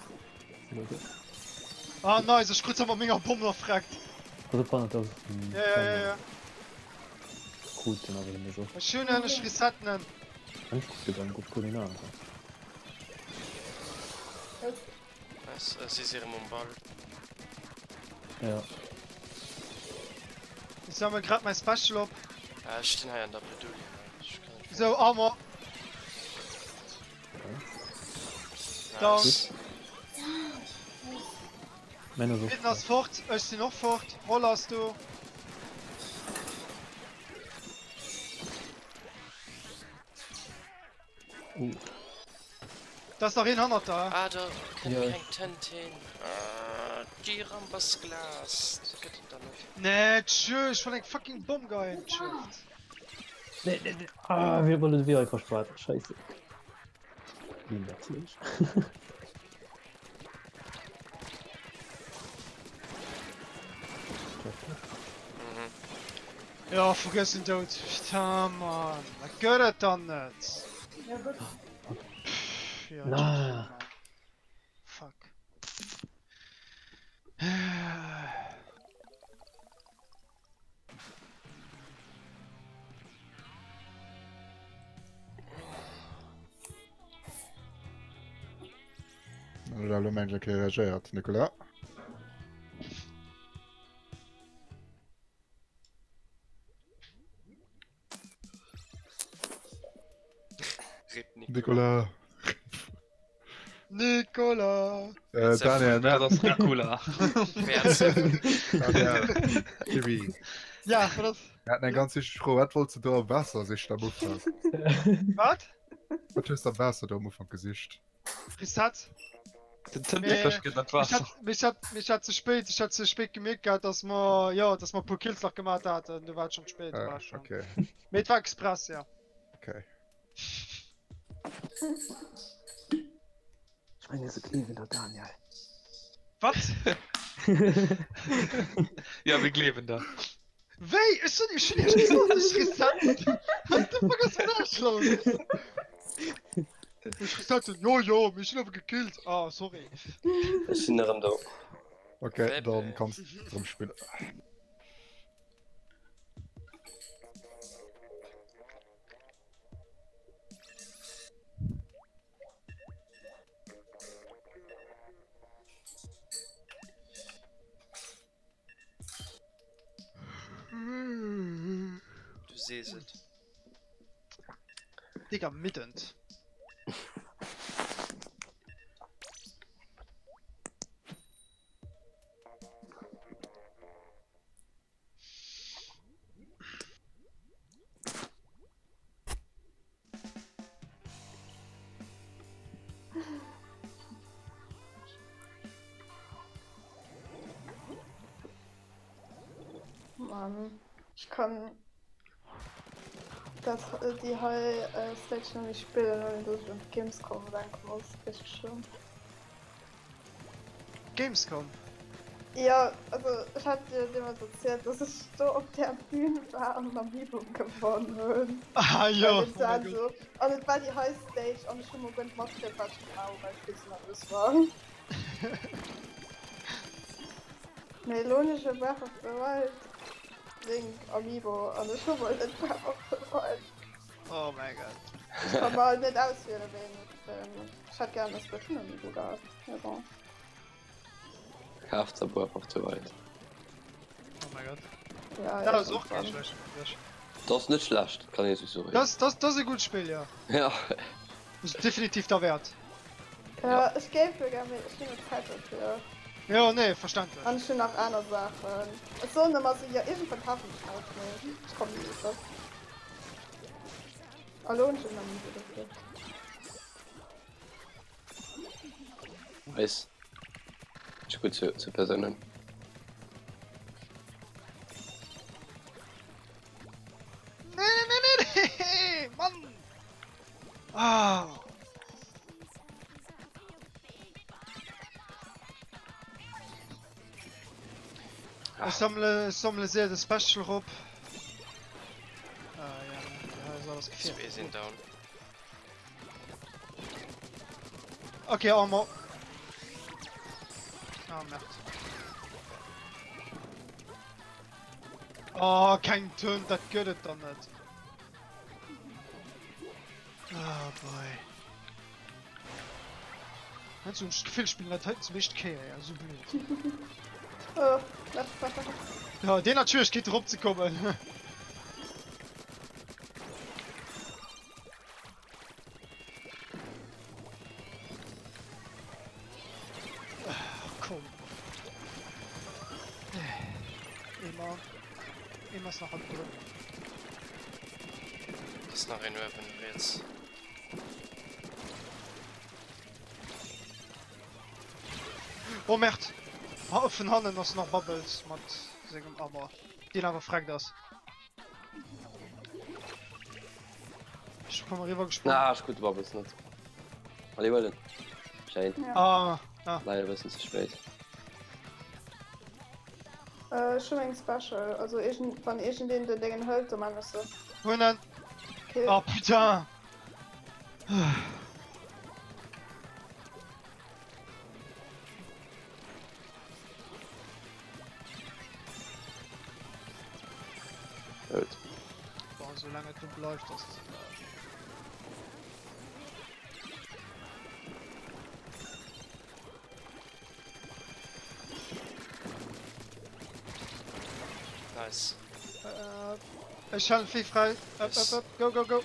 Okay. Ah, nice, ich kurz aber mega Bomber fragt. Also 200.000. Ja. Gut, dann aber nicht so. Schön eine Resetten. Ganz gut gegangen, gut Kulinar. Sie sind im Ball. Ja. Ich sag mir gerade mein Special up. Ja, ich stehe hier an der Bredouille. So, Armor. Down. Nice. Männer so. Hinten ist fort, ist sie noch fort. Roller hast du. Das ist noch 100 da. Ah, da kann Ja. kein Tintin. Ah, die Rambas Glas. Das geht da nicht. Nee, tschüss, ich will den fucking Bomb geil. Nee. Ah, wir wollen wieder einfach sparen. Scheiße. Wie natürlich. Ja, vergiss den Tod. Ja, Mann. Da geht das dann nicht. Ja, gut. Ja, Na. fuck. Le Mensch reagiert, Nikola. Nikola. Nikola. Daniel, Ja, ne? das ist Dracula. Daniel. Chibi. Ja, das. Er hat eine ganze froh, was wolltest du da am Wasser sich da Mutter? Was? Was ist am Wasser da am Anfang Gesicht? Reset. Den Tim geht das Wasser. Mich hat zu spät gemerkt, gehabt, dass man paar Kills noch gemacht hat. Und du warst schon spät. Ah, War schon. okay. Mit war Express, ja. Okay. Ich meine, so clean wie der Daniel. Was? Ja, wir kleben da. Wei, ist das nicht gesagt, das ist Reset? Was the fuck ist das los? Ich gesagt, jo, mich sind aber gekillt. Ah, sorry. Ich bin noch am da. Okay, dann kannst du drum spielen. Du siehst es. Digga, mittend. Mann. Ich kann das, die Stage noch nicht spielen, weil du schon Gamescom reinkommst. Richtig schlimm. Gamescom. Ja, also ich hatte dir damals erzählt, dass ich so auf der Bühne war und am Übung gewonnen bin. Ah ja. Und dann so, und es war die High Stage und ich habe mir gemacht, was genau, weil ich wissen, was das war. Melonische Wache auf der Wald. Link, Amiibo, und ich habe halt nicht mehr auf der Wald. Oh mein Gott. Ich kann mal nicht auswählen, wen ich hätte gerne das Splatoon Amiibo gehabt. Ja, bon. Kraft aber auf der Welt. Oh mein Gott. Ja, Ja, das ist auch kein schlecht. Das ist nicht schlecht, kann ich nicht so reden. Das ist ein gutes Spiel, ja. Ja. Das ist definitiv der Wert. Ja, ich gebe mir gerne Zeit dafür. Ja, nee, verstanden. Und schon nach einer Sache. Es soll immer so, ja, irgendwann Tafeln schneiden. Ich komme nicht so. Hallo und schon mal nicht dafür. Weiß. Ist gut zu Personen. Nee, Mann! Ah! Ich sammle sehr das Special Rob. Ah ja, ist alles gefährlich. Wir sind down. Okay, Armor. Ah, Merd. Oh, kein Turn, das geht dann nicht. Oh boy. Hast du ein Gefühlspiel, das hat nicht okay, ja, so blöd. Oh, Ja, den natürlich geht drauf zu kommen. Komm. Immer ist noch am Drücken. Das ist noch ein Weapon jetzt. Oh Merd! Auf den Handen ist noch Bubbles mit seinem Armor. Den aber fragt das. Ich komme rüber gesprungen. Na, ist gut, Bubbles nicht. Alle wollen. Scheint. Ja. Ah. Leider ein bisschen zu spät. Schon ein Special. Also, von irgendeinem den Dingen hält, man ist so. Und dann. Okay. Oh, putain! Gut. Boah, so lange du läuft das. Nice. Ich halte viel frei. Up. Go, go, go.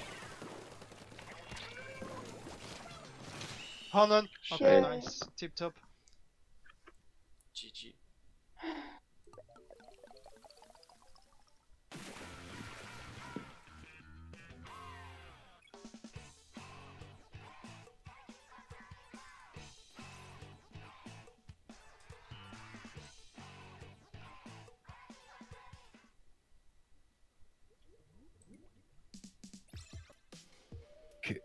Hannen. Okay, Schön. nice. Tip top. GG. Okay.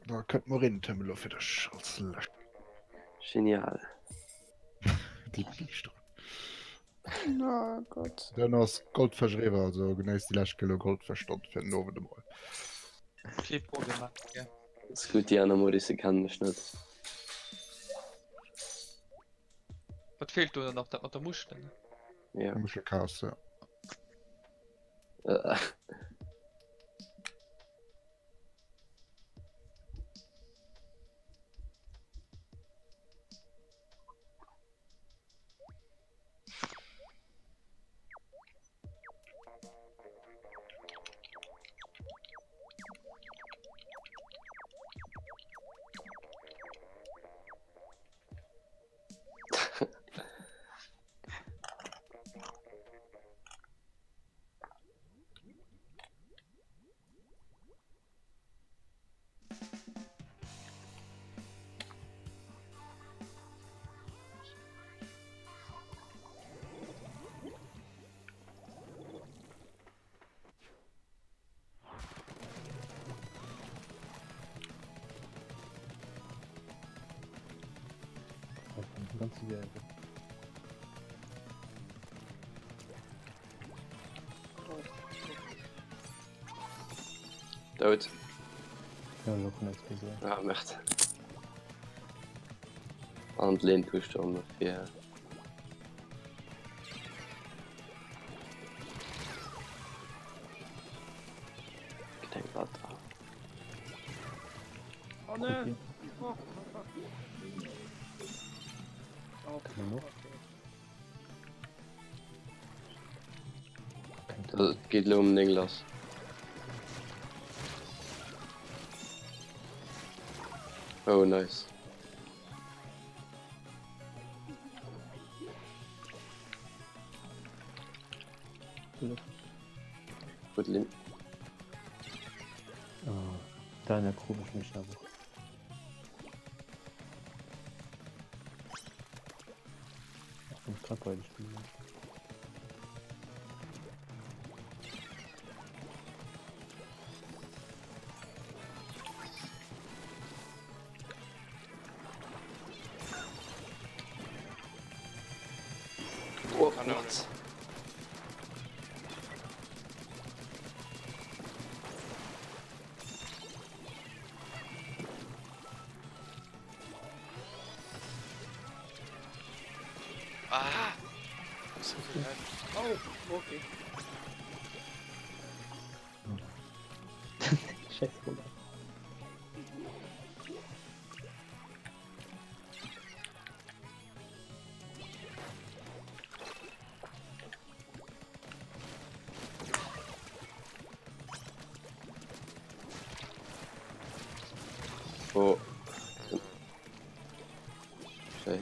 Da könnt man rein, Temmelo, für das Schalzlack. Genial. Die Biester. Oh Gott. Dann hast Gold verschrieben, also genau die letzte Kilo Gold verstanden für den Noven dem Mal. Okay, Problem, ja. Das ist gut, die anderen Modisse kann mich nicht. Was fehlt dir noch, dass man da muss? Denn? Ja. Da muss ich Chaos, ja. Äh. ganze Welt. Dood. Ja, noch eine Explosion. Ja, merd. An het lint toestaan of ja. Ik denk dat. Oh nee. Okay. Oh. Oh. Kann man noch? Dat geht lo om ding las. Oh, nice. Goed lint. Oh, deine Crew ist nicht aber. Ich bin gerade bei den Spielen. Oh, Verdammt. Ah! So viel Leid. Oh, okay. Scheiße, Bruder. Oh. Scheiße.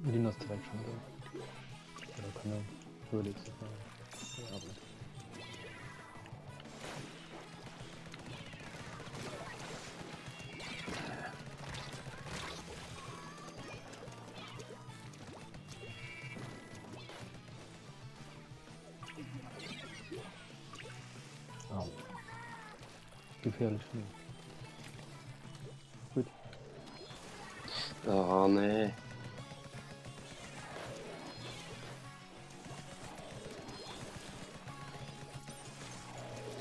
Linus direkt schon da. Oder kann er würde zu fahren. Ja, aber. Au. Gefährlich schnell. Gut. Oh, nee.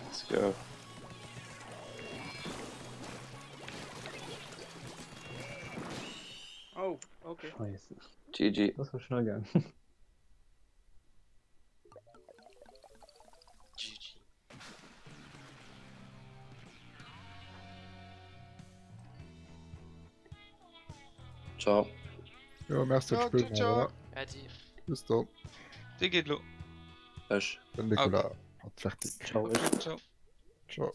Let's go. Oh, okay. Scheiße. GG. Das war schnell gegangen. GG. Ciao. Ja, merci Ja, Spiel. ciao. Adi. Bis dann. Die geht lo. Ösch. Dann Nikola hat fertig. Ciao. Ciao. Ciao.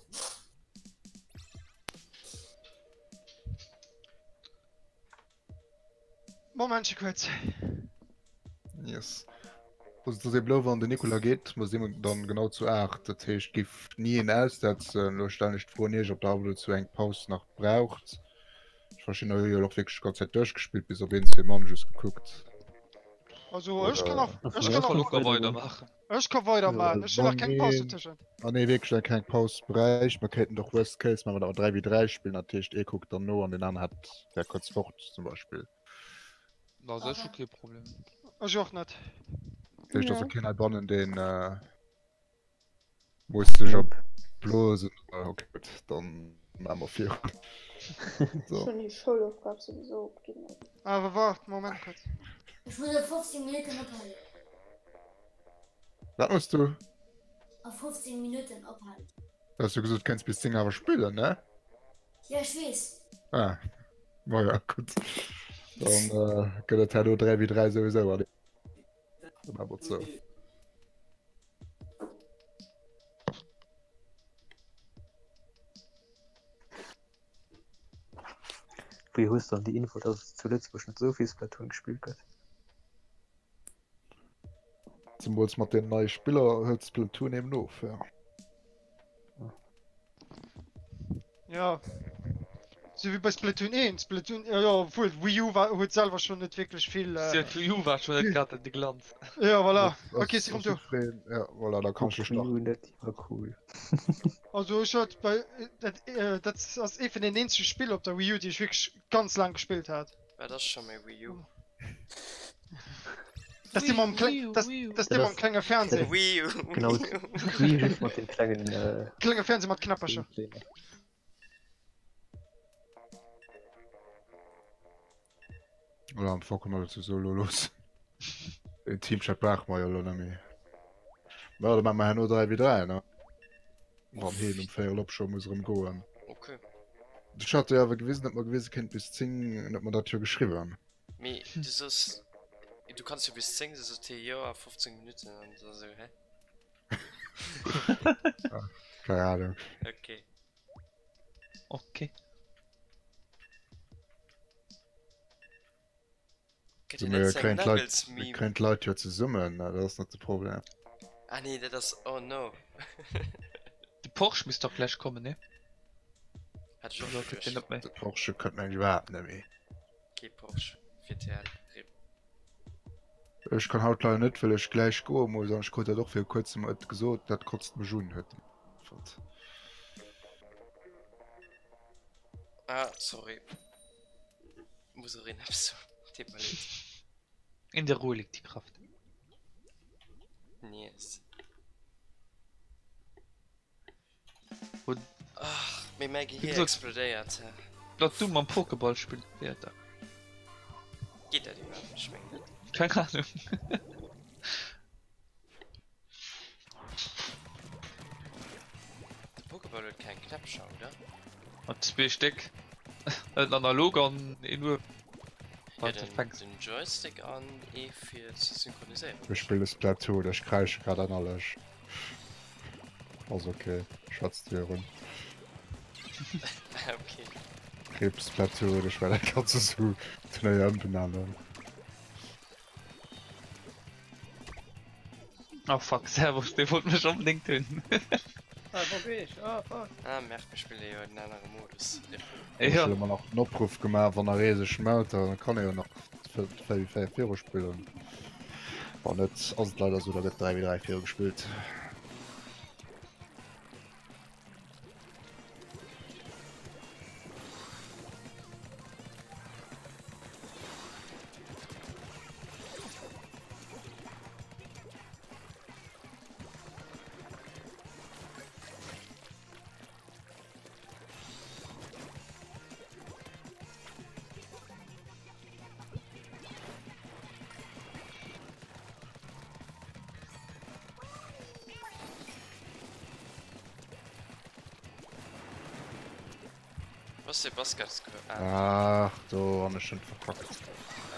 Moment kurz. Yes. Also, dass blau an den Nikola geht, muss immer dann genau zu 8. Das heißt, gibt nie in aussetzen, nur stelle ich vor, nicht, ob da zu eng Pause noch braucht. Ich habe schon noch wirklich die ganze Zeit durchgespielt, bis auf jeden Fall Manches geguckt. Also, ich kann noch. Ach, Ich ja, kann Kann noch. locker weitermachen. Ich kann weitermachen. Ich will auch keine Pause Nee. zwischen. Ah ne, wirklich kein Pausebereich. Man könnte doch Worst Case, wenn man da 3v3 spielen, natürlich guckt dann nur an den anderen hat der kurz fort zum Beispiel. Na, das ist okay Problem. Ich auch nicht. Ich Ja. das okay bannen den musste ich bloß okay gut, dann machen wir 4. So. Schon die Schulaufgabe sowieso abgegeben. Aber warte, Moment kurz. Ich würde 15 Minuten abhalten. Was musst du? Auf 15 Minuten abhalten. Hast du gesagt, du kannst bis 10 aber spielen, ne? Ja, ich weiß. Ah, na ja, gut. Dann geht der Teil 3v3 sowieso, aber so. Wie hast du dann die Info, dass es zuletzt nicht so viel Splatoon gespielt wird? Zum Beispiel mit den neuen Spieler hört Splatoon eben auf, ja. Ja. So wie bei Splatoon 1. Splatoon, ja, obwohl Wii U hat selber schon nicht wirklich viel. Der für You war schon gerade die Glanz. Ja, voilà. Das- Okay, das sie kommt ist durch. zufrieden. Ja, voilà, da kannst du starten. Das war cool. Also, ich hatte bei. Das ist eben den einzigen Spiel auf der Wii U, die ich wirklich ganz lang gespielt habe. Weil das schon mal Wii U. Das ist immer am kleiner Fernseher. Wii U. Genau, wie hilft man den kleinen Kleiner Fernseher mit Knapperscher. Oder am Vorkommen zu solo los. Den Teamchat braucht man ja noch nicht. Ja, dann machen wir nur 3v3, ne? Warum hin und fair Lob schon muss rumgehen. Okay. Ich hatte ja aber gewissen, dass man gewisse Kind bis 10, dass man das hier geschrieben haben. Me, das ist... Du kannst ja bis 10, das ist ja 15 Minuten und so, hä? Keine Ahnung. Okay. Okay. So, wir können Leute ja zusammen, das ist nicht das Problem. Ah nee, das... Oh no. Die Porsche müsste doch gleich kommen, ne? Hat schon Okay, den hat man. Der Porsche könnte man überhaupt nicht mehr. Okay, Porsche. 4TL. Ich kann halt leider nicht, weil ich gleich gehen muss, ich konnte ja doch für kurz mal gesagt, das kostet mir schon heute. Ah, sorry. Muss er reden, hab's so. Tipp mal nicht. In der Ruhe liegt die Kraft. Yes. Und ach, mir Maggie hier gesagt, explodiert. lass du mal ein Pokéball spielen. Ja, da. Geht er die Welt schmecken? Keine Ahnung. Der Pokéball wird kein Knappschau, oder? Hat 2 Stück. Ein analog an nur. Ja, den Joystick an E4 zu synchronisieren. Ich spiele das Plateau, das kreische gerade an alles. Also okay, Schatztüren. Okay. Krebsplateau, das war der ganze so schnell benennen. Oh fuck, Servus, der wollte mich unbedingt töten. Ah, wo bin ich? Ah, fuck. Ah, merkt, wir spielen ja in einem anderen Modus. Ich habe immer noch einen Abruf gemacht von der Reise schmelzt, dann kann ich ja noch 4 spielen. War nicht, also leider so, da wird 3v3 gespielt. Was ist der Basket? Ach, du hast schon verpackt.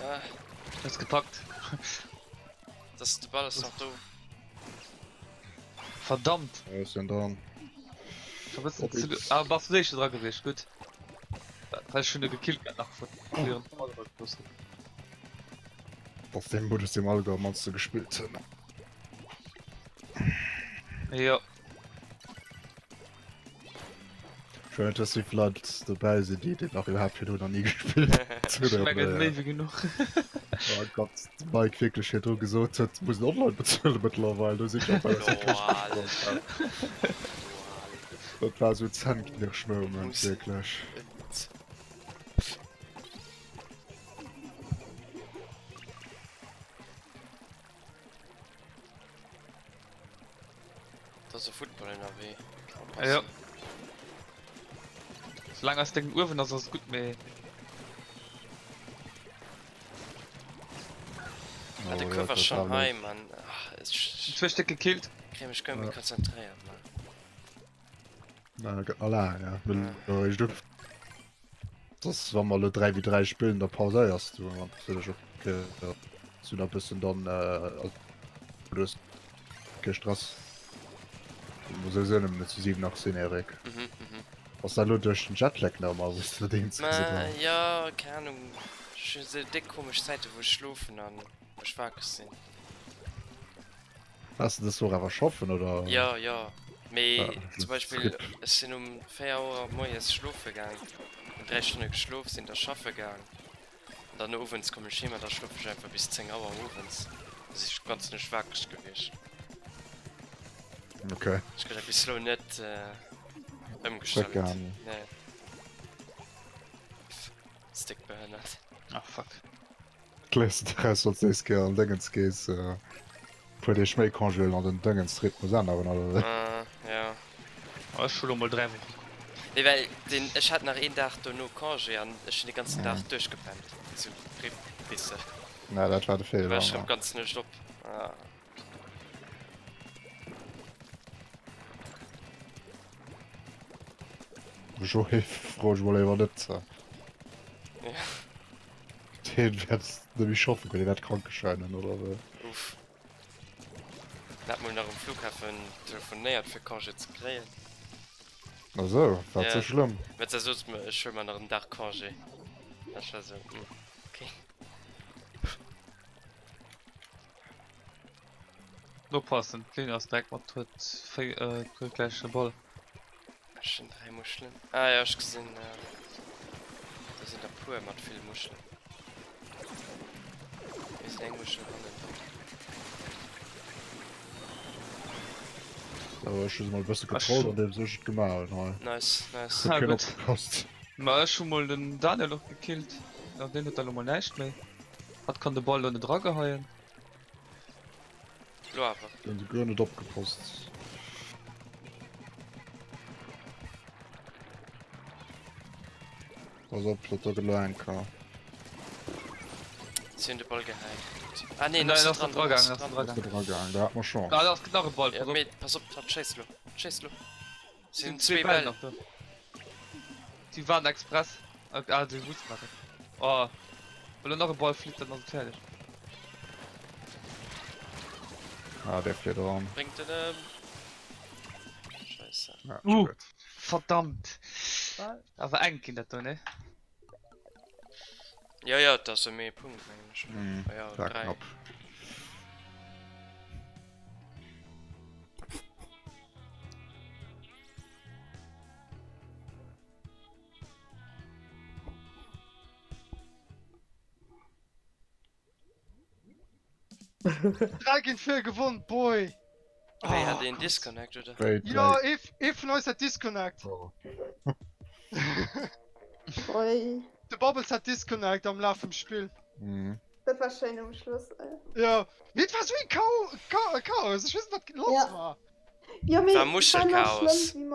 Ah, das ist gepackt. Das der Ball ist noch da. Verdammt. Ja, ist denn dran. Aber was ist dran gewesen? Gut. Das ist schon gekillt nach von. Auf dem wurde es dem Allgäu Monster gespielt. Ja. Schön, dass sie vielleicht dabei sind, die den noch überhaupt hier noch nie gespielt haben. Genug. Oh Gott, Mike wirklich hier drüber gesagt hat, muss ich online bezahlen mittlerweile. Du siehst ja, weil das das war so Zahnknirschmoment, wirklich. Das ist ein Football in der W. Ja. Solange es den Uhr, wenn das ist gut mehr. Ah, der Körper schon heim, Mann. Ach, ist 2 Stück gekillt. Ich kann mich konzentrieren, Mann. Na, allein, ja. Ich das war mal 3v3 spielen, der Pause erst du. Okay, ja. So ein bisschen dann, Stress. Muss ich sehen, mit 87 Erik. Was da nur durch den Jetlag nochmal, was du den ja, keine Ahnung. Ich sehe dick komische Zeiten, wo ich schlafen an. Wo ich wach sind. Hast du das so aber schaffen, oder? Ja, ja. Ja, zum Beispiel, es sind um 4 Uhr morgens schlafen gegangen. Und 3 Stunden geschlafen sind, das schaffen gegangen. Und dann abends komme ich immer, da schlafe ich einfach bis 10 Uhr abends. Das ist ganz nicht schwach gewesen. Okay. Ich kann ein bisschen nicht umgestellt. Nee. Stick behindert. Ah, fuck. Kles wat se an degens gees pu de schmei kangel an den dëngens Tritt muss an aber Ja. Oh, schon mal 3 Wochen. Nee, weil den ich hat nach 1 Tag no Kangé an schon den ganzen Tag durchgepennt. So bisse. na dat war de Fe War schon ganz ne Stopp. Ah. Jo froh woiwwer net ze. Ja. wie schaffen kann dat krank gescheinen oder Uff. Dat mal nach dem Flughafen telefoniert für Kangé zu kreieren. so wat so schlimm Wenn er sonst schon mal nach dem Dach Kangé. Das war so. Okay. No passen, klein aus direkt mat gleiche Ball. Schon 3 Muscheln. Ah ja, ich gesehen. Da sind da pur mat viel Muscheln. Ist englische mal bist getrollt und dem sech gemalt Nice, nice. Ah, gut. kost Ma schon mal den Daniel noch gekillt. Nach den hat mal nicht mehr. Hat kann der Ball an den Drage heilen. Lo aber. den de grüne dopp gepost was op dat gelein ka Sind der Ball geheilt. Ah nee, Nein, das das ist dran. ist dran, Das ist das ist dran. dran. da hat man schon Ah, das ist genau Ball. Ja, pass auf, chase lo. Chase lo. Sind 2 Bälle Bälle. noch da. Die waren express. Ah, die wussten machen. Oh. Wenn er noch ein Ball fliegt, dann ist er fertig. der fir dran Bringt er Scheiße. ja, Uh. gut. Verdammt. Aber ein Kind hat da, ne? Ja, ja, das ist mehr Punkt eigentlich. Mhm, Ja, da 3. knapp Gin 4 gewonnen, boy. Wer hat den Disconnect oder? Wait, Ja, wait. if neues hat Disconnect. Oh. Oi. De Bubbles hat Disconnect am Lauf im Spiel. Mhm. Das war schön am Schluss. Ja, mit was wie Chaos. Ich weiß nicht, was los Ja. war. Ja, mir War Muschelchaos. schlimm,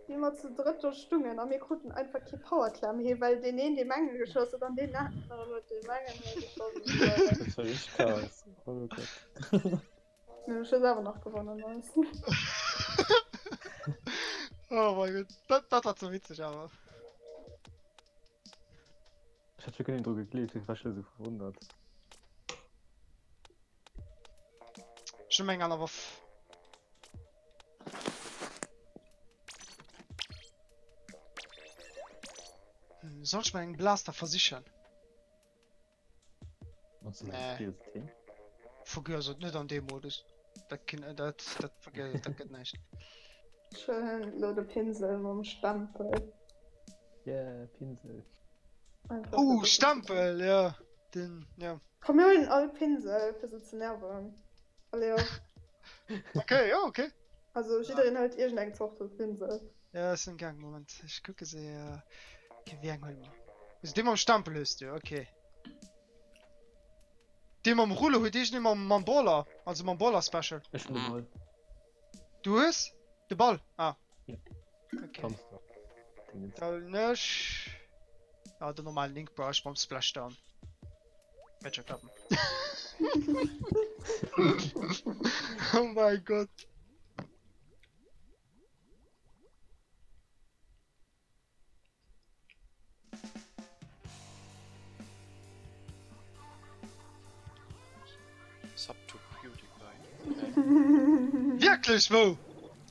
wie man zu dritter Stunde, aber wir konnten einfach keine Powerklamm hier, weil den den Mangel geschossen und den nachten mit den Mangel geschossen. Das war echt Chaos. Oh Gott. Wir haben schon selber noch gewonnen. Weißt du? Oh mein Gott, das war so witzig, aber. Ich hatte wirklich den Druck geklebt, ich war schon so verwundert. Schon Menge an der Waffe. Soll ich meinen Blaster versichern? Was ist Nee. das Spielsystem? Vergiss es nicht an dem Modus. Das vergiss das geht nicht. Schön, Leute Pinsel mit dem Stampel. Yeah, Pinsel. Einfach Oh, so- Stampel, ja. Den, ja. Komm, wir holen alle Pinsel für so zu nerven. Alle ja. Okay, ja, okay. Also, jeder halt irgendeine Tochter Pinsel. Ja, ist im Gang, Moment. Ich gucke sehr. Okay, wie holen wir? Ist dem am Stampel ist, ja, okay. Dem am Rulle, heute ich nehme am Mambola. Also Mambola Special. Ich bin mal. Du hast? Der Ball? Ah. Ja. Okay. Kommst du. Dingens. Dann nicht. Ja, der normale Link brauche ich beim Splashdown. Wird schon klappen. Oh mein Gott. Sub to PewDiePie. Wirklich, wo?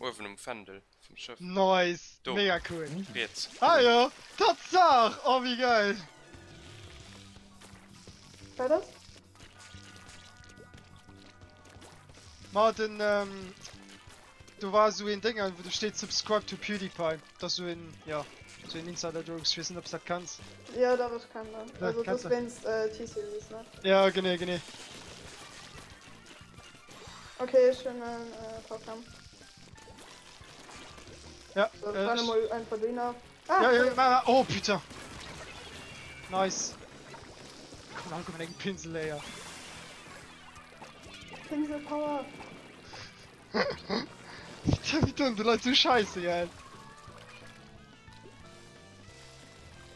Oder einem Fandel vom Schiff. Nice. Do. Mega cool. Jetzt. Ah ja, Tatsache. Oh, wie geil. War das? Martin, du warst so ein Ding, wo du steht Subscribe to PewDiePie. Das so ein, ja, so ein Insider-Joke. Ich weiß nicht, ob du das kannst. Ja, da ich kann dann. Ja, Also, kannst das du. wenn's T-Series, ne? Ja, genau, genau. Okay, schön, Programm. Ja, So, das war nochmal ein Verdiener. Ah, ja, cool. ja, oh, putain. Nice. Danke, mein Pinsel leer. Pinselpower. Wie tun die Leute so scheiße, ja.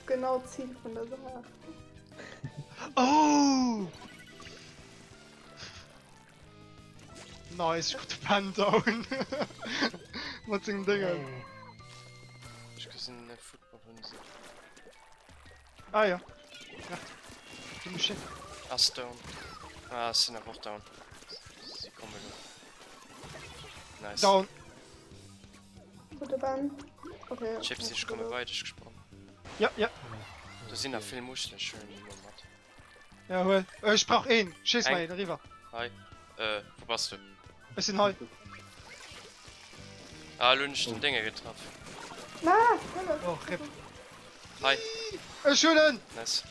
Genau Ziel von der Sache. Oh! Nice, gute Band down. Was sind Dinge? Ich gesehen in der Football-Runde. Ah ja. Ja. Du musst hin. Ass down. Ah, es sind einfach down. Sie kommen wieder. Nice. Down. Gute Band. Okay. Chips, ich komme weiter, ich gesprungen. Ja, ja. Da sind ja viele Muscheln schön im Moment. Jawohl. Ich brauch ihn. Schieß mal ihn, Riva. Hi. Wo warst du? Es sind heu. Ah, Lünsch, den Dinge getroffen. Na, hallo. Oh, Rip. Hi. Schönen! Nice.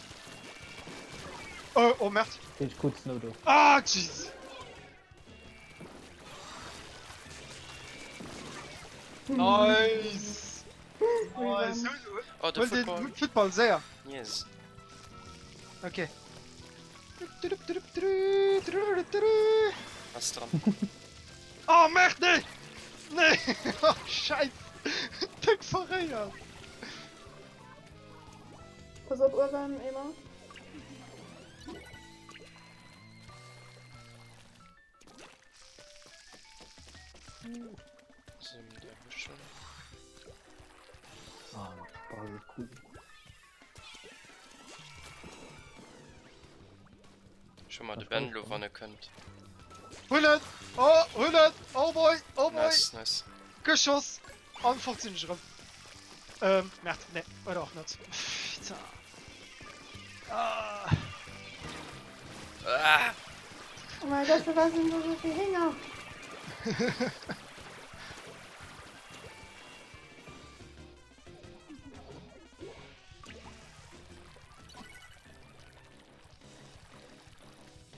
Oh, Mert. Ich kurz nur durch. Ah, jeez. Nice. Nice. Oh, der Hol den Football. Football sehr. Yes. Okay. Was dran? Oh, Mert, nee! Nee! Oh, Scheiße! Dick verringert! Pass auf, Urban, Emma. Sind der Büschel? Ah, Ball, cool. Schon mal die Bändlo, wann ihr könnt. 100! Oh, 100! Oh boy! Oh boy! Nice, nice. Geschoss! An 14 rum. Mert, ne, oder auch nicht. Alter. Ah. Ah! Oh mein Gott, wir sind nur so viel Hänger.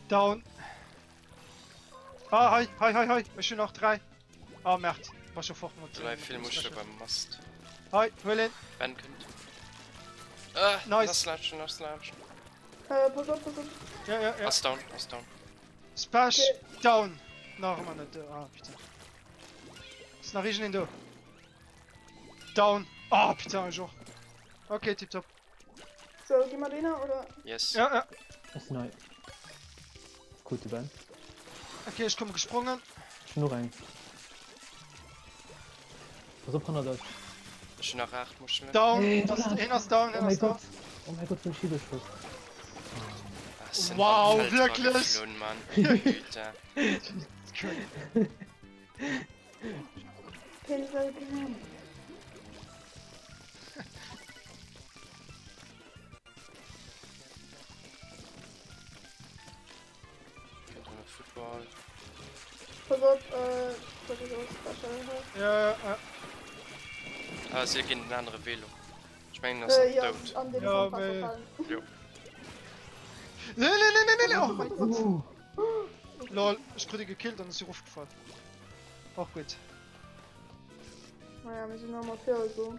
Down. Ah, hi, hi, hi, hi. Ich bin noch 3. Ah, Mert. War schon fort mit 3 viel Muschel beim Mast. Hi, Willen. Ben könnt. Ah, Nice. Lass latschen, lass latschen. Pass auf, pass auf. Ja, ja, ja. Ass down, ass down. Splash Okay. down. Noch mal nicht. Ah, bitte. Ist noch Regen in du. Down. Ah, bitte, ein Jour. Okay, tipptopp. So, geh mal den oder? Yes. Ja, ja. Das ist neu. Gute Band. Okay, ich komme gesprungen. Nur rein. Was auf 100 Ich bin nach 8 Muscheln. Down. Hey, Das Donald. einer ist down, Oh einer mein ist down. Gott. Oh mein Gott, so ein Schiebeschuss. Ah, es sind Wow, halt wirklich? geflohen, Mann. Güte. Pinsel, genau. Kennt ihr noch Football? Pass auf, was ist das? Ja, ja. Ah, sie gehen in eine andere Velo. Ich meine, das ist Ja, tot. an den Ja, Sandplatz weil- gefallen. Jo. Nee. Oh mein Gott. Lol, ich kriege gekillt und ist sie aufgefallen. Auch gut. Naja, wir sind nochmal für so.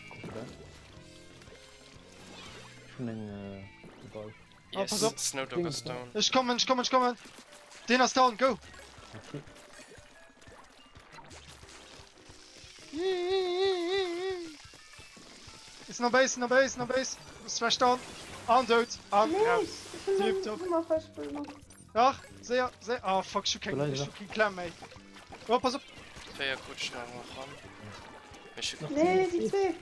Gute Band. Schon ein Ball. Yes, pass auf. Snowdog ist down. Ich komme. Den ist down, go. Okay. Ist no base. Smash down. On dood. On Nee, out. ich bin Tipptopp. immer falsch gemacht. Ach, sehr. Ah, fuck, ich Vielleicht, kann ja. Klemm, ey. Oh, pass auf. Fair gut schnell noch ran. Ich Nee, die zwei.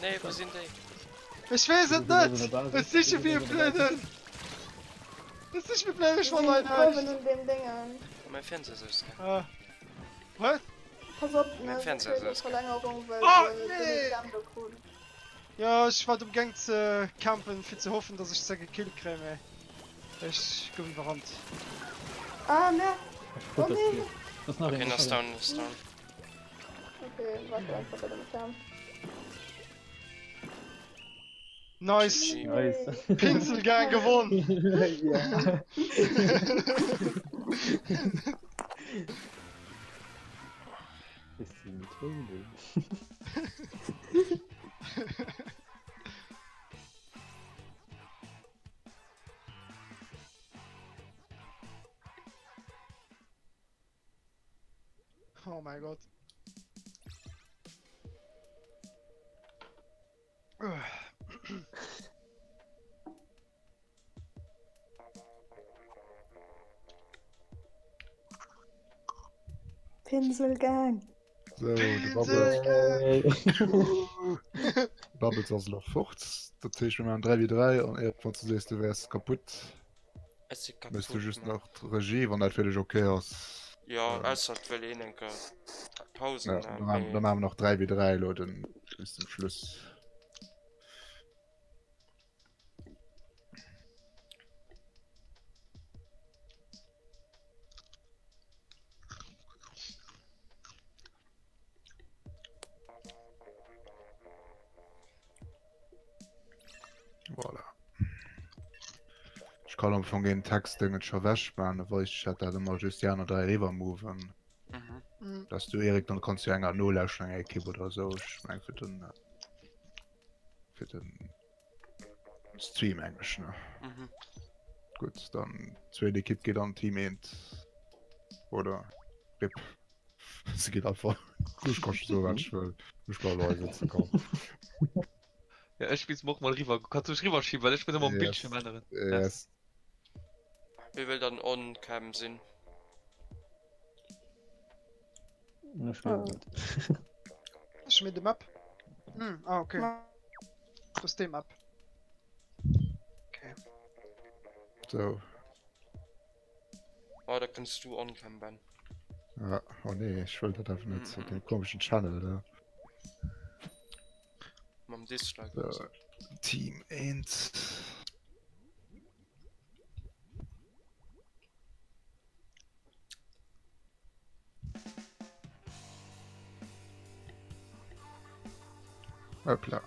Nee, wo sind die? Ich weiß es Wir sind auf der nicht. Basis. Es ist nicht wie Wir sind auf der blöd. Es ist nicht wie blöd, ich Wir war sind mein Kurven Haus. in dem Ding an. Mein Fernseher ist geil. Ah. Was? Pass auf, Mein ne, Fernseher das ist ist Verlängerung, weil Oh, wir nee. den Lärm cool. Ja, ich war im Gang zu campen, für zu hoffen, dass ich sehr gekillt kriege, ey. Ich bin überrannt. Ah, ne. Gut, Oh, das nee. geht. Das ist noch Okay, ein. das ist down, das ist down. Okay, warte einfach bei dem Lärm. Nice. GG. Nice. Pinselgang gewonnen. Ja. Ist die Methode. Oh mein Gott. Pinselgang. So, de Bubbles ass noch fort. Dat tech an 3v3 an e van ze seeste wärs kaputt. Mest du just noch Regie, wann dat fëlech okay ass. Ja, als hat well enker Pausen. Dann haben noch 3v3 Leuten bis zum Schluss. Voilà. Ich kann von den Texten schon wäschbauen, weil ich hatte immer just ja noch 3 Levermoven. Dass du Erik dann kannst du enger Nullschlang Ki oder so ich mein, für den Stream englisch ne. Gut, dann zweite Kit geht an Team End. Oder Rip. Sie geht einfach. Ich kann so ganz weil ich mal Leute sitzen kann. Ja, ich spiel's mach mal rüber. Kannst du rüber schieben, weil ich bin immer am Bildschirm anderen. Yes. Wie will dann on-cam sinn? Schmied dem ab. Ah, okay. System ab. Okay. So. Oh, da kannst du on-cam ban. Ja, oh nee, ich wollte das nicht so den komischen Channel da. Mam Dislike. So. Team 1. Hoppla.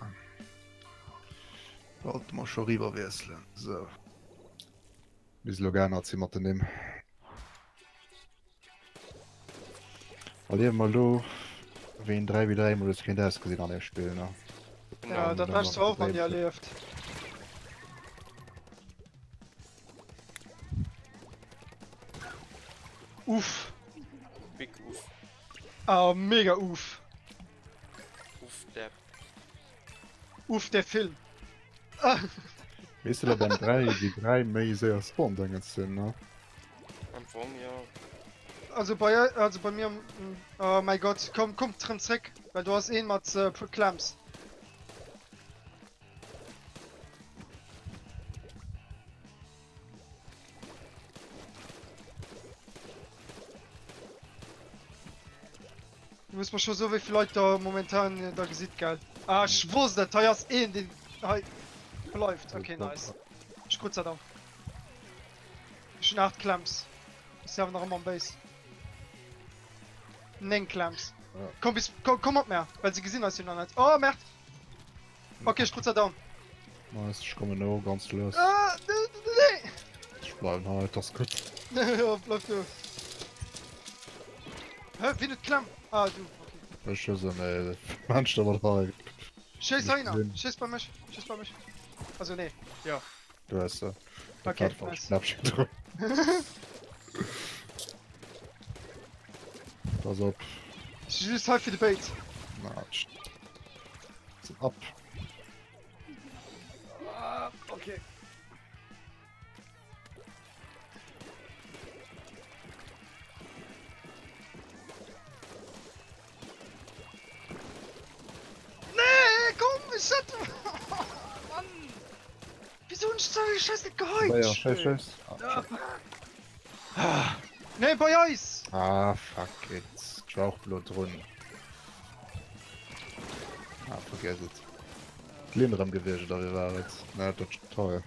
Wollt mal schon rüber wechseln. So. Bis Logan hat sie mal nehmen. Allez, mal lo. Wen 3v3 muss kein das gesehen an der Spiel, ne? Ja, das hast du auch, wenn ihr lebt. Uff. Big Uff. Ah, mega Uff. Uff, Der Film. Ah. Weißt du, wenn 3v3 mehr sehr spawn sind, ne? Anfang, ja. Also bei mir, oh mein Gott, komm drin zurück, weil du hast mal Clamps. Du musst mal schon so wie viele Leute da momentan da sieht, geil. Ah, ich wusste, da ist den läuft. Okay, nice. Ich kurz da. Ich 8 Clamps. Ich habe noch immer am Base. 9 Clamps. Ja. Komm ab mehr, weil sie gesehen hast, noch nicht. Oh, merkt! Okay, ich kurz down. Nice, ich komme noch ganz los. Nee! Ich bleib halt, das gut. Ja, bleib du. Hä, wie nicht Klamm? Ah, du, okay. Ich schieße eine Mensch, aber da. Schieß einer, schieß bei mich. Also, nee, ja. Du hast okay, nice. Pass auf. Ich schieß halt für die Bait. Na, ab. Okay. Nee, komm, shut Mann! Wieso nicht so scheiße geheilt? Ja, scheiß. Nee, bei euch! Ah, fuck it. Strauchblut run. Ah, vergiss es. Kleinere Gewirche, da war jetzt. Na, das ist toll.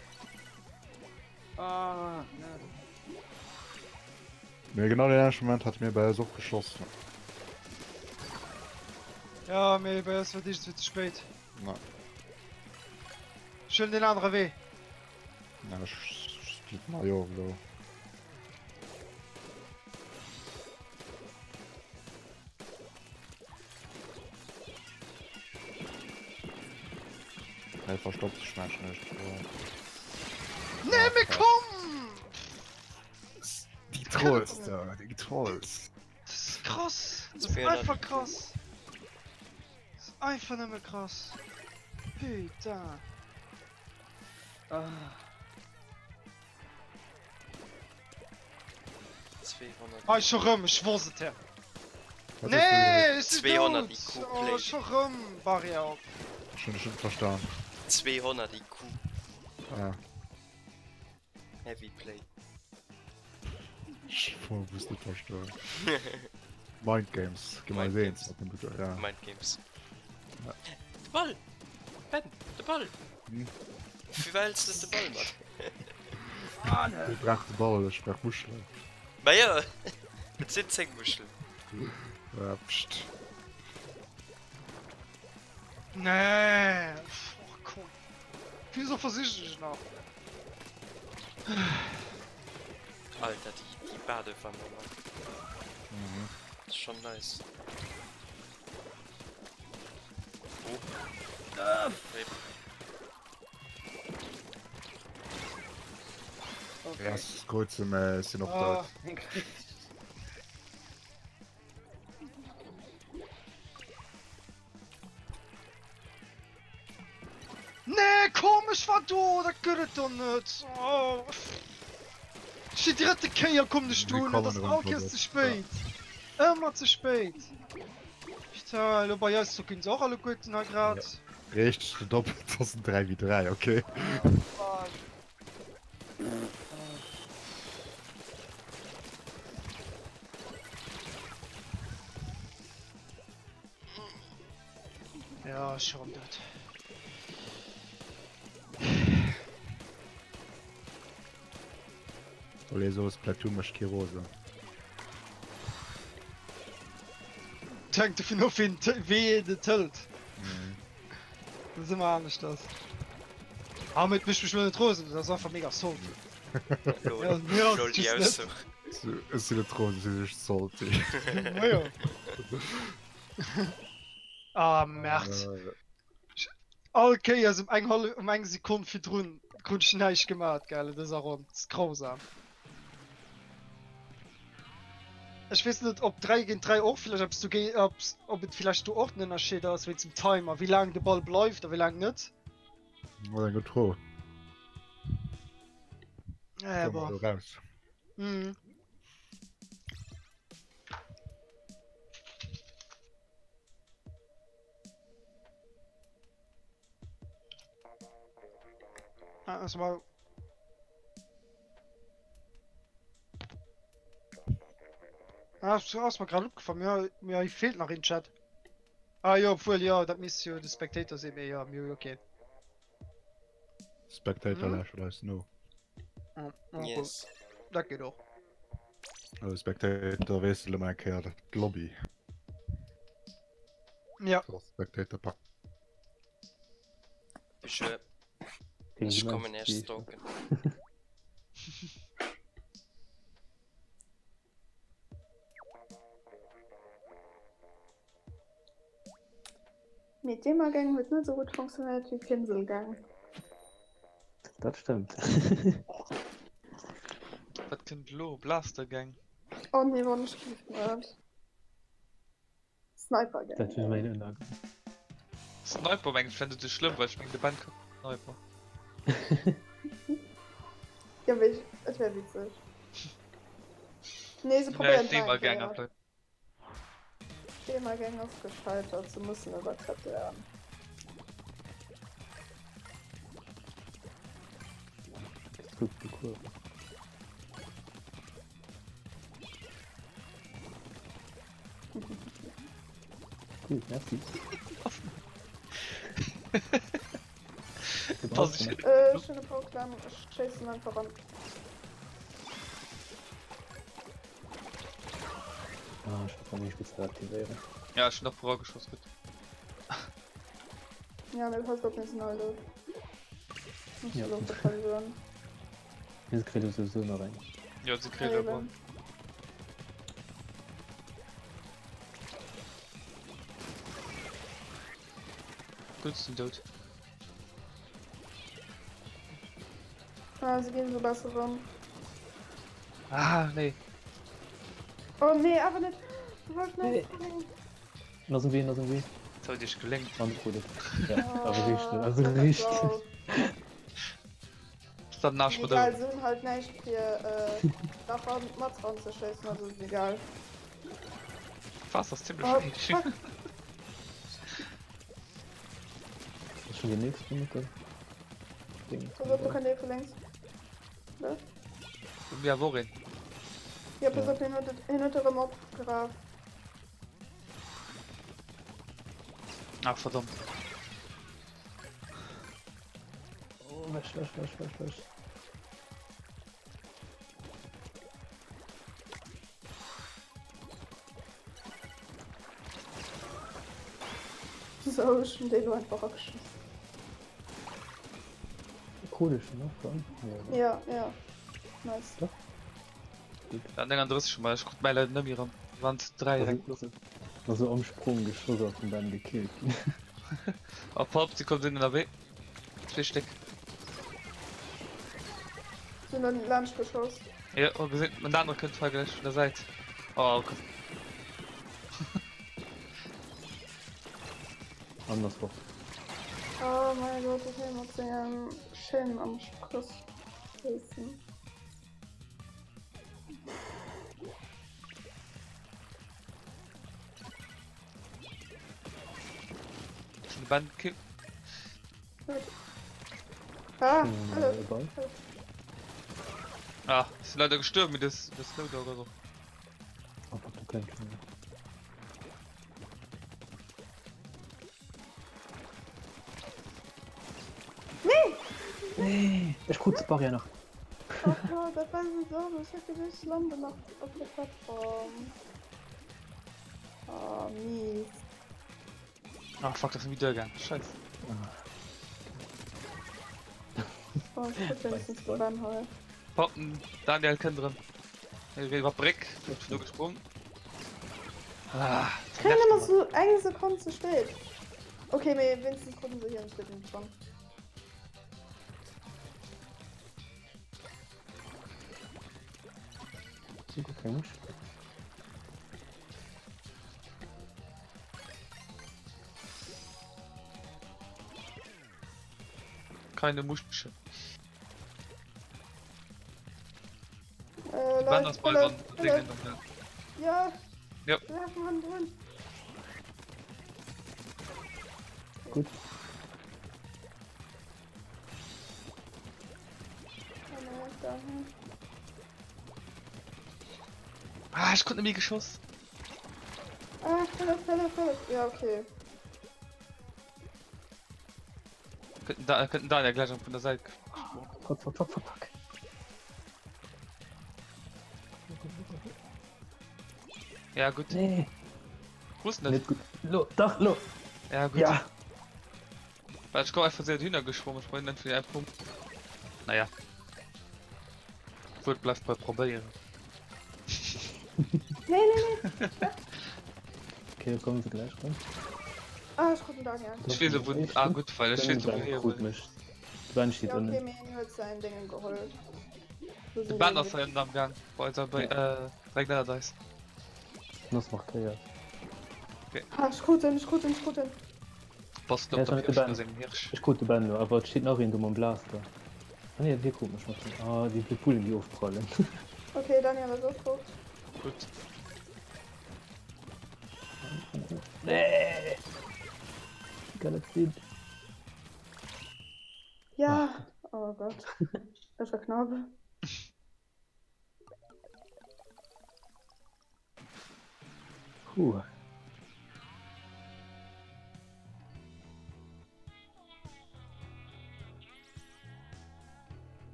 Ah, ja. Mir genau den ersten Moment hat mir bei der Sucht geschossen. Ja, mir bei uns wird nicht zu spät. Na. Schön den anderen Weg. Na, ich spielt Mario, so. Er verstopft sich nicht. Nee, mir komm! Die Trolls da, die Trolls. Das krass. Das ist 200. einfach krass. Das ist einfach nicht mehr krass. Putain. Ah. 200. Ah, schon rum, ich wusste es ja. Was Nee, ist ist 200 gut. IQ Oh, Play. schon rum, Barriere auf. schon verstanden. 200 IQ. Ah, Heavy Play. ich wusste nicht verstanden. Mind Games, geh mal Mind sehen. Games. Ja. Mind Games. Ja. Der Ball! Ben, der Ball! Hm. Wie wälzt das der Ball, Mann? Ich brauch den Ball, ich brauch Muschel. Na ja! Mit sind Zengmuscheln. Ja, pst. Nee. Oh, cool. Wieso versichere ich noch? Alter, die Badewanne, Mann. Mhm. Das ist schon nice. Oh. Okay. Ja, es ist kurz sind noch Ah. dort. Nee, komisch war du, das geht doch nicht. Oh. Die dritte Keier kommt nicht Wir tun, kommen das rum, auch Bruder. erst zu spät. Immer zu spät. Ich teile, aber ja, so können auch alle gut na grad. Recht, doppelt, das sind 3 wie 3, okay? Ja, schon das. Oder so ist Platoon Maschkirose. Danke für noch weh, der Tilt. Mhm. Das ist immer anders das. Aber mit mich nicht Rosen, das ist einfach mega so. Lol. Ja, ja, Lol, die just Aussage. Es sind nicht Rosen, sie sind salty. Ja. Ah, März. Okay, also um eine Sekunde für drun. Grund schnell gemacht, geil, das ist auch rund. Das ist grausam. Ich weiß nicht, ob 3 gegen 3 auch vielleicht, ob es vielleicht du ordnen steht, das wie zum Timer, wie lange der Ball bleibt oder wie lange nicht. Oder getro. Ja, aber. Raus. Mhm. Ah, das war. Ah, das ist mir gerade aufgefallen. Mir fehlt noch im Chat. Ah, ja, obwohl, ja, das müsst ihr die Spectator sehen, ja, mir okay. Spectator Mhm. Lash oder ist no. Ah, ah, Yes. gut. Das geht auch. Also Spectator wessel mein Kerl. Lobby. Ja. So, Spectator Pack. Ich komme erst stalken. Mit dem Gang wird nicht so gut funktioniert wie Pinselgang. Das stimmt. Das klingt low, Blastergang. Oh nee, war nicht gut. Sniper-Gang. Das ist meine Anlage. Sniper, ich finde das schlimm, weil ich bin der Band Sniper. Ja, das wäre witzig. Nee, sie Ja, probieren ich nehme mal gerne. Thema Gang ist gescheitert, sie müssen überkriegt werden. Gut, cool. Gut, merci. Schöne Programm, chasen einfach an. Ah, ich kann nicht Spitze aktivieren. Ja, ich noch vorgeschossen. Ja, das hast du nicht neu. Musst Ja. du doch verlieren. Jetzt kriegt er sowieso noch rein. Ja, sie kriegt aber. Gut, sind tot. Ah, sie gehen so besser rum. Ah, nee. Oh nee, aber nicht. Du wolltest nicht. Noch so wie, noch so wie. Das hat dich gelenkt. Man gut. Ja, aber Oh, richtig, also das ist richtig. laut. Das ist dann nach Egal, sind halt nicht hier, davon Mats ranzuschießen, also ist egal. Fast das ziemlich Oh, schwierig. fuck. Das ist schon die nächste Minute. Ding. Also, du kannst hier links. Ne? Ja, worin? Ja, pass auf, hintere Mob graf. Ach, verdammt. Oh, wäsch. So, schon den du einfach abgeschossen. Cool, ne? Dann. Ja, ja. Nice. Ja. Dann den anderen schon mal. Ich guck meine Leute nicht mehr an. Wand 3 rein. Noch so umsprung geschossen auf und dann gekillt. Auf Pop, sie kommt in den AB. 2 Stück. Sind dann Lunch geschossen. Ja, und wir sind, und der andere könnte voll gleich von der Seite. Oh, okay. Andersrum. Oh mein Gott, ich will noch den Schön am Kuss schießen. Schon die Band kill. Ah, Hm, hallo. egal. Ah, ist leider gestorben mit das Snowdog oder so. Aber du kannst schon. Nee! Ich kurz Barriere noch. Oh Gott, das war so, ich hätte nicht lande noch auf der Plattform. Oh, mies. Ah, fuck, das ist wieder gegangen. Scheiße. Oh, ich hätte wenigstens gewonnen heute. Poppen, Daniel kennt drin. Er war Brick, ist nur gesprungen. Ah, Ich kann immer so eine Sekunde zu spät. Okay, mir wenigstens gucken sie hier ein Stück schon. Super komisch. keine Muschel. Leute, Wann das Ball Leute, dran? Leute. Ja. Ja. Werfen Hand drin. Gut. Oh nein, dahin. Ah, ich konnte mir Geschoss. Ah, Philipp. Ja, okay. Könnten Daniel gleich von der Seite. Fuck. Ja, gut. Nee. Wo ist denn Nicht gut. Lo. Ja, gut. Ja. Weil ich komme einfach sehr Hühner geschwommen, ich meine nicht für einen Punkt. Naja. Wird bleibt bei probieren. Nee. Okay, kommen sie gleich rein. Ah, ich gucke Daniel. Ich will so gut. Ah, gut, weil das steht so hier. Gut mischt. Die Band steht Ja, okay, drin. mir hat sein Dingen geholt. Die Banner sind am Gang. Bei Regner da ist. Das macht er ja. Ah, ich gucke ihn. Post Ja, noch ist noch der mit der Hirsch, Band. Hirsch. Ich gucke die Band nur, aber es steht noch in dem Blaster. Ah ne, wir gucken schon. Ah, die Pullen, die aufprallen. Okay, Daniel, was ist gut? Gut. Nee! Galaxie. Ja. Oh Gott. Das war knapp. Puh.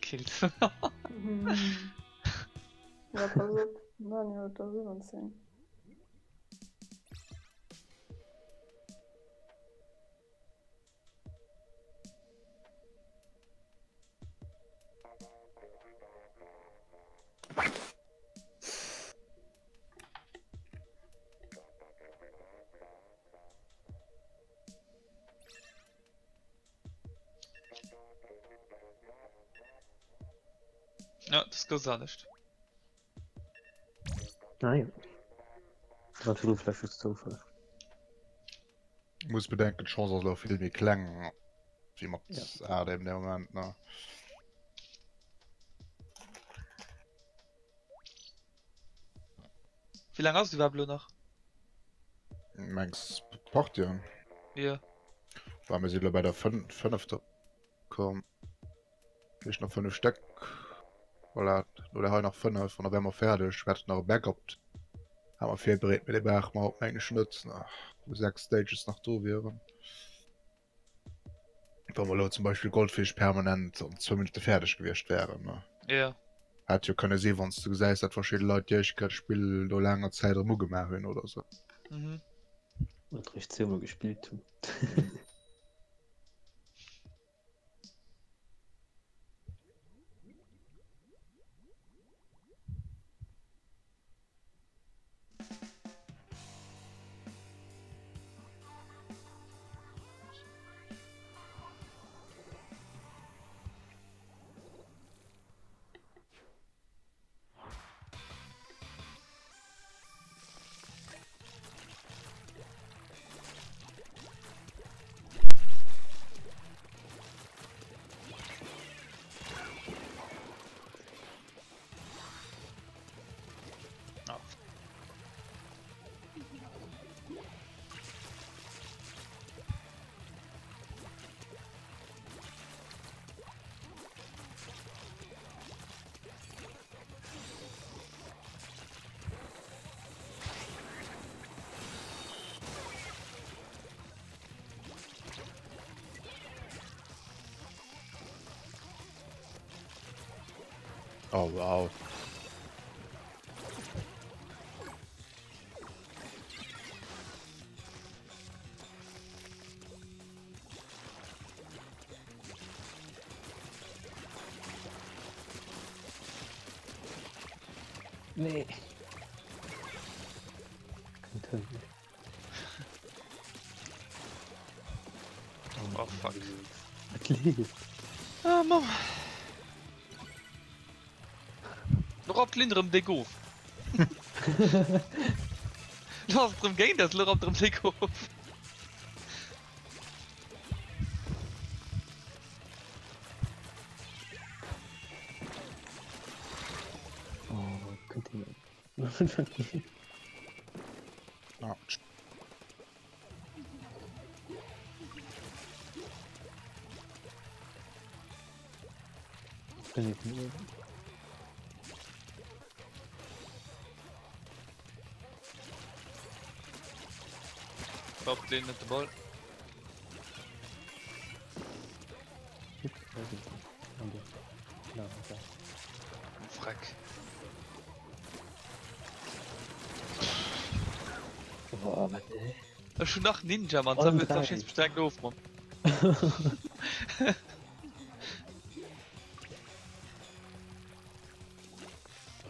Kills. Ja, pass auf. Daniel, da sind wir uns hin. Ja, das geht auch nicht. Nein. Naturfläche Zufall. Muss bedenken Chance lo viel wie klang wie mat dem der moment ne Wie lange hast du überhaupt noch? mengs port ja Ja. war mir sie bei der 5 kom ich noch 5 Steck oder ha noch 5 von der wärmer fertig werd noch backup aber viel berät mit dem Berg mal op englisch nutzen 6 stages nach do wären zum Beispiel Goldfisch permanent und zumindest fertig gewircht wären ne Ja. hat ja keine se wann du gesagt hat verschiedene Leute ich kann spiel do langer Zeit mu gemacht hin oder so Mhm. Und recht immer gespielt tun. oh wow Nee. Oh fuck. Ah, Mam. Noch op linderem de goof. Lass drum gein dat lo op dem de goof. Oh, könnt ihr ah. Bin ich nur. Op den met de bal. Frack. Oh, was, ey? Das ist schon nach Ninja, man. Oh, Das wird drei. das jetzt bestärkt auf, man.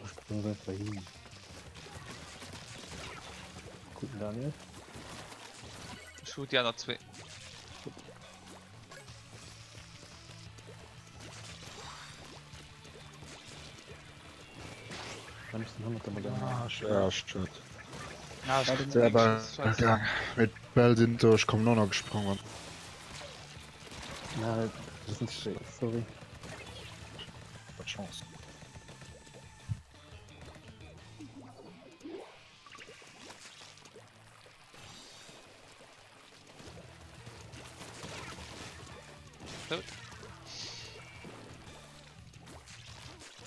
Ich bin einfach hin. Guten Daniel. Shoot ja noch zwei. Wann ist denn 100 Modell? ja stimmt Ja, selber ja, mit Bell sind durch kom noch gesprungen Na, das ist schön, sorry. Hat chance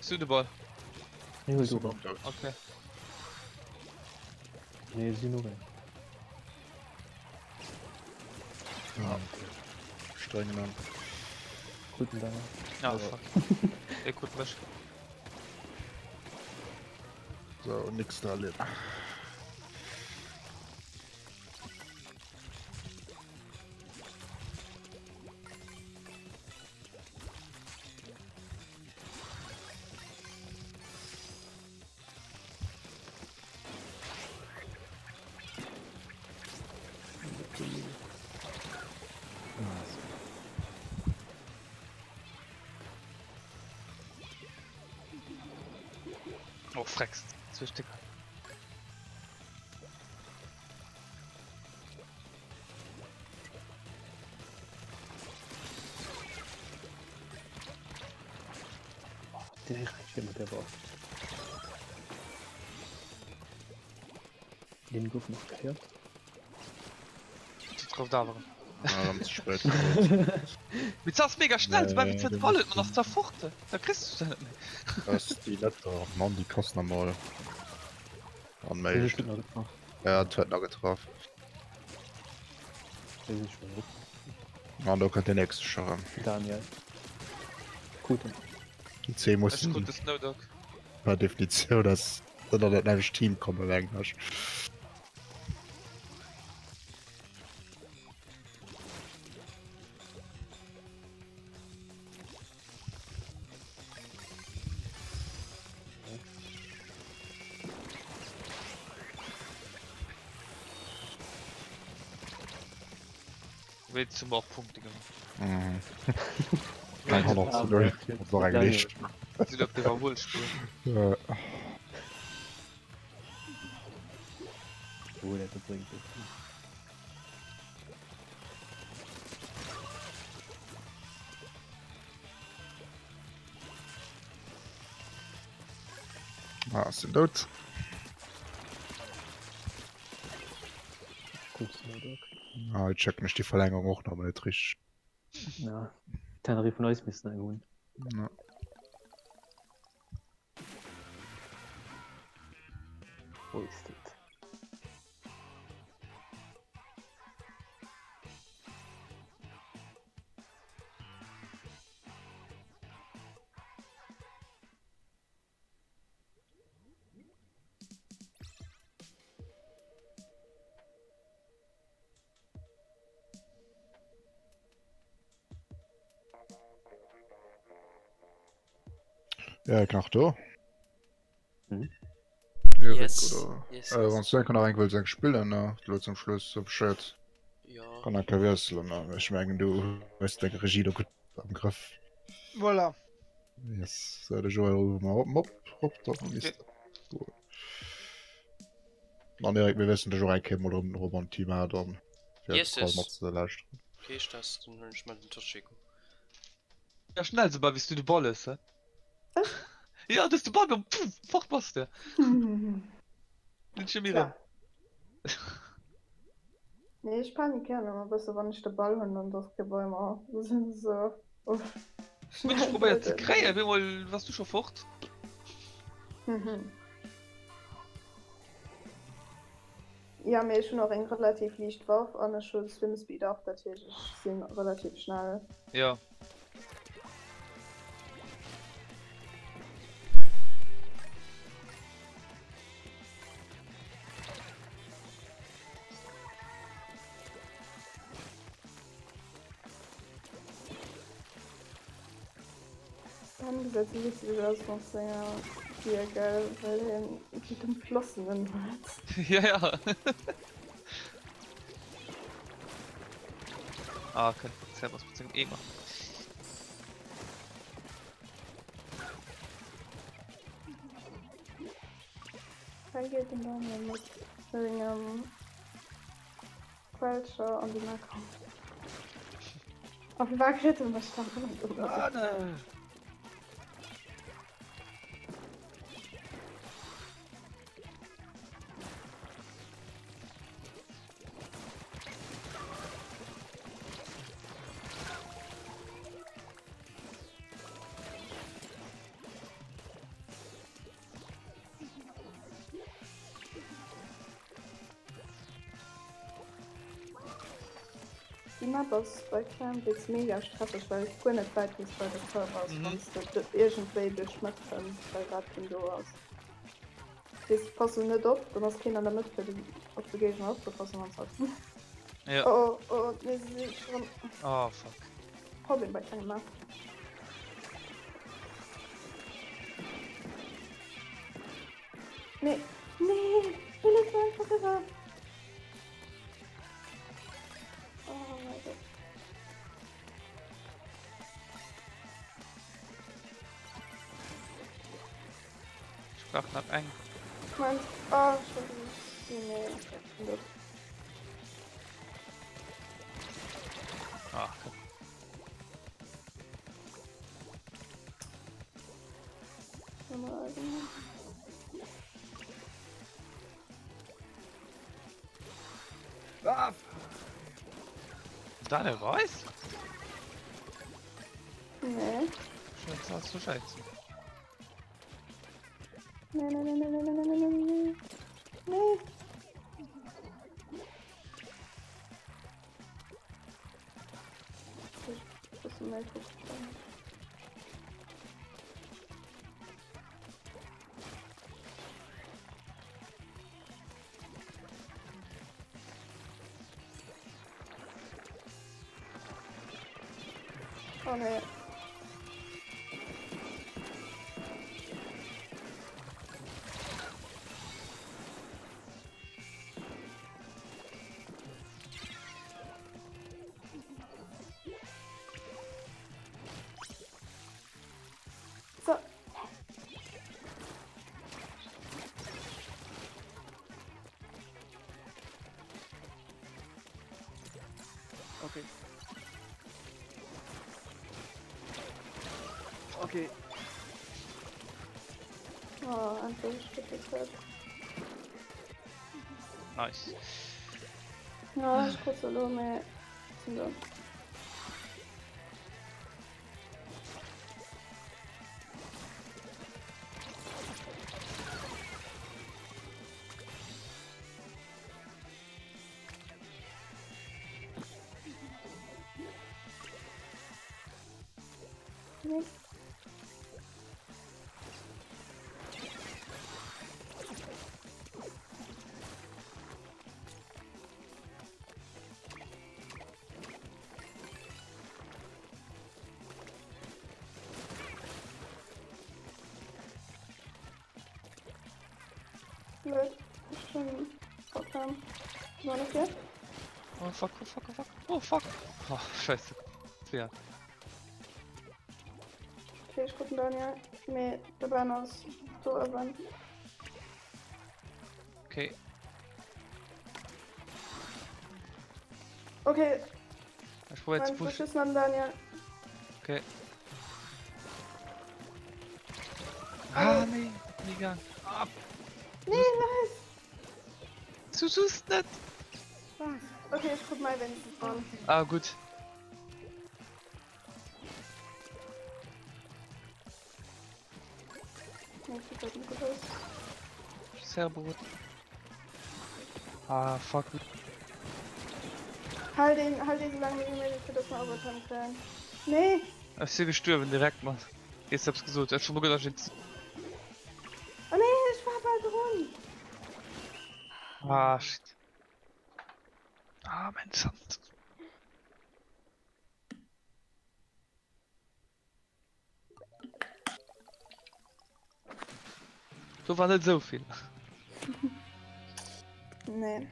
Zu den Ball. Ich hol du rum. Okay. Nee, sie nur rein. ja. streng Mann. Guten Daniel. Ja, fuck. Ja, gut, was? So nix da leben Oh, Frex. Zwei Stück. Den reicht immer der war. Den Guck noch gehört. Drauf da waren. Ja, dann ist es spät. Mit das mega schnell, weil wir das Wolle ist- man noch zerfochte. Da kriegst du das nicht. Das ist die letzte. Mann, die kosten normal. Der Anmelden. ist noch getroffen. Ja, das wird noch getroffen. Der ist schon gut. Man, da könnt der nächste schauen. Daniel. Gut. Die 10 Das muss ist gut, das No Dog. per Definition, dass da das nämlich Team kommen werden. hast. Willst zum auch Punkte gemacht. Mhm. Ja, Kann auch so durch. Das war eigentlich. Sie ob der war wohl spielen. Ja. Wo der bringt. Ah, sind dort. Gut, Snowdog. Ah, ich check nicht die Verlängerung auch noch mal nicht richtig. Ja. Tenerife Neues müssen einholen. Ja. Wo ist das? Ja, ich nach da. Mhm. Ja, Yes. oder? Yes, Wenn yes. du kann auch eigentlich sagen, spielen, ne? Du zum Schluss so Bescheid. Ja. Kann er kein Wechsel, ne? Ich meine, du weißt, der Regie da gut am Griff. Voilà. Yes. So, der Joel rufen wir hopp, doch, ist gut. Dann direkt, wir wissen, der Joel käme oder ein Team hat, dann. Yes, yes. Leicht. Okay, ich das, dann will ich mal den Tisch schicken. Ja, schnell, so wie du die Ball ist, hä? Ja, das ist der Ball, fort was der. Nicht schon wieder. Nee, ich panik gerne immer besser, wenn ich den Ball habe und das Gebäude sind so. Ich probiere zu kriegen, wie mal, was du schon fort? Ja, mir ist schon noch ein relativ leicht Wurf an der Schule Swimspeed auch, natürlich sind relativ schnell. Ja. Dann gesetzt wie das muss ja hier, gell, weil den mit dem Flossenen halt. Ja, ja. Ah, okay. Servus, beziehungsweise immer. Dann geht den Daumen mit wegen Qualscher und die Marke. Auf die Waagschritte und was starten. Die Map ist bei Cranbix mega stressig, weil ich gar nicht weiß, wie es bei der Körper auskommst. Das irgendwie durchschmecken, weil gerade von du aus. Das passt nicht auf, dann hast du keiner damit für die auf die Gegner aufzupassen und so. Ja. Oh, wir sind schon Oh, fuck. Problem bei keiner Map. Nee, ich will jetzt einfach gesagt. Oh mein Gott. Sprach nach eng. Meinst schon. Nee, das. Ah, okay. Ah, Da der weiß? Nee. Schon hast du Scheiße. Nee. Nee. Das ist ein Oh ne. So. okay. Okay. Oh, einfach gespitzt. Nice. Ja, ich kurz solo mehr. So. Nee. Blöd. Ich schon verkauft. War das jetzt? Oh fuck, oh fuck, oh fuck. Oh fuck. Oh, scheiße. Ja. Okay, ich gucke Daniel. Nee, der Bahn aus. So, aber. Okay. Okay, Ich probiere jetzt mein pushen. Beschissen an Daniel. Okay. Ah, nee. Nie gegangen. Nee, nice. Du tust nicht. Okay, ich guck mal wenigstens an. Ah, gut. Nee, sieht das nicht gut aus. Sehr gut. Ah, fuck. Halt ihn so lange wie möglich, für das wir overtime können. Nee! Ich bin gestorben direkt, Mann. Jetzt hab's gesucht. Ich hab schon mal gedacht, jetzt. Oh nee, ich war bald rund. Ah, shit. Ah, mein Sand. So war nicht so viel. Nee.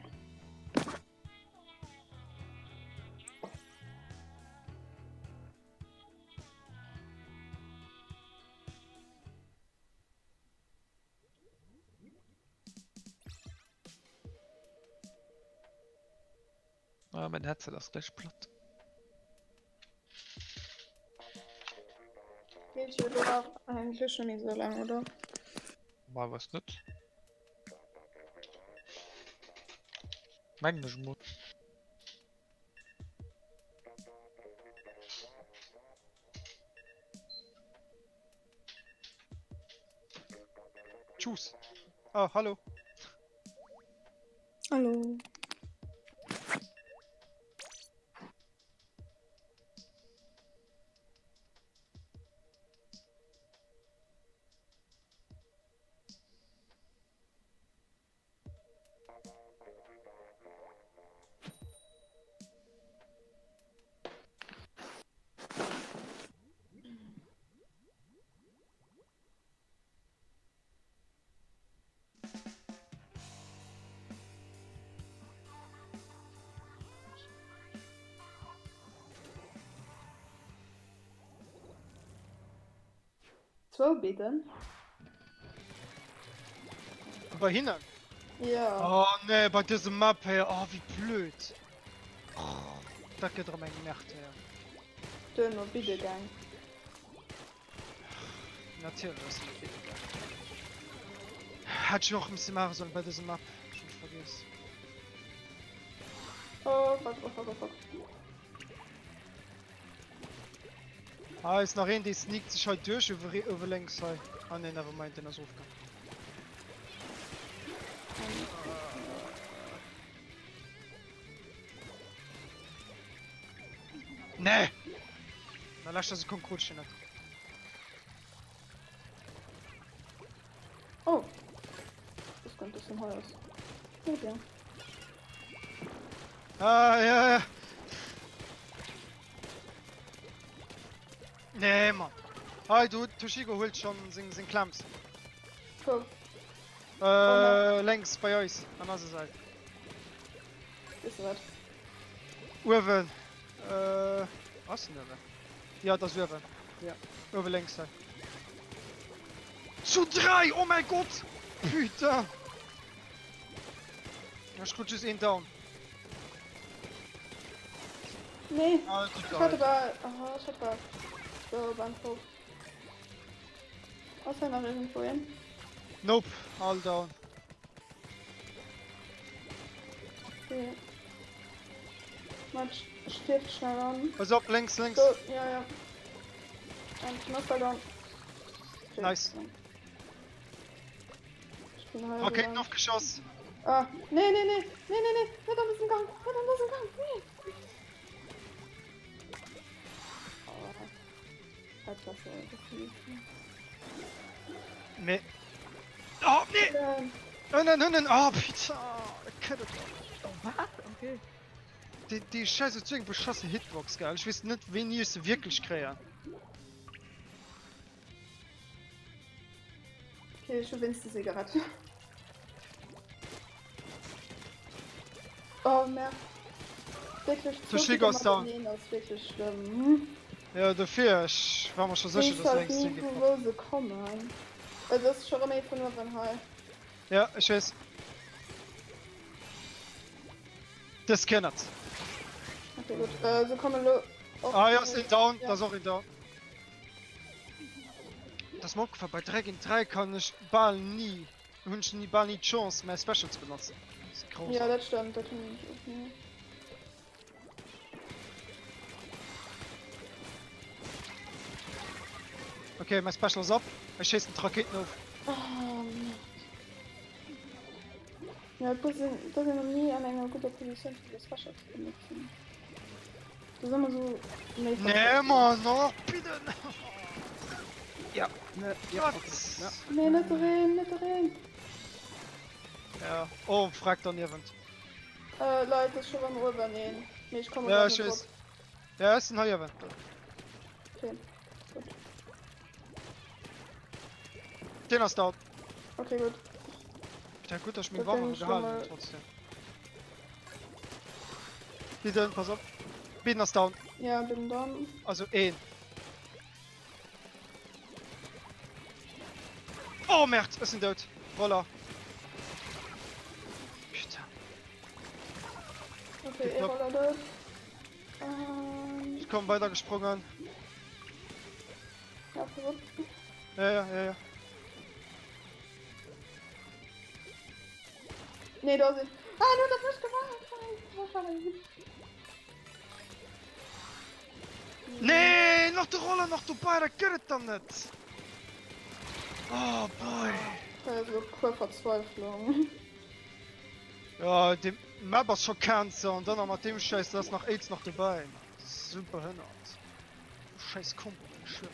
Ah, mein Herz ist gleich platt. Geht hier doch eigentlich schon nicht so lange, oder? Mal was nicht. Eigentlich muss. Tschüss. Ah, hallo. Hallo. So, bitte. Aber hin. Ja. Oh ne, bei diesem Map her. Oh, wie blöd. Oh, da geht er mein Nacht her. Dünn und Videogang. Natürlich. Hat ich auch ein bisschen machen sollen bei diesem Map. Ich vergiss. Oh, fuck, oh, fuck, oh, fuck. Ah, ist noch ein, die sneakt sich halt durch über links. Ah, ne, never mind, den ist aufgegangen. Nee! Na, lass das Konkurrenz nicht. Oh. Das könnte ein Haus. Okay. Ah, ja. Nee, Mann. Hi, du, Toshigo holt schon sin Klamms. Cool. Längs bei euch, an der Seite. Ist was? Uwen. Was denn, Uwen? Ja, das Uwen. Ja. Uwen längs. Zu 3! Oh mein Gott! Putain! Ich guck just ihn down. Nee. Ah, Ich hatte da. Aha, ich hatte da. So, Bahnhof. Was denn noch irgendwo hin? Nope, all down. Okay. Matsch, stirbt schnell an. Pass auf, links. So, ja. Ein Knopf down. Nice. Okay, noch Geschoss. Ah, nee. Nicht an diesem Gang. Nee. Oh. Etwas, Nee. Oh, nee! Nein. Oh, bitte. Was? Okay. Die Scheiße zu irgendwo beschossen Hitbox, geil. Ich weiß nicht, wen ihr es wirklich kreieren. Okay, ich gewinnst die Zigarette. Oh, mehr. Wirklich Toshigo ist down. Das ist wirklich schlimm. Ja, dafür war mir schon sicher, Ich dass halt längst nie, wo sie kommen. Das ist schon immer von Urban. Ja, ich weiß. Das kennt. Okay, gut. Sie kommen lo. Ah, ja, ist in down. Das ist auch in down. Das Mockfer bei 3 gegen 3 kann ich Ball nie. Wünschen die Ball nie Chance, mehr Specials benutzen. Das ist groß. Ja, das stimmt. Das finde ich auch nicht. Okay, mein Special ist ab. Ich schieße einen Raketen auf. Ja, das sind noch nie an einer guten Position für das Wasser zu benutzen. Das ist immer so... Nee, Mann, no, bitte! Ja, ne, ja, okay. Ja. Nee, nicht drin. Ja, oh, fragt dann jemand. Leute, das ist schon beim Übernehmen. Nee, ich komme Ja, ich weiß. Ja, ist ein Heuerwind. Okay, gut. Den hast du out. Okay, gut. Ja, gut, dass ich mir warm gehalten trotzdem. Bitte, pass auf. Bin das down. Ja, bin down. Also Oh, Merd, es sind tot. Roller. Putain. Okay, Roller tot. Ich komm weiter gesprungen. Ja, pass auf. Ja. Nee, da sind. Nur das nicht gemacht. Nee, noch die Rolle, noch dabei, da geht es dann nicht. Oh boy. Also kurz Verzweiflung. Ja, die Map ist schon Cancer und dann noch mit dem Scheiß, da ist noch AIDS noch dabei. Das ist super hindert. Scheiß Kumpel, schön.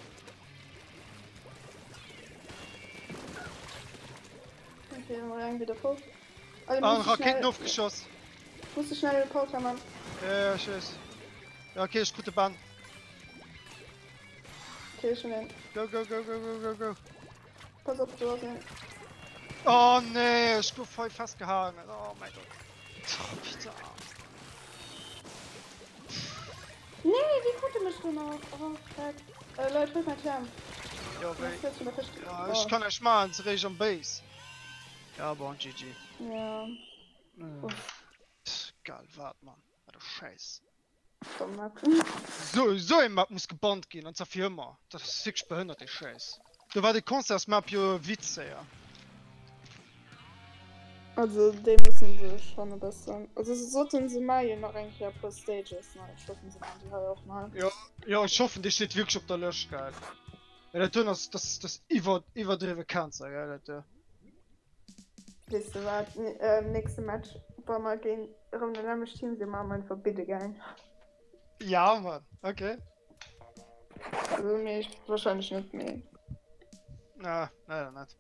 Okay, dann mal wieder vor. Ein Raketen aufgeschossen. Musst du schnell den Poker, Mann. Ja, scheiße. Ja, okay, ist gute Bahn. Okay, schon hin. Go. Pass auf, du hast ihn. Oh nee, ich bin voll festgehangen. Oh mein Gott. Oh, bitte. Nee, wie konnte mich du noch? Oh, fuck. Leute, will mein Term. Ja, Ja, ich kann nicht mal ins Region Base. Ja, aber GG. Ja. Geil, warte man. Du Scheiß. Dumm, So ein Map muss gebannt gehen, und zwar für immer. Das ist wirklich behindert, der Scheiß. Du war die Konzertsmap jo Witze, ja. Also, die müssen sie schon ein bisschen. Also, sie sollten sie mal hier noch ein paar Stages, ne? Ich hoffe, sie machen die halt auch mal. Ja, ich hoffe, die steht wirklich auf der Lösch, geil. Ja, das überdrehende Cancer, ja, das. Weißt du was? Nächste Match, wollen wir gehen, um den Namen Team, sie machen einfach bitte geil. Ja, Mann, okay. Also, mir ist wahrscheinlich nicht mehr. Na, leider nicht.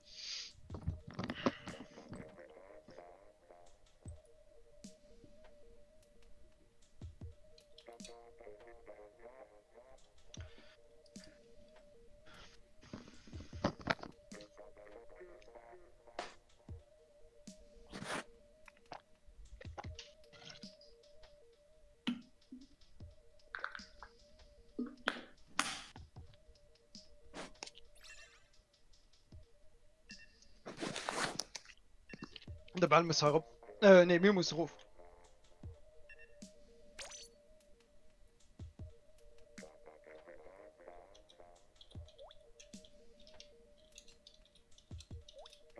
Der Ball muss herab. Nee, mir muss ruf.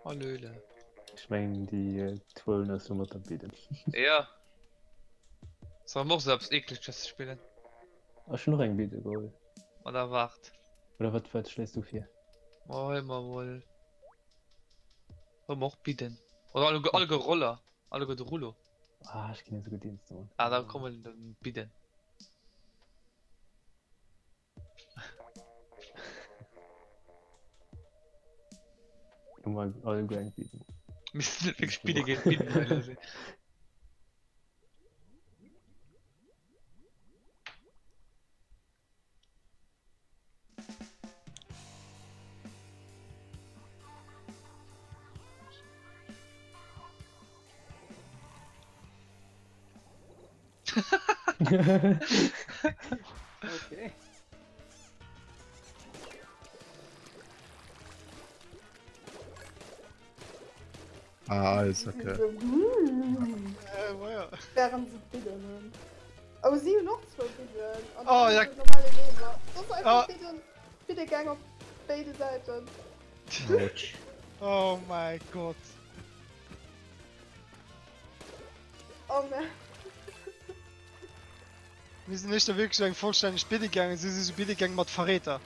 Hallöle. Ich meine, die 12 ist immer dann bieten. Ja. So, mach selbst eklig, das spielen. Hast du noch ein Bitte, Goal? Oder wart. Oder was schlägst du für? Oh, immer wohl. Mach bieten. Oder alle Roller. Alle Rollo. Ah, ich kenne so gut Dienst, Mann. Ah, dann kommen wir dann bieten. Immer alle gut bieten. Müssen wirklich Spiele gehen bieten, weil Okay. Ah, alles okay. So, Ja. während sie bitte nehmen. Aber sie noch zwei bitte. Und Oh, dann ja. die normale Leser. Das ist einfach Ah. bitte gang auf beide Seiten. Autsch. Oh mein Gott. Oh ne. Wir sind nicht wirklich ein vollständig Bitte gegangen, sie sind so Bitte gegangen mit Verräter.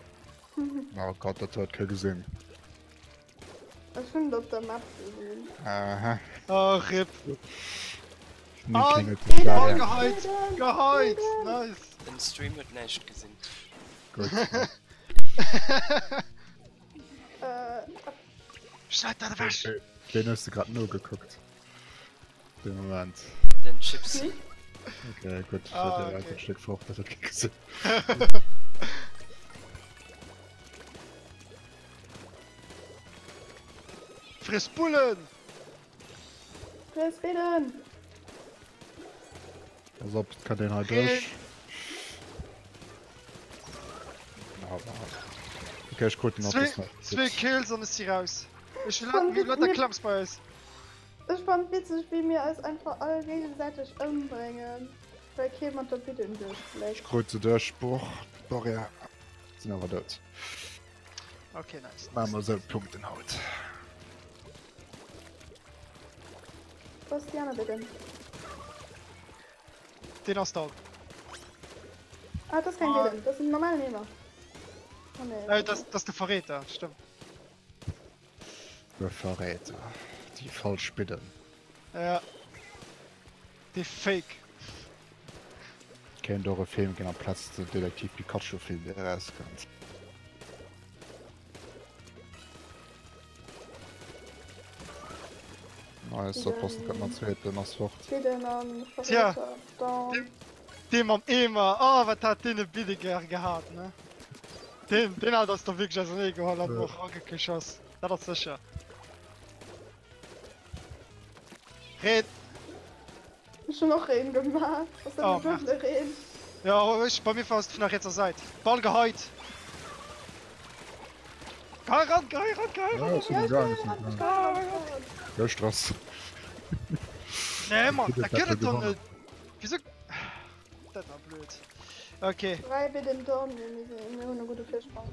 Oh Gott, das hat keiner gesehen. Ich finde auf der Map gesehen. Aha. Oh, RIP. Nie Ah, klingelt Oh, die Schlange. geheult! Nice! Den Stream wird nicht gesehen. Gut. Schneid deine Wäsche! Den hast du gerade nur geguckt. Den Moment. Den Chips. Okay, gut. Ich Ah, hatte okay. ein Stück Frucht, das hat keiner gesehen. Friss Bullen! Wer reden? Also, kann den halt Reden. durch. Aber. Okay, ich gucke noch das noch. Zwei Kills und ist sie raus. Ich will Von wie Leute mir- Klamps bei uns. Ich fand witzig, wie wir es einfach alle gegenseitig umbringen. Weil jemand da bitte im Durchschlägt. Kurze Durchbruch. Doch ja. Sind aber dort. Okay, nice. Machen wir so einen Punkt in Haut. Was ist Diana bitte? Den hast du auch. Ah, das ist kein Ah. Bild. Das ist ein normaler Nehmer. Oh ne. Das ist der Verräter, stimmt. Der Verräter. Die falsch bitten. Ja. Die Fake. Kein doch Film genau Platz der Detektiv Pikachu Film der rauskommt. Nice, so passen kann man zweite nach Fort. Bitte an Tja. Verräter. Down. Dem am immer. Oh, was hat den billiger gehabt, ne? Den hat das doch wirklich als nie geholt, hat Ja. noch angegeschossen. Das ist sicher. Red. Ich schon noch reden gemacht. Was soll Oh, ich noch nicht reden? Ja, aber ich bei mir fast nach jetzt Seite. Ball geheut. Geh ran. Ja, ist mir gar nicht. Ja, Straß. Nee, Mann, Bitte, da geht es doch gewonnen. nicht. Wieso? Das war blöd. Okay. 3 bitte im Turm, wir haben eine gute Fischbank.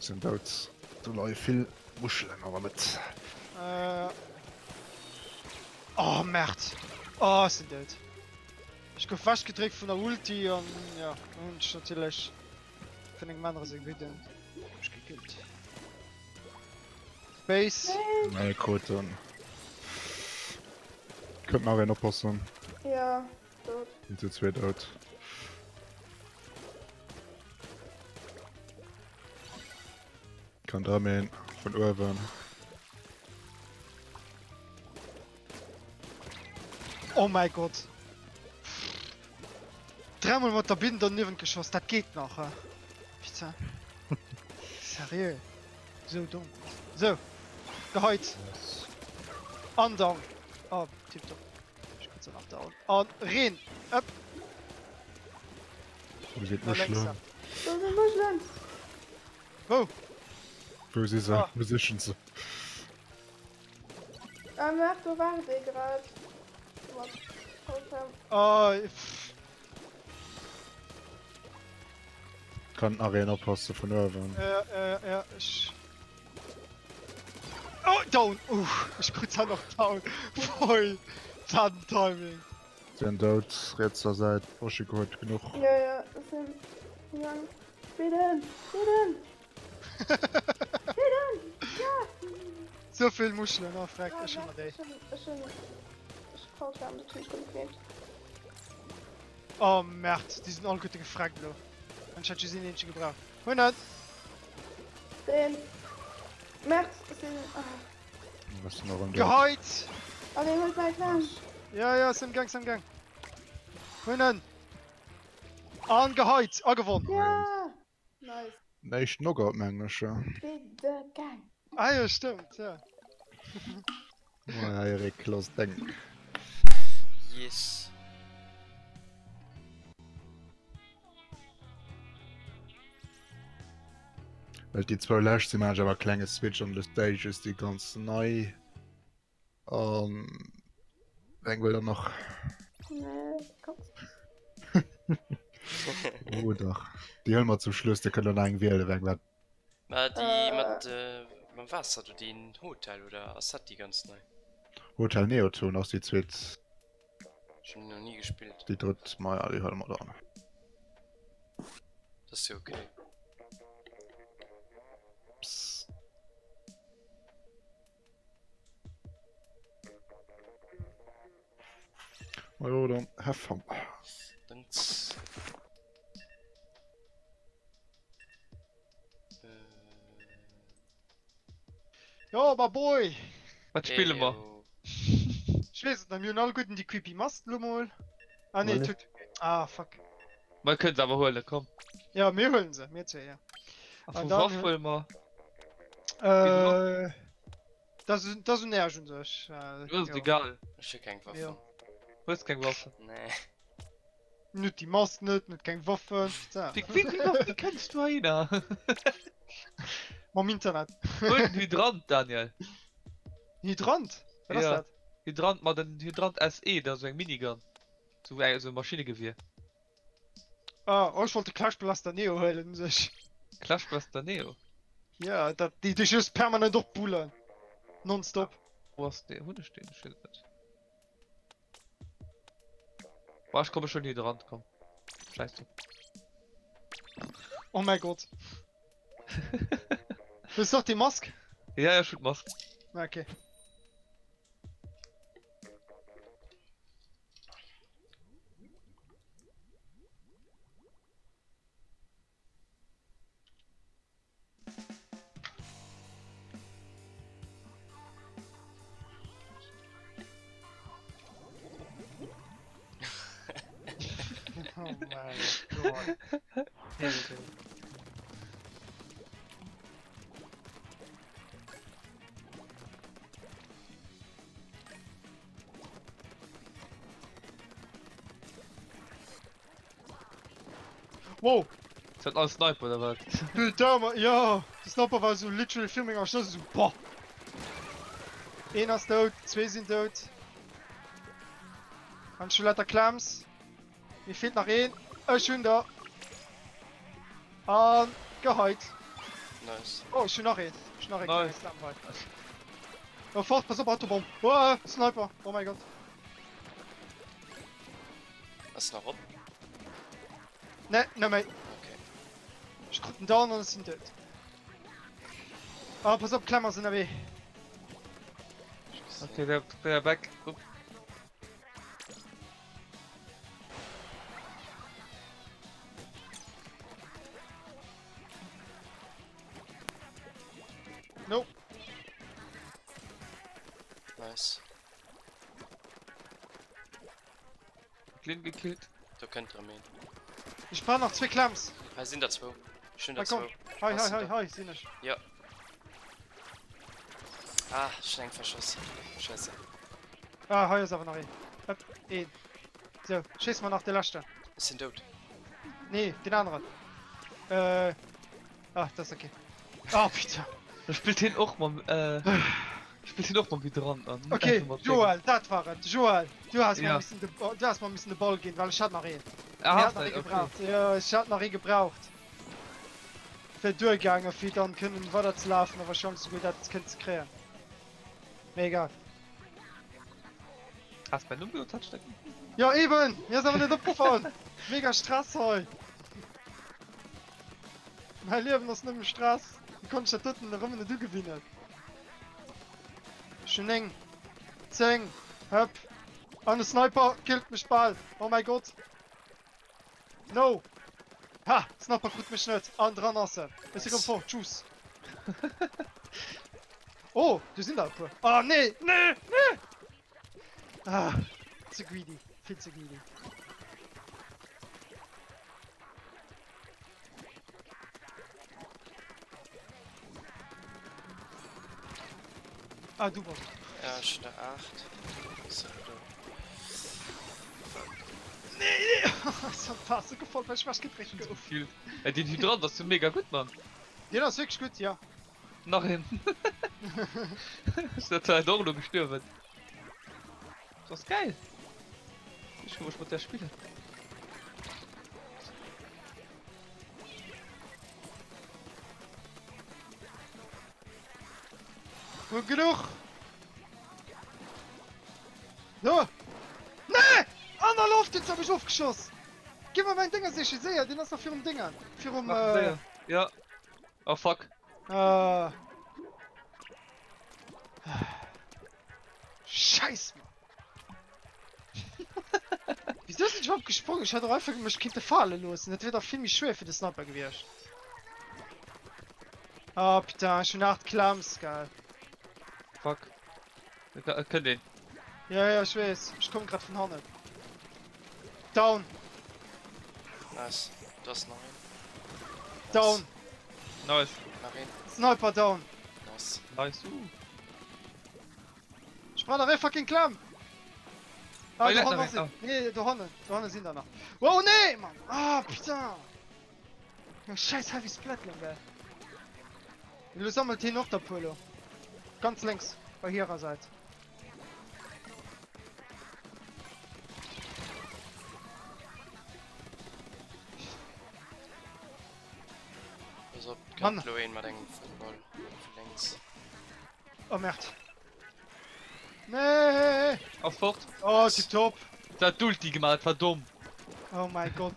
Sind dort du läuft viel Muscheln aber mit. Oh, Merd. Oh, sind dead. Ich go fast gedrückt von der Ulti und ja, und natürlich von den anderen sind wieder. Ich gekillt. Space. Meine Quote. Könnte noch einer passen. Ja, dort. Und jetzt wird out. Kann Dramen von Urban. Oh mein Gott. Dreimal mit der Binder neben geschossen, das geht noch. Bitte. Seriös. So dumm. So. Gehalt. Andern. Oh, tipptopp. Ich kann so nach da. Und rein. Up. Wo sind Nach links, Muscheln? ja. Da sind Muscheln. Wo? Wo sind sie? Ah. Wo sind sie? Merk, du warst gerade. Oh, Kann Arena passen von Urban. ja, ich... Oh, down! Ich kurz noch down. Voll. Dann Timing. Sind dort, jetzt zur Seite, Porsche gehört genug. Ja, das sind. Ja. Bitte! Ja! So viel Muscheln, oh, frag, ich schon mal dich. Ich brauche da natürlich konkret. Oh, Merd, die sind alle gut gefragt, bro. Und ich hätte sie nicht gebraucht. 100! Den. März, sind. Was ist noch im Dorf? Gehalt! Oh, den holt mein Plan. Ja, ist im Gang, 100! Angehalt, gewonnen! Ja! Nice. Nicht noch auf Englisch, ja. Bitte, Gang. Ah ja, stimmt, ja. Ja, Erik, los denken. Yes. Weil die zwei letzten Matches aber kleine Switch on the Stage ist die ganz neu. Wen will er noch? Nee, komm. Oh doch. Die hören wir zum Schluss, die können dann eigentlich wählen, wen wir. Die mit Wasser, du den Hotel oder was hat die ganz neu? Hotel Neoton aus die zweite. Schon noch nie gespielt. Die dritte Mal, ja, die hören wir dann. Das ist ja okay. Psst. Ja, dann have fun. Danks. Ja, aber boy! Was spielen wir? Ich weiß nicht, wir haben alle gut in die Creepy Mast, mal. Ah, nee, Wolle. tut. Ah, fuck. Man könnte aber holen, komm. Ja, wir holen sie, wir zwei, ja. Von dann- was wollen wir? Das ist näher schon so. Das ist egal. Ich hab kein Waffen. Ja. Du hast kein Wasser. Nee. Nicht die Mast, nicht kein Waffen. So. Die kennst du einer. Mam Internet. Und Hydrant, Daniel. Hydrant? Was ist Ja. das? Hydrant, mal den Hydrant SE, das ist ein Minigun. So ein Maschinengewehr. Ah, ich wollte Clashblaster Neo holen, sich. Clashbuster Neo. Ja, die dich just permanent durchbullen. Nonstop. Wo hast du den Hunde stehen? Schild nicht. Boah, ich komme schon Hydrant, komm. Scheiße. Oh mein Gott. Das ist doch die Maske? Ja, schon mach. Okay. Oh mein Gott. Hilfe. Wow, Ist das alles Sniper oder was? Putain, ja, der Sniper war so literally filming am Schluss so, boah. Einer ist tot, zwei sind tot. Und schon lauter Clams. Mir fehlt noch ein. Schön da. Und geheilt. Nice. Oh, ich bin noch ein. Ich bin noch ein. Nice. Oh, fort, pass auf, Autobomb. Oh, Sniper. Oh mein Gott. Was noch op? Ne, ne, mei. Okay. Ich drück den Down und es sind tot. Ah, pass auf, Klemmer sind weh. Okay, der back. Upp. No. Nice. Klein gekillt. Du könnt Ramen. Ich brauche noch 2 Klemms. Ah, sind da 2. Schön Na da 2. komm. Hi, hi, hi, hi, sind ich. Ja. Ah, schnell verschossen. Scheiße. Ah, hi ist aber noch ein. Hopp, ein. So, schieß mal nach der Laste. Wir sind tot. Nee, den anderen. Ah, das ist okay. Ah, bitte. Da spielt hin auch mal, spielt hin auch mal wieder an. Okay, Joel, das war es. Joel, du hast Ja. mal ein bisschen den Ball gehen, weil ich hatte noch einen. Ah, Ich hast hab noch du, einen okay. gebraucht. Ja, ich hatte noch einen gebraucht. Für Durchgänge, für dann können weiter zu laufen, aber Chance gut, das können zu kreieren. Mega. Hast du bei Nummer Touchstecken? Ja, eben! Hier sind wir nicht abgefahren! Mega Stress heute! Mein Leben ist nicht mehr Stress. Du kannst ja dort in der Runde nicht gewinnen. Schön eng. 10. Hopp. An der Sniper killt mich bald. Oh mein Gott. No. Ha! Sniper tut mich nicht. Andere Nasse. Ist ich vor. Tschüss. Oh, du sind da. Ah, nee, nee, nee! Ah, zu greedy. Viel zu greedy. Ah, du warst. Ja, schon 8. So, Nee, nee! Das hat fast so gefallen, weil ich was getrunken So habe. viel. Den Hydran, das ist mega gut, Mann. Ja, das ist wirklich gut, ja. Nach hinten. Ist der Teil doch noch gestorben. Das ist geil. Ich muss mit der spielen. Gut genug. So. Nee! An der Luft, jetzt hab ich aufgeschossen. Gib mir mein Dinger sicher, ich sehe, den hast du für um Dinger. Für um, Ja. Oh fuck. Scheiße. Wieso ist nicht überhaupt gesprungen? Ich hatte doch einfach mich keine Falle los. Und das wird auch viel schwer für den Sniper gewesen. Oh, bitte, schon 8 Klamms, geil. Fuck. Ich kann den. Ja, ja, ich weiß. Ich komme gerade von Hanne. Down, nice. Du hast noch einen. down. Nice. Noch einen. Sniper down. Nice. Nice. Ich brauche noch fucking Klamm. Ah, Oh, du ja, Hanne nein, sind. Nee, du Hanne sind da noch. Wow, nee, Mann. Ah, bitte. Ja, scheiß Heavy Splatling, ey. Du sammelt hier noch der Polo. Ganz links, bei ihrer Seite. Also, Mann. kann Chloe mal den Ball links. Oh, Merd. Nee. Auf fort. Oh, tipptopp. Da hat Ulti gemacht, war dumm. Oh mein Gott.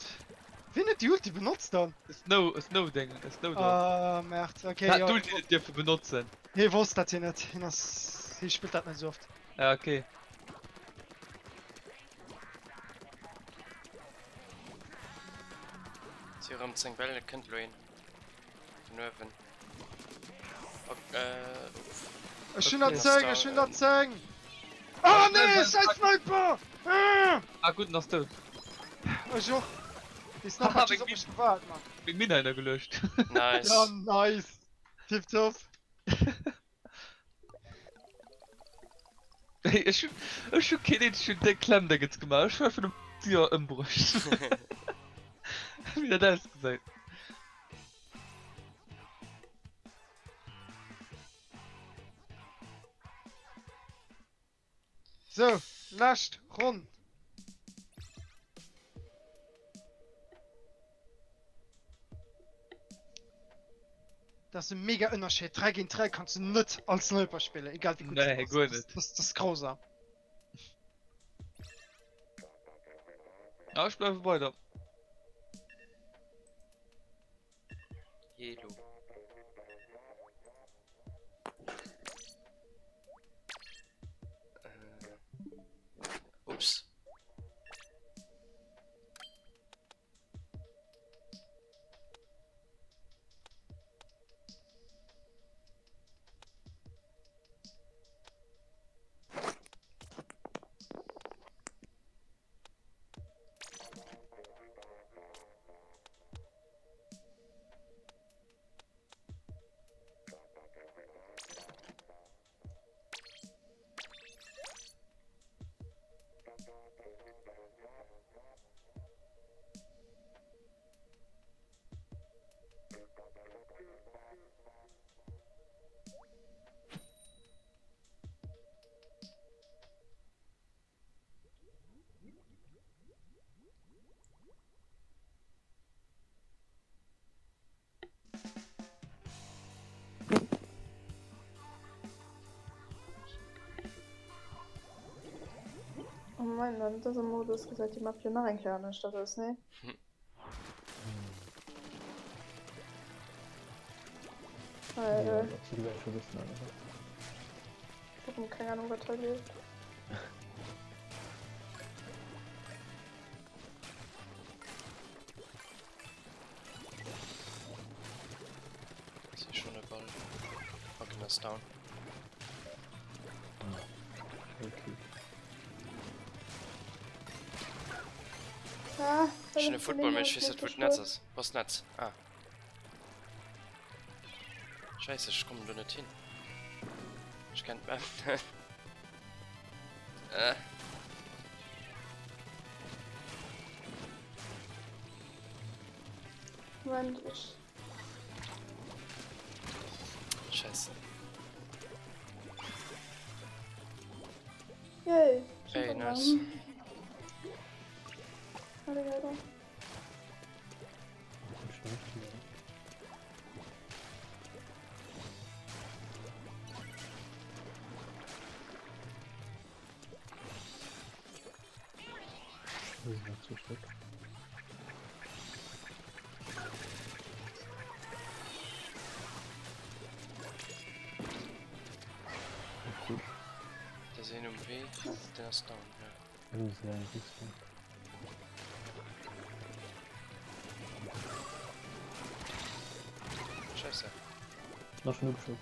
Wie nicht die Ulti benutzt dann? Snow-Ding. Snow-Dog. Oh, Merd. Okay, Ja, ja. Ulti nicht dürfen benutzen. Hier wusste das hier nicht. Hier spielt das nicht so oft. Ja, okay. Sie haben 10 Bälle, kennt Chloe. Nerven. Schöner Okay. Zeng, schöner Zeng. Oh nee, scheiß Sniper! Ah, gut, noch du. Oh, jo. Die Sniper hat schon so mich gewartet, Mann. Mit mir einer gelöscht. Nice. Ja, nice. Tipptopp. Ich kenne schon den Klemm, der jetzt gemacht. Ich war von dem Tier im Brust. Wie hat das gesagt? So, last rund. Das ist ein mega Unterschied. 3 gegen 3 kannst du nicht als Sniper spielen, egal wie gut Nee, du gut bist. nicht. Das ist grausam. Ja, ich bleibe weiter. Jelo. Ups. Oh mein, dann das im Modus gesagt, die Mafia nach ein kleiner Stadt ist, ne? Weil, warum keine Ahnung, was da geht. Ich sehe schon eine Ball. Okay, das ist down. Ah, Schöne Football-Match, wie es wird Netz ist. Was Netz? Ah. Scheiße, ich komme da nicht hin. Ich kann. Moment, ich. Scheiße. Yay! Ey, nice. Alligator. Der sehen um weh, der ist down, ja. Scheiße. Noch genug Schuss.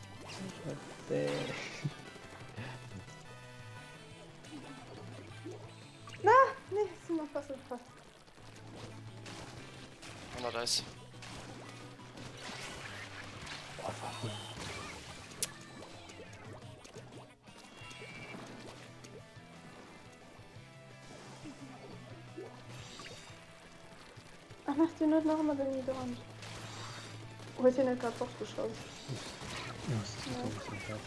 Na, nee, ist noch fast fast. 100 Eis. Ach, macht ihr nicht noch immer den Niederrand? Oh, ist hier nicht gerade hochgeschossen? Ja, das ist ein bisschen klar.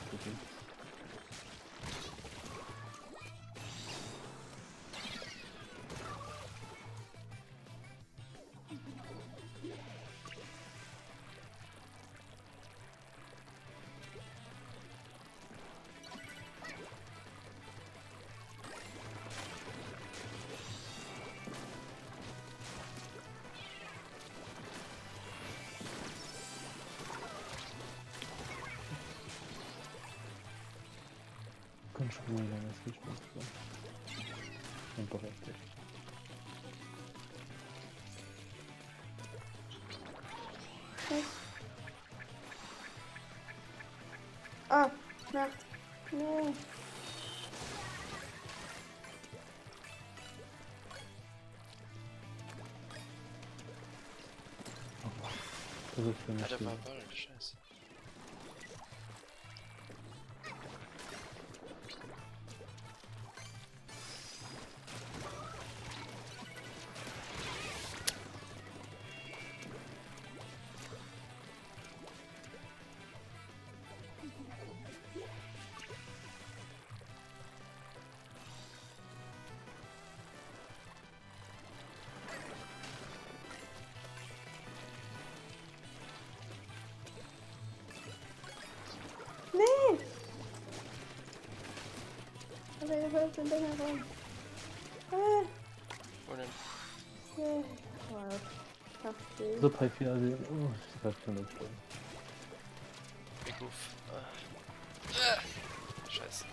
Kann schon mal das viel Spaß machen. Und berechtigt. Ah, Nacht. Nee. Das ist für mich. Alter, war Ball, scheiße. läuft den Dinger rein. Wo denn? So bei 4 oh, ich weiß schon nicht. Ich ruf. Scheiße.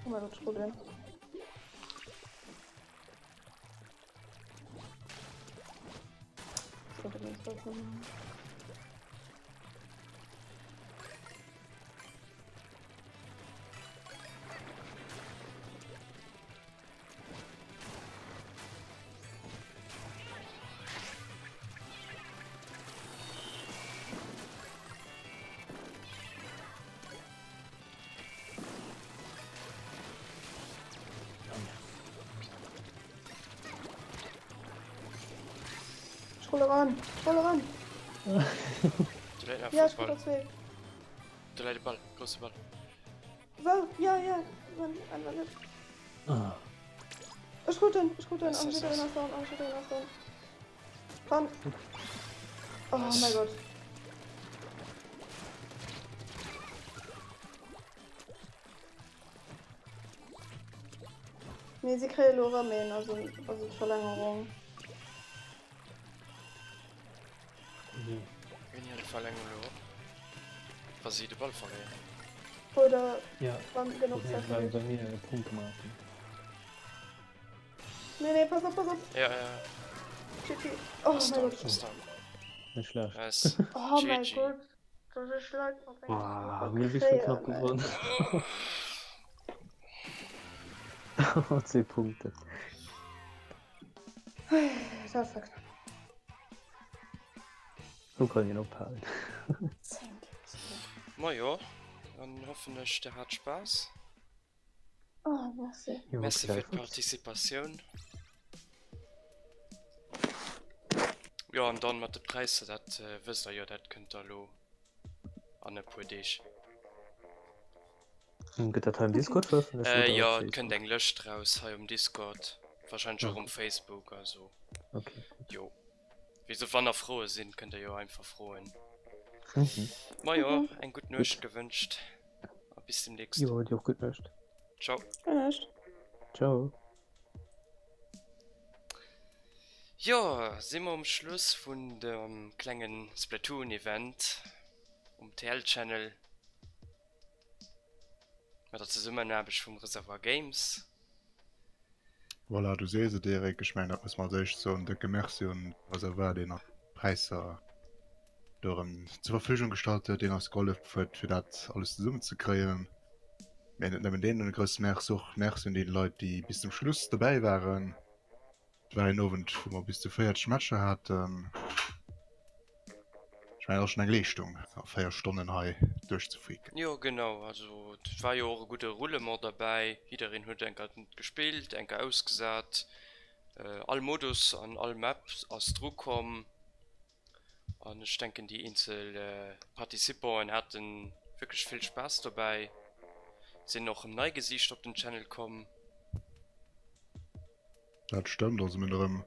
Oh mein Gott, Problem. Das könnte mir jetzt was machen. Schrolle ran! Schrolle ran! Du leid Ja, auf ich Ball. bin weg. Du leid Ball. Große Ball. So, ja, ja. Mann, nicht. Ah, Ich gut hin. Was Am ist Schütteln das? nach vorne, am Schütteln nach vorne. Komm. Oh Was? mein Gott. Nee, sie kriegen Loramen, also Verlängerung. nee. Wenn ihr die Verlängerung lo. Was sie den Ball verlieren. Oder Ja, wann genug das Zeit ist bei für mich. mir Punkte machen. Nee, pass auf, pass auf. Ja, ja. Chicky. Oh Das mein da, Gott. das da. Nicht schlecht. Was? Oh mein GG. Gott. Das ist schlecht. Boah, mir wie viel knapp gewonnen. 10 Punkte. Das war knapp. So kann ich noch peilen. Na ja. Dann hoffentlich der hat Spaß. Oh, merci. Merci für die Partizipation. Ja, und dann mit den Preisen, das wisst ihr ja, das könnt ihr lo an der Poetisch. Geht das im Discord veröffentlicht? oder Ja, auf könnt Facebook? ihr gelöscht raus, hier im Discord. Wahrscheinlich auch Ja. um Facebook, also. Okay. Jo. Wieso, wenn ihr froh sind, könnt ihr ja einfach freuen. Mhm. Na ja, ein guten Nacht gewünscht. Bis demnächst. Jo, die auch gut nicht. Ciao. Nicht. Ciao. Ja, sind wir am Schluss von dem kleinen Splatoon-Event um TL-Channel. Mit der Zusammenarbeit vom Reservoir Games. Voilà, du siehst direkt, ich meine, das muss man sich so in der Immersion, also war den Preiser zur Verfügung gestaltet, den aus Gold für das alles zusammen zu kreieren. Wenn denen größten Merk sind die Leute, die bis zum Schluss dabei waren. Es war ein Abend, wo wir bis zu 40 Matches hatten. Ich meine auch schon eine Leistung, auf 4 Stunden hier durchzufliegen. Ja, genau, also es war ja auch eine gute Rolle mal dabei. Jeder hat einen gespielt, einen ausgesagt. All Modus an all Maps aus Druck kommen. Und ich denke, die Insel Partizipanten hatten wirklich viel Spaß dabei. Sind noch im Neugesicht auf den Channel kommen. Das stimmt, also mit einem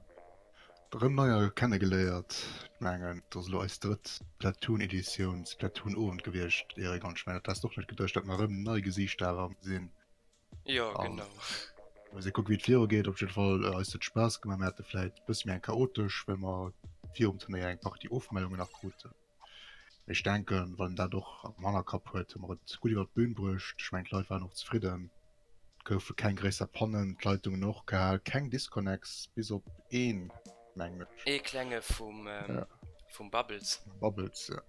neuer kennengelernt. Ich meine, das ist als dritte Platoon-Edition, Platoon Abend gewesen. Erik, und ich meine, das ist doch nicht gedacht, dass wir ein neues Gesicht da sehen. Ja, genau. Wenn ich gucke, wie es 4 geht, auf jeden Fall ist es Spaß gemacht. Man hatte vielleicht ein bisschen mehr chaotisch, wenn man 4 Turnier einfach die Aufmeldungen nach gut. Ich denke, wenn da doch am Mann Cup heute mal gut über die Bühne bricht, ich meine, die Leute waren noch zufrieden. Kaufe kein größer Pannen, die Leitungen noch gehabt, kein Disconnects, bis auf ein Menge. Klänge vom Bubbles. Bubbles, ja.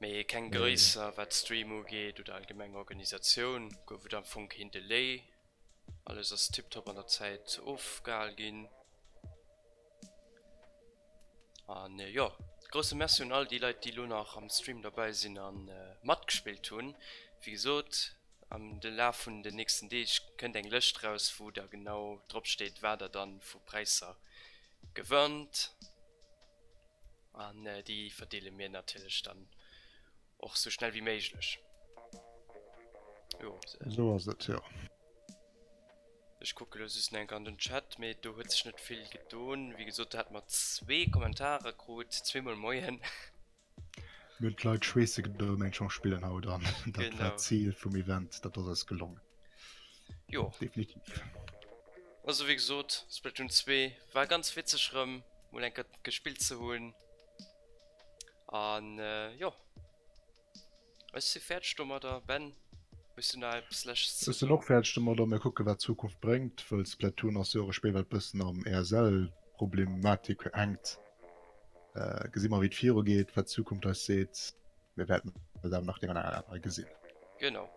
Aber kein größer, was Streamo geht oder allgemeine Organisation. Go wieder am Funk hin Delay. Alles ist tiptop an der Zeit aufgehalten. Und ja, große Merci an all die Leute, die nur noch am Stream dabei sind, an Matt gespielt tun. Wie gesagt, am Lauf von den nächsten Day könnt ein Lösch raus, wo da genau drauf steht, wer da dann für Preise gewinnt. Und die verdienen mir natürlich dann auch so schnell wie möglich. Jo, So ist es, ja. ich gucke, das ist ein an den Chat, aber du hast nicht viel getan. Wie gesagt, da hat man 2 Kommentare gut, 2 mal moin. mit Leute schwese schon spielen haut an Genau. das Ziel vom Event dat das ist gelungen Jo. definitiv Also wie gesagt, Splatoon 2 war ganz witzig rum, wohl ein gespielt zu holen. Und ja. Was ist die Pferdstummer da, Ben? Bist du da Ist du noch fertig oder mir gucke was Zukunft bringt weil Splatoon aus eure Spielwelt bisschen am RSL Problematik hängt gesehen mal wie 4 geht was Zukunft das seht wir werden nach dem gesehen Genau.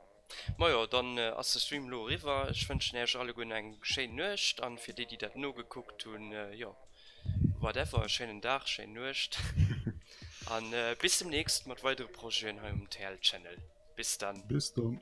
Ma ja, dann as der Stream lo River ich wünschen euch alle gun eng Sche nøcht an für die dat no geguckt hun ja whatever schönen Dach schön nøcht an bis zum nächsten mat weitere Projekten im TL Channel bis dann bis dann